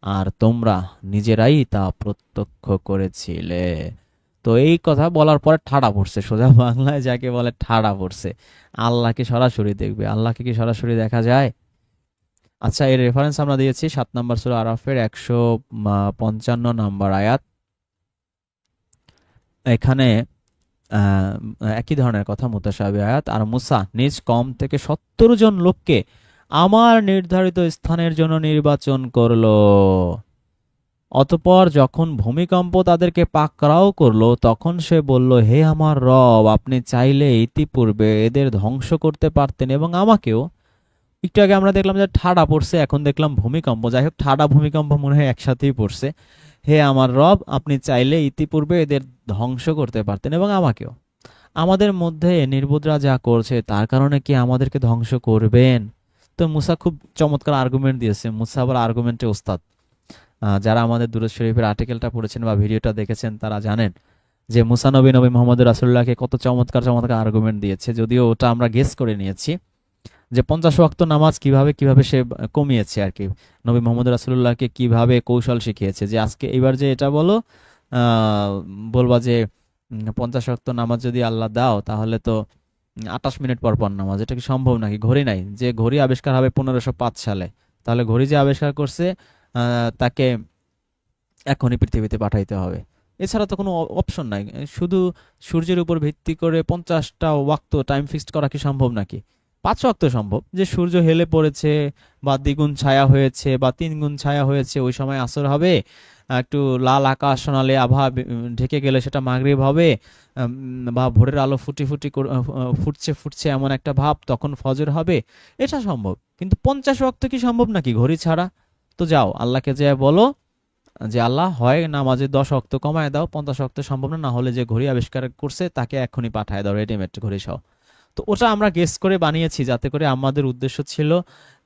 Speaker 1: আর তোমরা নিজেরাই তা প্রত্যক্ষ করেছিলে। তো এই কথা বলার পরে ঠাড়া পড়ছে, সোজা বাংলায় যাকে বলে ঠাড়া পড়ছে। আল্লাহকে সরাসরি দেখবে, আল্লাহকে কি সরাসরি দেখা যায়? আচ্ছা, এর রেফারেন্স আমরা দিয়েছি 7 নম্বর সূরা আরাফের 155 নম্বর আয়াত। এখানে একই ধরনের কথা, মুতাশাবিহ আয়াত। আর মুসা নিজ কওম থেকে 70 জন লোককে আমার নির্ধারিত স্থানের জন্য নির্বাচন করলো। অতঃপর যখন ভূমিকম্প তাদেরকে পাকড়াও করলো, তখন সে বলল, হে আমার রব, আপনি চাইলে ইতিপূর্বে এদের ধ্বংস করতে পারতেন এবং আমাকেও। একটু আগে আমরা দেখলাম যে ঠাডা পড়ছে, এখন দেখলাম ভূমিকম্প। যাই হোক, ঠাডা ভূমিকম্প মনে হয় একসাথেই পড়ছে। হে আমার রব, আপনি চাইলে ইতিপূর্বে এদের ধ্বংস করতে পারতেন এবং আমাকেও। আমাদের মধ্যে নির্বোধরা যা করছে তার কারণে কি আমাদেরকে ধ্বংস করবেন? তো মুসা খুব চমৎকার আর্গুমেন্ট দিয়েছে। মুসা আবার আর্গুমেন্টে ওস্তাদ। যারা আমাদের দুরূদ শরীফের আর্টিকেলটা পড়েছেন বা ভিডিওটা দেখেছেন তারা জানেন যে মুসা নবী মোহাম্মদ রাসূলুল্লাহকে কত চমৎকার চমৎকার আর্গুমেন্ট দিয়েছে। যদিও ওটা আমরা গেস করে নিয়েছি যে 50 ওয়াক্ত নামাজ কিভাবে কিভাবে সে কমিয়েছে আর কি, নবী মোহাম্মদ রাসূলুল্লাহকে কিভাবে কৌশল শিখিয়েছে যে আজকে এবার যে এটা বলো, বলবা যে 50 ওয়াক্ত নামাজ যদি আল্লাহ দাও তাহলে তো 28 মিনিট পর পর নামাজ। এটা কি সম্ভব নাকি? ঘড়ি নাই, যে ঘড়ি আবিষ্কার হবে 1505 সালে, তাহলে ঘড়ি যে আবিষ্কার করছে তাকে এখনই পৃথিবীতে পাঠাইতে হবে। এছাড়া তো কোনো অপশন নাই। শুধু সূর্যের উপর ভিত্তি করে 50টা ওয়াক্ত টাইম ফিক্সড করা কি সম্ভব নাকি? 5 ওয়াক্ত সম্ভব, যে সূর্য হেলে পড়েছে বা দ্বিগুণ ছায়া হয়েছে বা 3 গুণ ছায়া হয়েছে, ওই সময় আসর হবে। একটু লাল আকাশ সোনালি আভা ঢেকে গেলে সেটা মাগরিব হবে। বা ভোরের আলো ফুটি ফুটি ফুটছে ফুটছে এমন একটা ভাব, তখন ফজর হবে। এটা সম্ভব, কিন্তু 50 ওয়াক্ত কি সম্ভব নাকি ঘড়ি ছাড়া? তো যাও আল্লাহকে যে বলো যে আল্লাহ, হয় নামাজে 10 ওয়াক্ত কমায় দাও, 50 ওয়াক্ত সম্ভব না, না হলে যে ঘড়ি আবিষ্কার করছে তাকে এখনই পাঠায় দাও রেডিমেড ঘড়ি সহ। তো ওটা আমরা গেস করে বানিয়েছি, যাতে করে আমাদের উদ্দেশ্য ছিল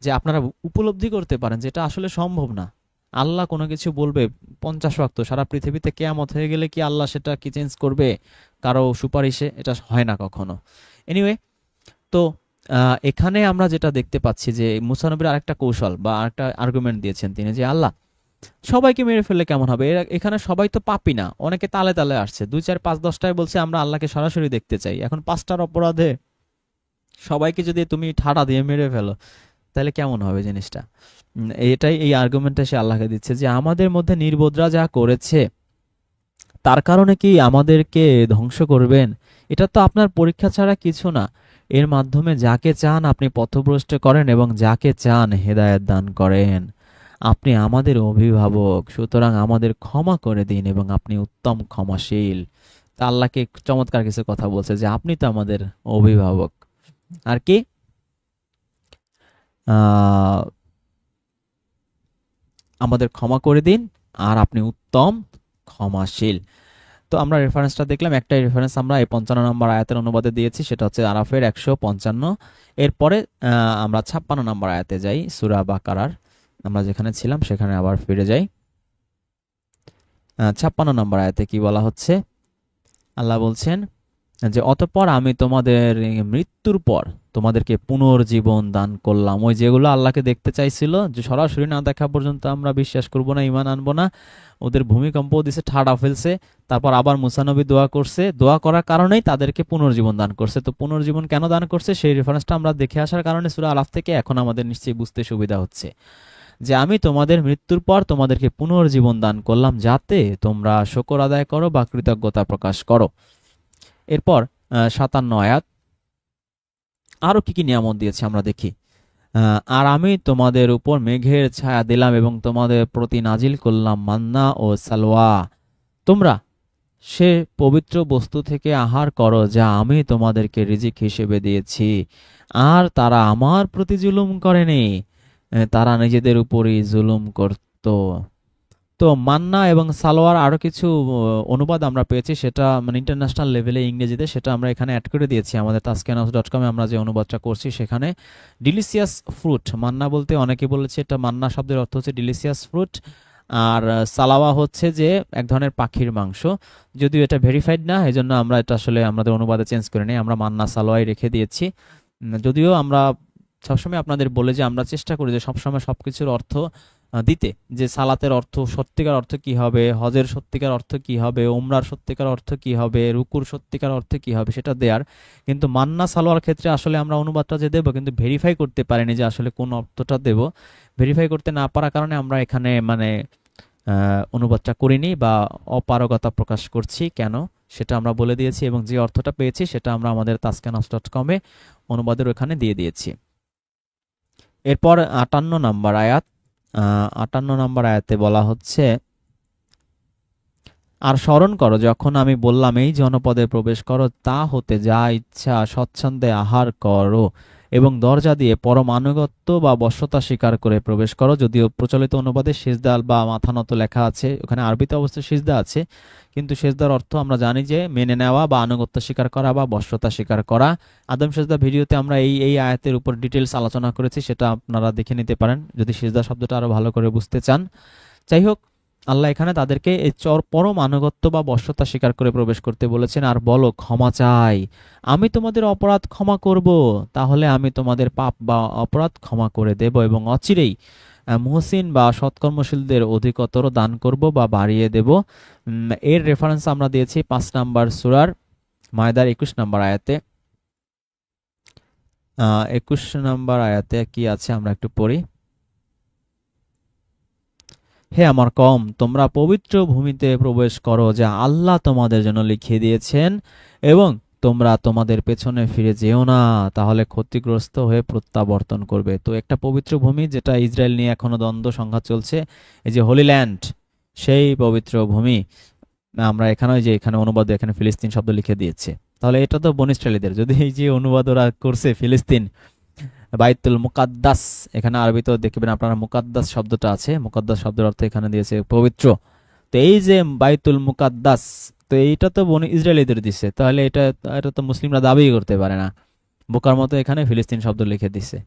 Speaker 1: যে আপনারা উপলব্ধি করতে পারেন যে এটা আসলে সম্ভব না। আল্লাহ কোনো কিছু বলবে 50 ওয়াক্ত সারা পৃথিবীতে কেয়ামত হয়ে গেলে কি আল্লাহ সেটা কি চেঞ্জ করবে কারো সুপারিশে? এটা হয় না কখনো। এনিওয়ে, তো এখানে আমরা যেটা দেখতে পাচ্ছি যে মুসা নবীর আরেকটা কৌশল বা আরেকটা আর্গুমেন্ট দিয়েছেন তিনি, যে আল্লাহ সবাইকে মেরে ফেললে কেমন হবে? এখানে সবাই তো পাপি না, অনেকে তালে তালে আসছে, 2 4 5 10টায় বলছে আমরা আল্লাহকে সরাসরি দেখতে চাই। এখন 5টার অপরাধে সবাইকে যদি তুমি ঠাড়া দিয়ে মেরে ফেলো তাহলে কেমন হবে জিনিসটা? এটাই এই আর্গুমেন্টটা সে আল্লাহকে দিচ্ছে যে আমাদের মধ্যে নির্বোধরা যা করেছে তার কারণে কি আমাদেরকে ধ্বংস করবেন? এটা তো আপনার পরীক্ষা ছাড়া কিছু না। এর মাধ্যমে যাকে চান আপনি পথভ্রষ্ট করেন এবং যাকে চান হেদায়েত দান করেন। আপনি আমাদের অভিভাবক, সুতরাং আমাদের ক্ষমা করে দিন এবং আপনি উত্তম ক্ষমাশীল। তা আল্লাহকে চমৎকার কিছু কথা বলছে যে আপনি তো আমাদের অভিভাবক। আর কি আহ আমাদের ক্ষমা করে দিন আর আপনি উত্তম ক্ষমাশীল। তো আমরা রেফারেন্সটা দেখলাম, একটাই রেফারেন্স আমরা এই 55 নম্বর আয়াতের অনুবাদে দিয়েছি, সেটা হচ্ছে আরাফের 155। এরপরে আমরা 56 নম্বর আয়াতে যাই, সূরা বাকারার। আমরা যেখানে ছিলাম সেখানে আবার ফিরে যাই। 56 নম্বর আয়াতে কি বলা হচ্ছে? আল্লাহ বলছেন যে অতঃপর আমি তোমাদের মৃত্যুর পর তোমাদেরকে পুনর্জীবন দান করলাম। ওই যেগুলো আল্লাহকে দেখতে চাইছিল, যে সরাসরি না দেখা পর্যন্ত আমরা বিশ্বাস করব না, ঈমান আনবো না, ওদের ভূমিকম্প দিছে, ঠাডা ফেলছে, তারপর আবার মুসা নবী দোয়া করছে, দোয়া করার কারণেই তাদেরকে পুনর্জীবন দান করছে। তো পুনর্জীবন কেন দান করছে সেই রেফারেন্সটা আমরা দেখে আসার কারণে সূরা আরাফ থেকে এখন আমাদের নিশ্চয়ই বুঝতে সুবিধা হচ্ছে যে আমি তোমাদের মৃত্যুর পর তোমাদেরকে পুনর্জীবন দান করলাম যাতে তোমরা শুকর আদায় করো বা কৃতজ্ঞতা প্রকাশ করো। এরপর 57 আয়াত, আরো কি কি নিয়ামত দিয়েছে আমরা দেখি। আর আমি তোমাদের উপর মেঘের ছায়া দিলাম এবং তোমাদের প্রতি নাজিল করলাম মান্না ও সালওয়া। তোমরা সে পবিত্র বস্তু থেকে আহার করো যা আমি তোমাদেরকে রিজিক হিসেবে দিয়েছি। আর তারা আমার প্রতি জুলুম করেনি, তারা নিজেদের উপরই জুলুম করত। তো মান্না এবং সালোয়ার আরো কিছু অনুবাদ আমরা পেয়েছি, সেটা মানে ইন্টারন্যাশনাল লেভেলে ইংরেজিতে, সেটা আমরা এখানে অ্যাড করে দিয়েছি আমাদের taskinhouse.com-এ। আমরা যে অনুবাদটা করছি সেখানে ডিলিশিয়াস ফ্রুট, মান্না বলতে অনেকে বলেছে এটা মান্না শব্দের অর্থ হচ্ছে ডিলিশিয়াস ফ্রুট, আর সালাওয়া হচ্ছে যে এক ধরনের পাখির মাংস। যদিও এটা ভেরিফাইড না, এই জন্য আমরা এটা আসলে আমাদের অনুবাদে চেঞ্জ করে নিই, আমরা মান্না সালোয়াই রেখে দিয়েছি। যদিও আমরা সবসময় আপনাদের বলে যে আমরা চেষ্টা করি যে সবসময় সবকিছুর অর্থ দিতে, যে সালাতের অর্থ সত্যিকার অর্থ কি হবে, হজের সত্যিকার অর্থ কি হবে, উমরার সত্যিকার অর্থ কি হবে, রুকুর সত্যিকার অর্থ কি হবে সেটা দেয়ার। কিন্তু মান্না সালোয়ার ক্ষেত্রে আসলে আমরা অনুবাদটা যে দেবো কিন্তু ভেরিফাই করতে পারিনি যে আসলে কোন অর্থটা দেব। ভেরিফাই করতে না পারার কারণে আমরা এখানে মানে অনুবাদটা করিনি বা অপারগতা প্রকাশ করছি কেন সেটা আমরা বলে দিয়েছি, এবং যে অর্থটা পেয়েছি সেটা আমরা আমাদের taskinhouse.com-এ অনুবাদের ওখানে দিয়ে দিয়েছি। এরপর 58 নম্বর আয়াত। 58 নম্বর আয়াতে বলা হচ্ছে, আর স্মরণ করো যখন আমি বললাম এই জনপদে প্রবেশ করো, তা হতে যা ইচ্ছা স্বচ্ছন্দে আহার করো এবং দরজা দিয়ে পরম আনুগত্য বা বশ্যতা স্বীকার করে প্রবেশ করো। যদিও প্রচলিত অনুবাদে সিজদা বা মাথা নত লেখা আছে, ওখানে আরবিতে অবশ্যই সিজদা আছে, কিন্তু সিজদার অর্থ আমরা জানি যে মেনে নেওয়া বা আনুগত্য স্বীকার করা বা বশ্যতা স্বীকার করা। আদম সিজদা ভিডিওতে আমরা এই এই আয়াতের উপর ডিটেলস আলোচনা করেছি, সেটা আপনারা দেখে নিতে পারেন যদি সিজদা শব্দটা আরো ভালো করে বুঝতে চান। যাই হোক, আল্লাহ এখানে তাদেরকে এই পরম আনুগত্য বা বশ্যতা স্বীকার করে প্রবেশ করতে বলেছেন। আর বলো, ক্ষমা চাই, আমি তোমাদের অপরাধ ক্ষমা করব, তাহলে আমি তোমাদের পাপ বা অপরাধ ক্ষমা করে দেব এবং অচিরেই মুহসিন বা সৎকর্মশীলদের অধিকতর দান করব বা বাড়িয়ে দেব। এর রেফারেন্স আমরা দিয়েছি 5 নম্বর সূরার মায়দার 21 নম্বর আয়াতে। 21 নম্বর আয়াতে কি আছে আমরা একটু পড়ি। হে আমার কওম, তোমরা পবিত্র ভূমিতে প্রবেশ করো যা আল্লাহ তোমাদের জন্য লিখিয়ে দিয়েছেন, এবং তোমরা তোমাদের পেছনে ফিরে যেও না, তাহলে ক্ষতিগ্রস্ত হয়ে প্রত্যাবর্তন করবে। তো একটা পবিত্র ভূমি, যেটা ইসরায়েল নিয়ে এখনো দ্বন্দ্ব সংঘাত চলছে, এই যে হোলি ল্যান্ড, সেই পবিত্র ভূমি। আমরা এখানে যে এখানে অনুবাদে এখানে ফিলিস্তিন শব্দ লিখে দিয়েছে, তাহলে এটা তো বনী ইসরায়েলীদের। যদি এই যে অনুবাদ ওরা করছে ফিলিস্তিন, বাইতুল মুকাদ্দাস, এখানে আরবিতেও দেখবেন আপনারা মুকাদ্দাস শব্দটা আছে, মুকাদ্দাস শব্দের অর্থ এখানে দিয়েছে পবিত্র। তো এই যে বাইতুল মুকাদ্দাস, তো এইটা তো বনি ইসরায়েলিদের দিছে, তাহলে এটা এটা তো মুসলিমরা দাবি করতে পারে না। বোকার মতো এখানে ফিলিস্তিন শব্দ লিখে দিছে,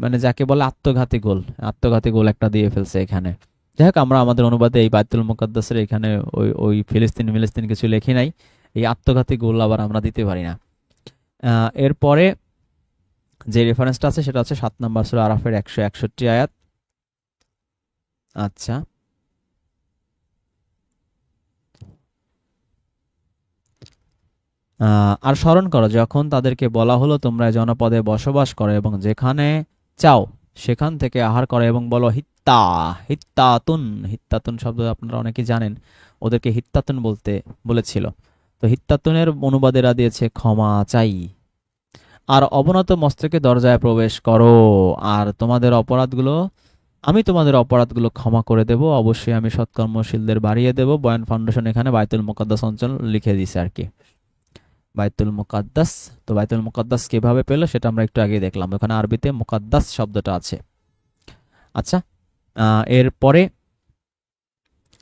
Speaker 1: মানে যাকে বলে আত্মঘাতী গোল, আত্মঘাতী গোল একটা দিয়ে ফেলছে এখানে। যাই হোক, আমরা আমাদের অনুবাদে এই বাইতুল মুকাদ্দাসের এখানে ওই ওই ফিলিস্তিন মিলিস্তিন কিছু লিখি নাই, এই আত্মঘাতী গোল আবার আমরা দিতে পারি না। এরপরে যে রেফারেন্সটা আছে সেটা হচ্ছে 7 নম্বর সূরা আরাফের 161 আয়াত। আচ্ছা, আর স্মরণ করো যখন তাদেরকে বলা হলো তোমরা জনপদে বসবাস করো এবং যেখানে চাও সেখান থেকে আহার করো, এবং বলো হিত্তা, হিত্তাতুন। হিত্তাতুন শব্দ আপনারা অনেকেই জানেন, ওদেরকে হিত্তাতুন বলতে বলেছিল। তো হিত্তাতুনের অনুবাদেরা দিয়েছে ক্ষমা চাই। আর অবনত মস্তকে দরজায় প্রবেশ করো, আর তোমাদের অপরাধগুলো, আমি তোমাদের অপরাধগুলো ক্ষমা করে দেব, অবশ্যই আমি সৎকর্মশীলদের বাড়িয়ে দেব। বয়ান ফাউন্ডেশন এখানে বাইতুল মুকাদ্দাস অঞ্চল লিখে দিছে আর কি, বাইতুল মুকাদ্দাস। তো বাইতুল মুকাদ্দাস কিভাবে পেলো সেটা আমরা একটু আগে দেখলাম, ওখানে আরবিতে মুকাদ্দাস শব্দটা আছে। আচ্ছা, এরপরে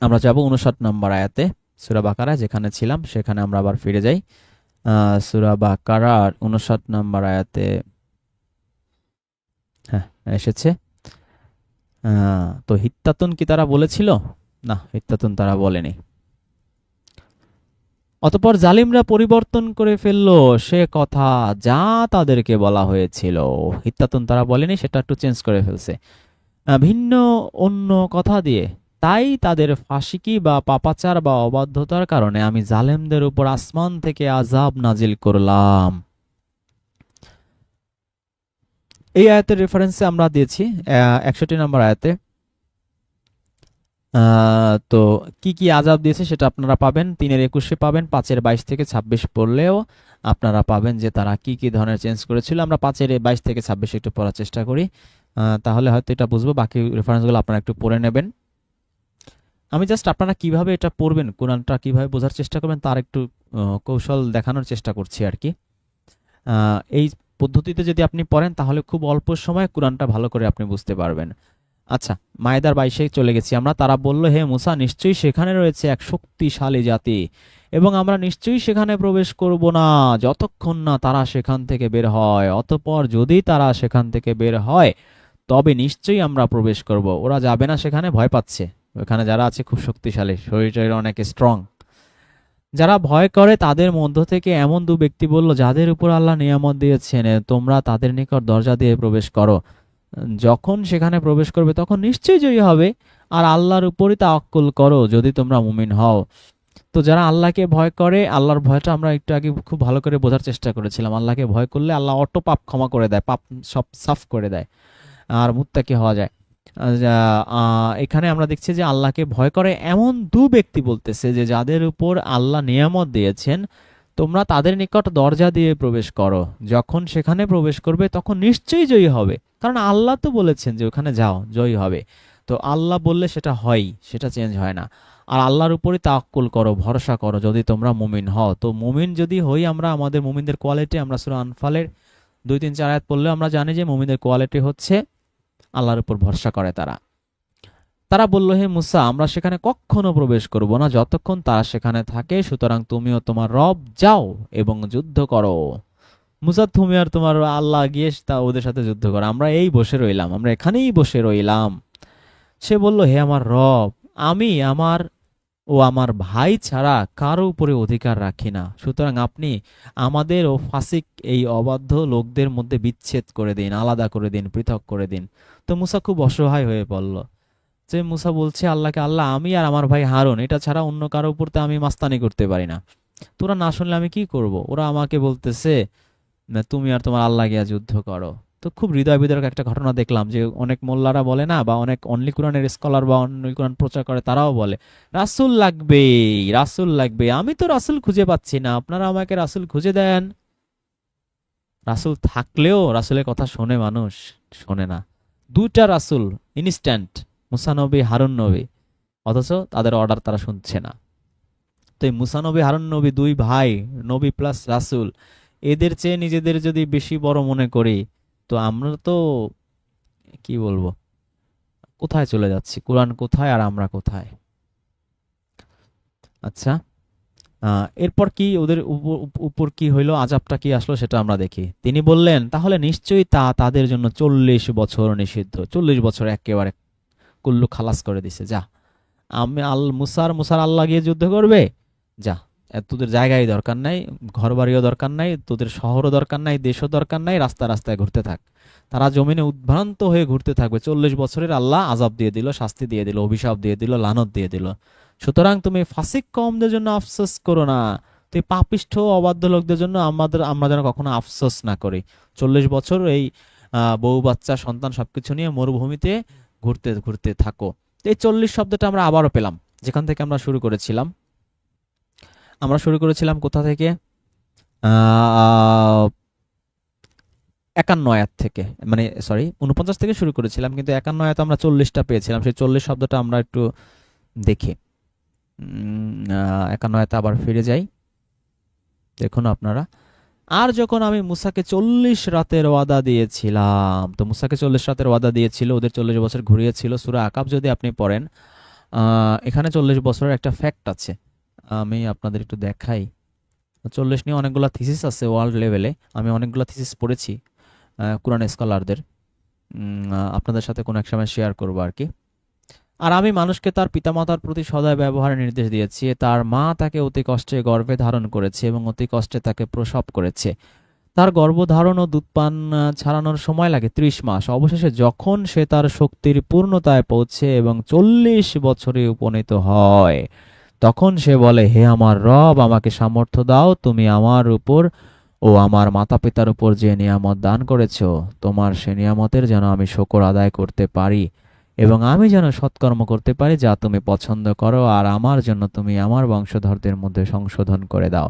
Speaker 1: আমরা যাব 59 নম্বর আয়াতে সূরা বাকারা, যেখানে ছিলাম সেখানে আমরা আবার ফিরে যাই। সূরা বাকারার 59 নম্বর আয়াতে হ্যাঁ এসেছে। তো হিত্তাতুন কি তারা বলেছিল? না, হিত্তাতুন তারা বলেনি। অতঃপর জালিমরা পরিবর্তন করে ফেলল সে কথা যা তাদেরকে বলা হয়েছিল। হিত্তাতুন তারা বলেনি, সেটা একটু চেঞ্জ করে ফেলছে ভিন্ন অন্য কথা দিয়ে। তাই তাদের ফাঁসিকি বা পাপাচার বা অবাধ্যতার কারণে আমি জালেমদের উপর আসমান থেকে আযাব নাজিল করলাম। এই আয়াতের রেফারেন্সে আমরা দিয়েছি 61 নম্বর আয়াতে। তো কি কি আযাব দিয়েছে সেটা আপনারা পাবেন 3-21 পাবেন, 5-22-26 পড়লেও আপনারা পাবেন যে তারা কি কি ধরনের চেঞ্জ করেছিল। আমরা 5-22-26 একটু পড়ার চেষ্টা করি, তাহলে হয়তো এটা বুঝবো। বাকি রেফারেন্সগুলো আপনারা একটু পড়ে নেবেন। আমি জাস্ট আপনারা কিভাবে এটা পড়বেন, কোরআনটা কিভাবে বোঝার চেষ্টা করবেন তার একটু কৌশল দেখানোর চেষ্টা করছি আর কি। এই পদ্ধতিতে যদি আপনি পড়েন তাহলে খুব অল্প সময় কোরআনটা ভালো করে আপনি বুঝতে পারবেন। আচ্ছা, মায়েদার 22-এ চলে গেছি আমরা। তারা বলল, হে মুসা, নিশ্চয়ই সেখানে রয়েছে এক শক্তিশালী জাতি, এবং আমরা নিশ্চয়ই সেখানে প্রবেশ করব না যতক্ষণ না তারা সেখান থেকে বের হয়। অতঃপর যদি তারা সেখান থেকে বের হয় তবে নিশ্চয়ই আমরা প্রবেশ করব। ওরা যাবে না, সেখানে ভয় পাচ্ছে। ওখানে যারা আছে খুব শক্তিশালী, শরীর অনেক স্ট্রং। যারা ভয় করে তাদের মধ্য থেকে এমন 2 ব্যক্তি বলল, যাদের উপর আল্লাহ নিয়ামত দিয়েছেন, তোমরা তাদের নিকট দরজা দিয়ে প্রবেশ করো। যখন সেখানে প্রবেশ করবে তখন নিশ্চয়ই জয়ী হবে, আর আল্লাহর উপরই তাওয়াক্কুল করো যদি তোমরা মুমিন হও। তো যারা আল্লাহকে ভয় করে, আল্লাহর ভয়টা আমরা একটু আগে খুব ভালো করে বোঝার চেষ্টা করেছিলাম। আল্লাহকে ভয় করলে আল্লাহ অটো পাপ ক্ষমা করে দেয়, পাপ সব সাফ করে দেয়, আর মুত্তাকি হওয়া যায়। এখানে আমরা দেখছি যে আল্লাহকে ভয় করে এমন 2 ব্যক্তি বলতেছে যে যাদের উপর আল্লাহ নিয়ামত দিয়েছেন, তোমরা তাদের নিকট দরজা দিয়ে প্রবেশ করো, যখন সেখানে প্রবেশ করবে তখন নিশ্চয়ই জয়ী হবে, কারণ আল্লাহ তো বলেছেন যে ওখানে যাও জয়ী হবে। তো আল্লাহ বললে সেটা হয়, সেটা চেঞ্জ হয় না। আর আল্লাহর উপরই তাওয়াক্কুল করো, ভরসা করো, যদি তোমরা মুমিন হও। তো মুমিন যদি হই আমরা, আমাদের মুমিনদের কোয়ালিটি, আমরা সূরা আনফালের 2-3-4 আয়াত পড়লে আমরা জানি যে মুমিনদের কোয়ালিটি হচ্ছে আল্লাহর উপর ভরসা করে তারা। তারা বলল, হে মুসা, আমরা সেখানে কখনো প্রবেশ করব না যতক্ষণ তারা সেখানে থাকে, সুতরাং তুমিও তোমার রব যাও এবং যুদ্ধ করো। মুসা, তুমি আর তোমার আল্লাহ গিয়ে তা ওদের সাথে যুদ্ধ করো, আমরা এই বসে রইলাম, আমরা এখানেই বসে রইলাম। সে বলল, হে আমার রব, আমি আমার ও আমার ভাই ছাড়া কারো উপরে অধিকার রাখি না, সুতরাং আপনি আমাদের ও ফাসিক এই অবাধ্য লোকদের মধ্যে বিচ্ছেদ করে দিন, আলাদা করে দিন, পৃথক করে দিন। তো মুসা খুব অসহায় হয়ে পড়ল। যে মুসা বলছে আল্লাহকে, আল্লাহ, আমি আর আমার ভাই হারুন এটা ছাড়া অন্য কারো উপর তো আমি মাস্তানি করতে পারি না, তোরা না শুনলে আমি কি করব? ওরা আমাকে বলতেছে না, তুমি আর তোমার আল্লাহ গিয়া যুদ্ধ করো। তো খুব হৃদয় বিদারক একটা ঘটনা দেখলাম, যে অনেক মোল্লারা বলে না, বা অনেক অনলি কোরআনের স্কলার বা অনলি কোরআন প্রচার করে, তারাও বলে রাসূল লাগবে, রাসূল লাগবে, আমি তো রাসূল খুঁজে পাচ্ছি না, আপনারা আমাকে রাসূল খুঁজে দেন। রাসূল থাকলেও রাসূলের কথা শোনে মানুষ? শোনে না। দুইটা রাসূল ইনস্ট্যান্ট, মুসা নবী, হারুন নবী, অথচ তাদের অর্ডার তারা শুনছে না। তো এই মুসা নবী, হারুন নবী, দুই ভাই, নবী প্লাস রাসূল, এদের চেয়ে নিজেদের যদি বেশি বড় মনে করি, তো আমরা তো কি বলবো, কোথায় চলে যাচ্ছি? কোরআন কোথায় আর আমরা কোথায়? আচ্ছা, এরপর কি ওদের উপর কি হইলো, আযাবটা কি আসলো সেটা আমরা দেখি। তিনি বললেন, তাহলে নিশ্চয়ই তা তাদের জন্য 40 বছর নিষিদ্ধ। 40 বছর একেবারে কুল্লু খালাস করে দিছে, যা আমি মুসার আল্লাহ গিয়ে যুদ্ধ করবে, যা, তোদের জায়গায় দরকার নাই, ঘর বাড়িও দরকার নাই, তোদের শহরও দরকার নাই, দেশও দরকার নাই, রাস্তা রাস্তায় ঘুরতে থাক। তারা জমিনে উদ্ভ্রান্ত হয়ে ঘুরতে থাকবে। 40 বছরের আল্লাহ আযাব দিয়ে দিল, শাস্তি দিয়ে দিল, অভিশাপ দিয়ে দিল, লানত দিয়ে দিল। সুতরাং তুমি ফাসিক কওমদের জন্য আফসোস করো না, তুই পাপিষ্ঠ অবাধ্য লোকদের জন্য আমরা যেন কখনো আফসোস না করি। 40 বছর এই বউ বাচ্চা সন্তান সবকিছু নিয়ে মরুভূমিতে ঘুরতে ঘুরতে থাকো। এই 40 শব্দটা আমরা আবারও পেলাম যেখান থেকে আমরা শুরু করেছিলাম। আমরা শুরু করেছিলাম কোথা থেকে? 51 আয়াত থেকে, মানে সরি 49 থেকে শুরু করেছিলাম, কিন্তু 51 আয়াত আমরা 40টা পেয়েছিলাম। সেই 40 শব্দটা আমরা একটু দেখি। 51 আয়াতে আবার ফিরে যাই, দেখুন আপনারা। আর যখন আমি মুসাকে 40 রাতের ওয়াদা দিয়েছিলাম, তো মুসাকে 40 রাতের ওয়াদা দিয়েছিল, ওদের 40 বছর ঘুরিয়েছিল। সূরা আকাব যদি আপনি পড়েন, এখানে 40 বছরের একটা ফ্যাক্ট আছে, আমি আপনাদের একটু দেখাই। 40 নিয়ে অনেকগুলো থিসিস আছে ওয়ার্ল্ড লেভেলে, আমি অনেকগুলো থিসিস পড়েছি কোরআন স্কলারদের, আপনাদের সাথে কোনো এক সময় শেয়ার করবো আর কি। আর আমি মানুষকে তার পিতামাতার প্রতি সদয় ব্যবহারের নির্দেশ দিয়েছি। তার মা তাকে অতি কষ্টে গর্ভে ধারণ করেছে এবং অতি কষ্টে তাকে প্রসব করেছে। তার গর্ভধারণ ও দুধপান ছাড়ানোর সময় লাগে 30 মাস। অবশেষে যখন সে তার শক্তির পূর্ণতায় পৌঁছে এবং 40 বছরে উপনীত হয়, তখন সে বলে, হে আমার রব, আমাকে সামর্থ্য দাও, তুমি আমার উপর ও আমার মাতা পিতার উপর যে নিয়ামত দান করেছ, তোমার সে নিয়ামতের যেন আমি শুকর আদায় করতে পারি এবং আমি যেন সৎকর্ম করতে পারি যা তুমি পছন্দ করো, আর আমার জন্য তুমি আমার বংশধরদের মধ্যে সংশোধন করে দাও।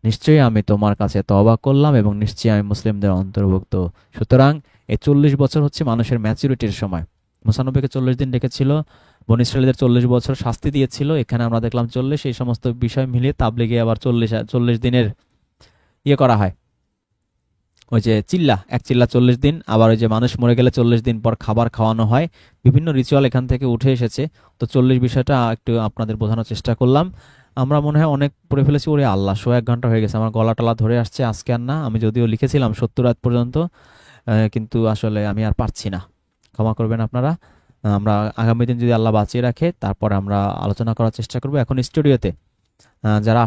Speaker 1: নিশ্চয়ই আমি তোমার কাছে তওবা করলাম এবং নিশ্চয়ই আমি মুসলিমদের অন্তর্ভুক্ত। সুতরাং এই 40 বছর হচ্ছে মানুষের ম্যাচুরিটির সময়। মুসা নবীকে 40 দিন রেখেছিল, বনী ইসরাঈলদের 40 বছর শাস্তি দিয়েছিল, এখানে আমরা দেখলাম 40। এই সমস্ত বিষয় মিলিয়ে তাবলীগে আবার 40 দিনের ইয়ে করা হয়, ওই যে এক চিল্লা 40 দিন, আবার ওই যে মানুষ মরে গেলে 40 দিন পর খাবার খাওয়ানো হয়, বিভিন্ন রিচুয়াল এখান থেকে উঠে এসেছে। তো 40 বিষয়টা একটু আপনাদের বোঝানোর চেষ্টা করলাম। আমরা মনে হয় অনেক পড়ে ফেলেছি, ওরে আল্লাহ, 1 ঘন্টা হয়ে গেছে, আমার গলা টলা ধরে আসছে আজকে আর না। আমি যদিও লিখেছিলাম 70 আয়াত পর্যন্ত, কিন্তু আসলে আমি আর পারছি না, ক্ষমা করবেন আপনারা। আমরা আগামী দিন যদি আল্লাহ বাঁচিয়ে রাখে তারপর আমরা আলোচনা করার চেষ্টা করব। এখন স্টুডিওতে যারা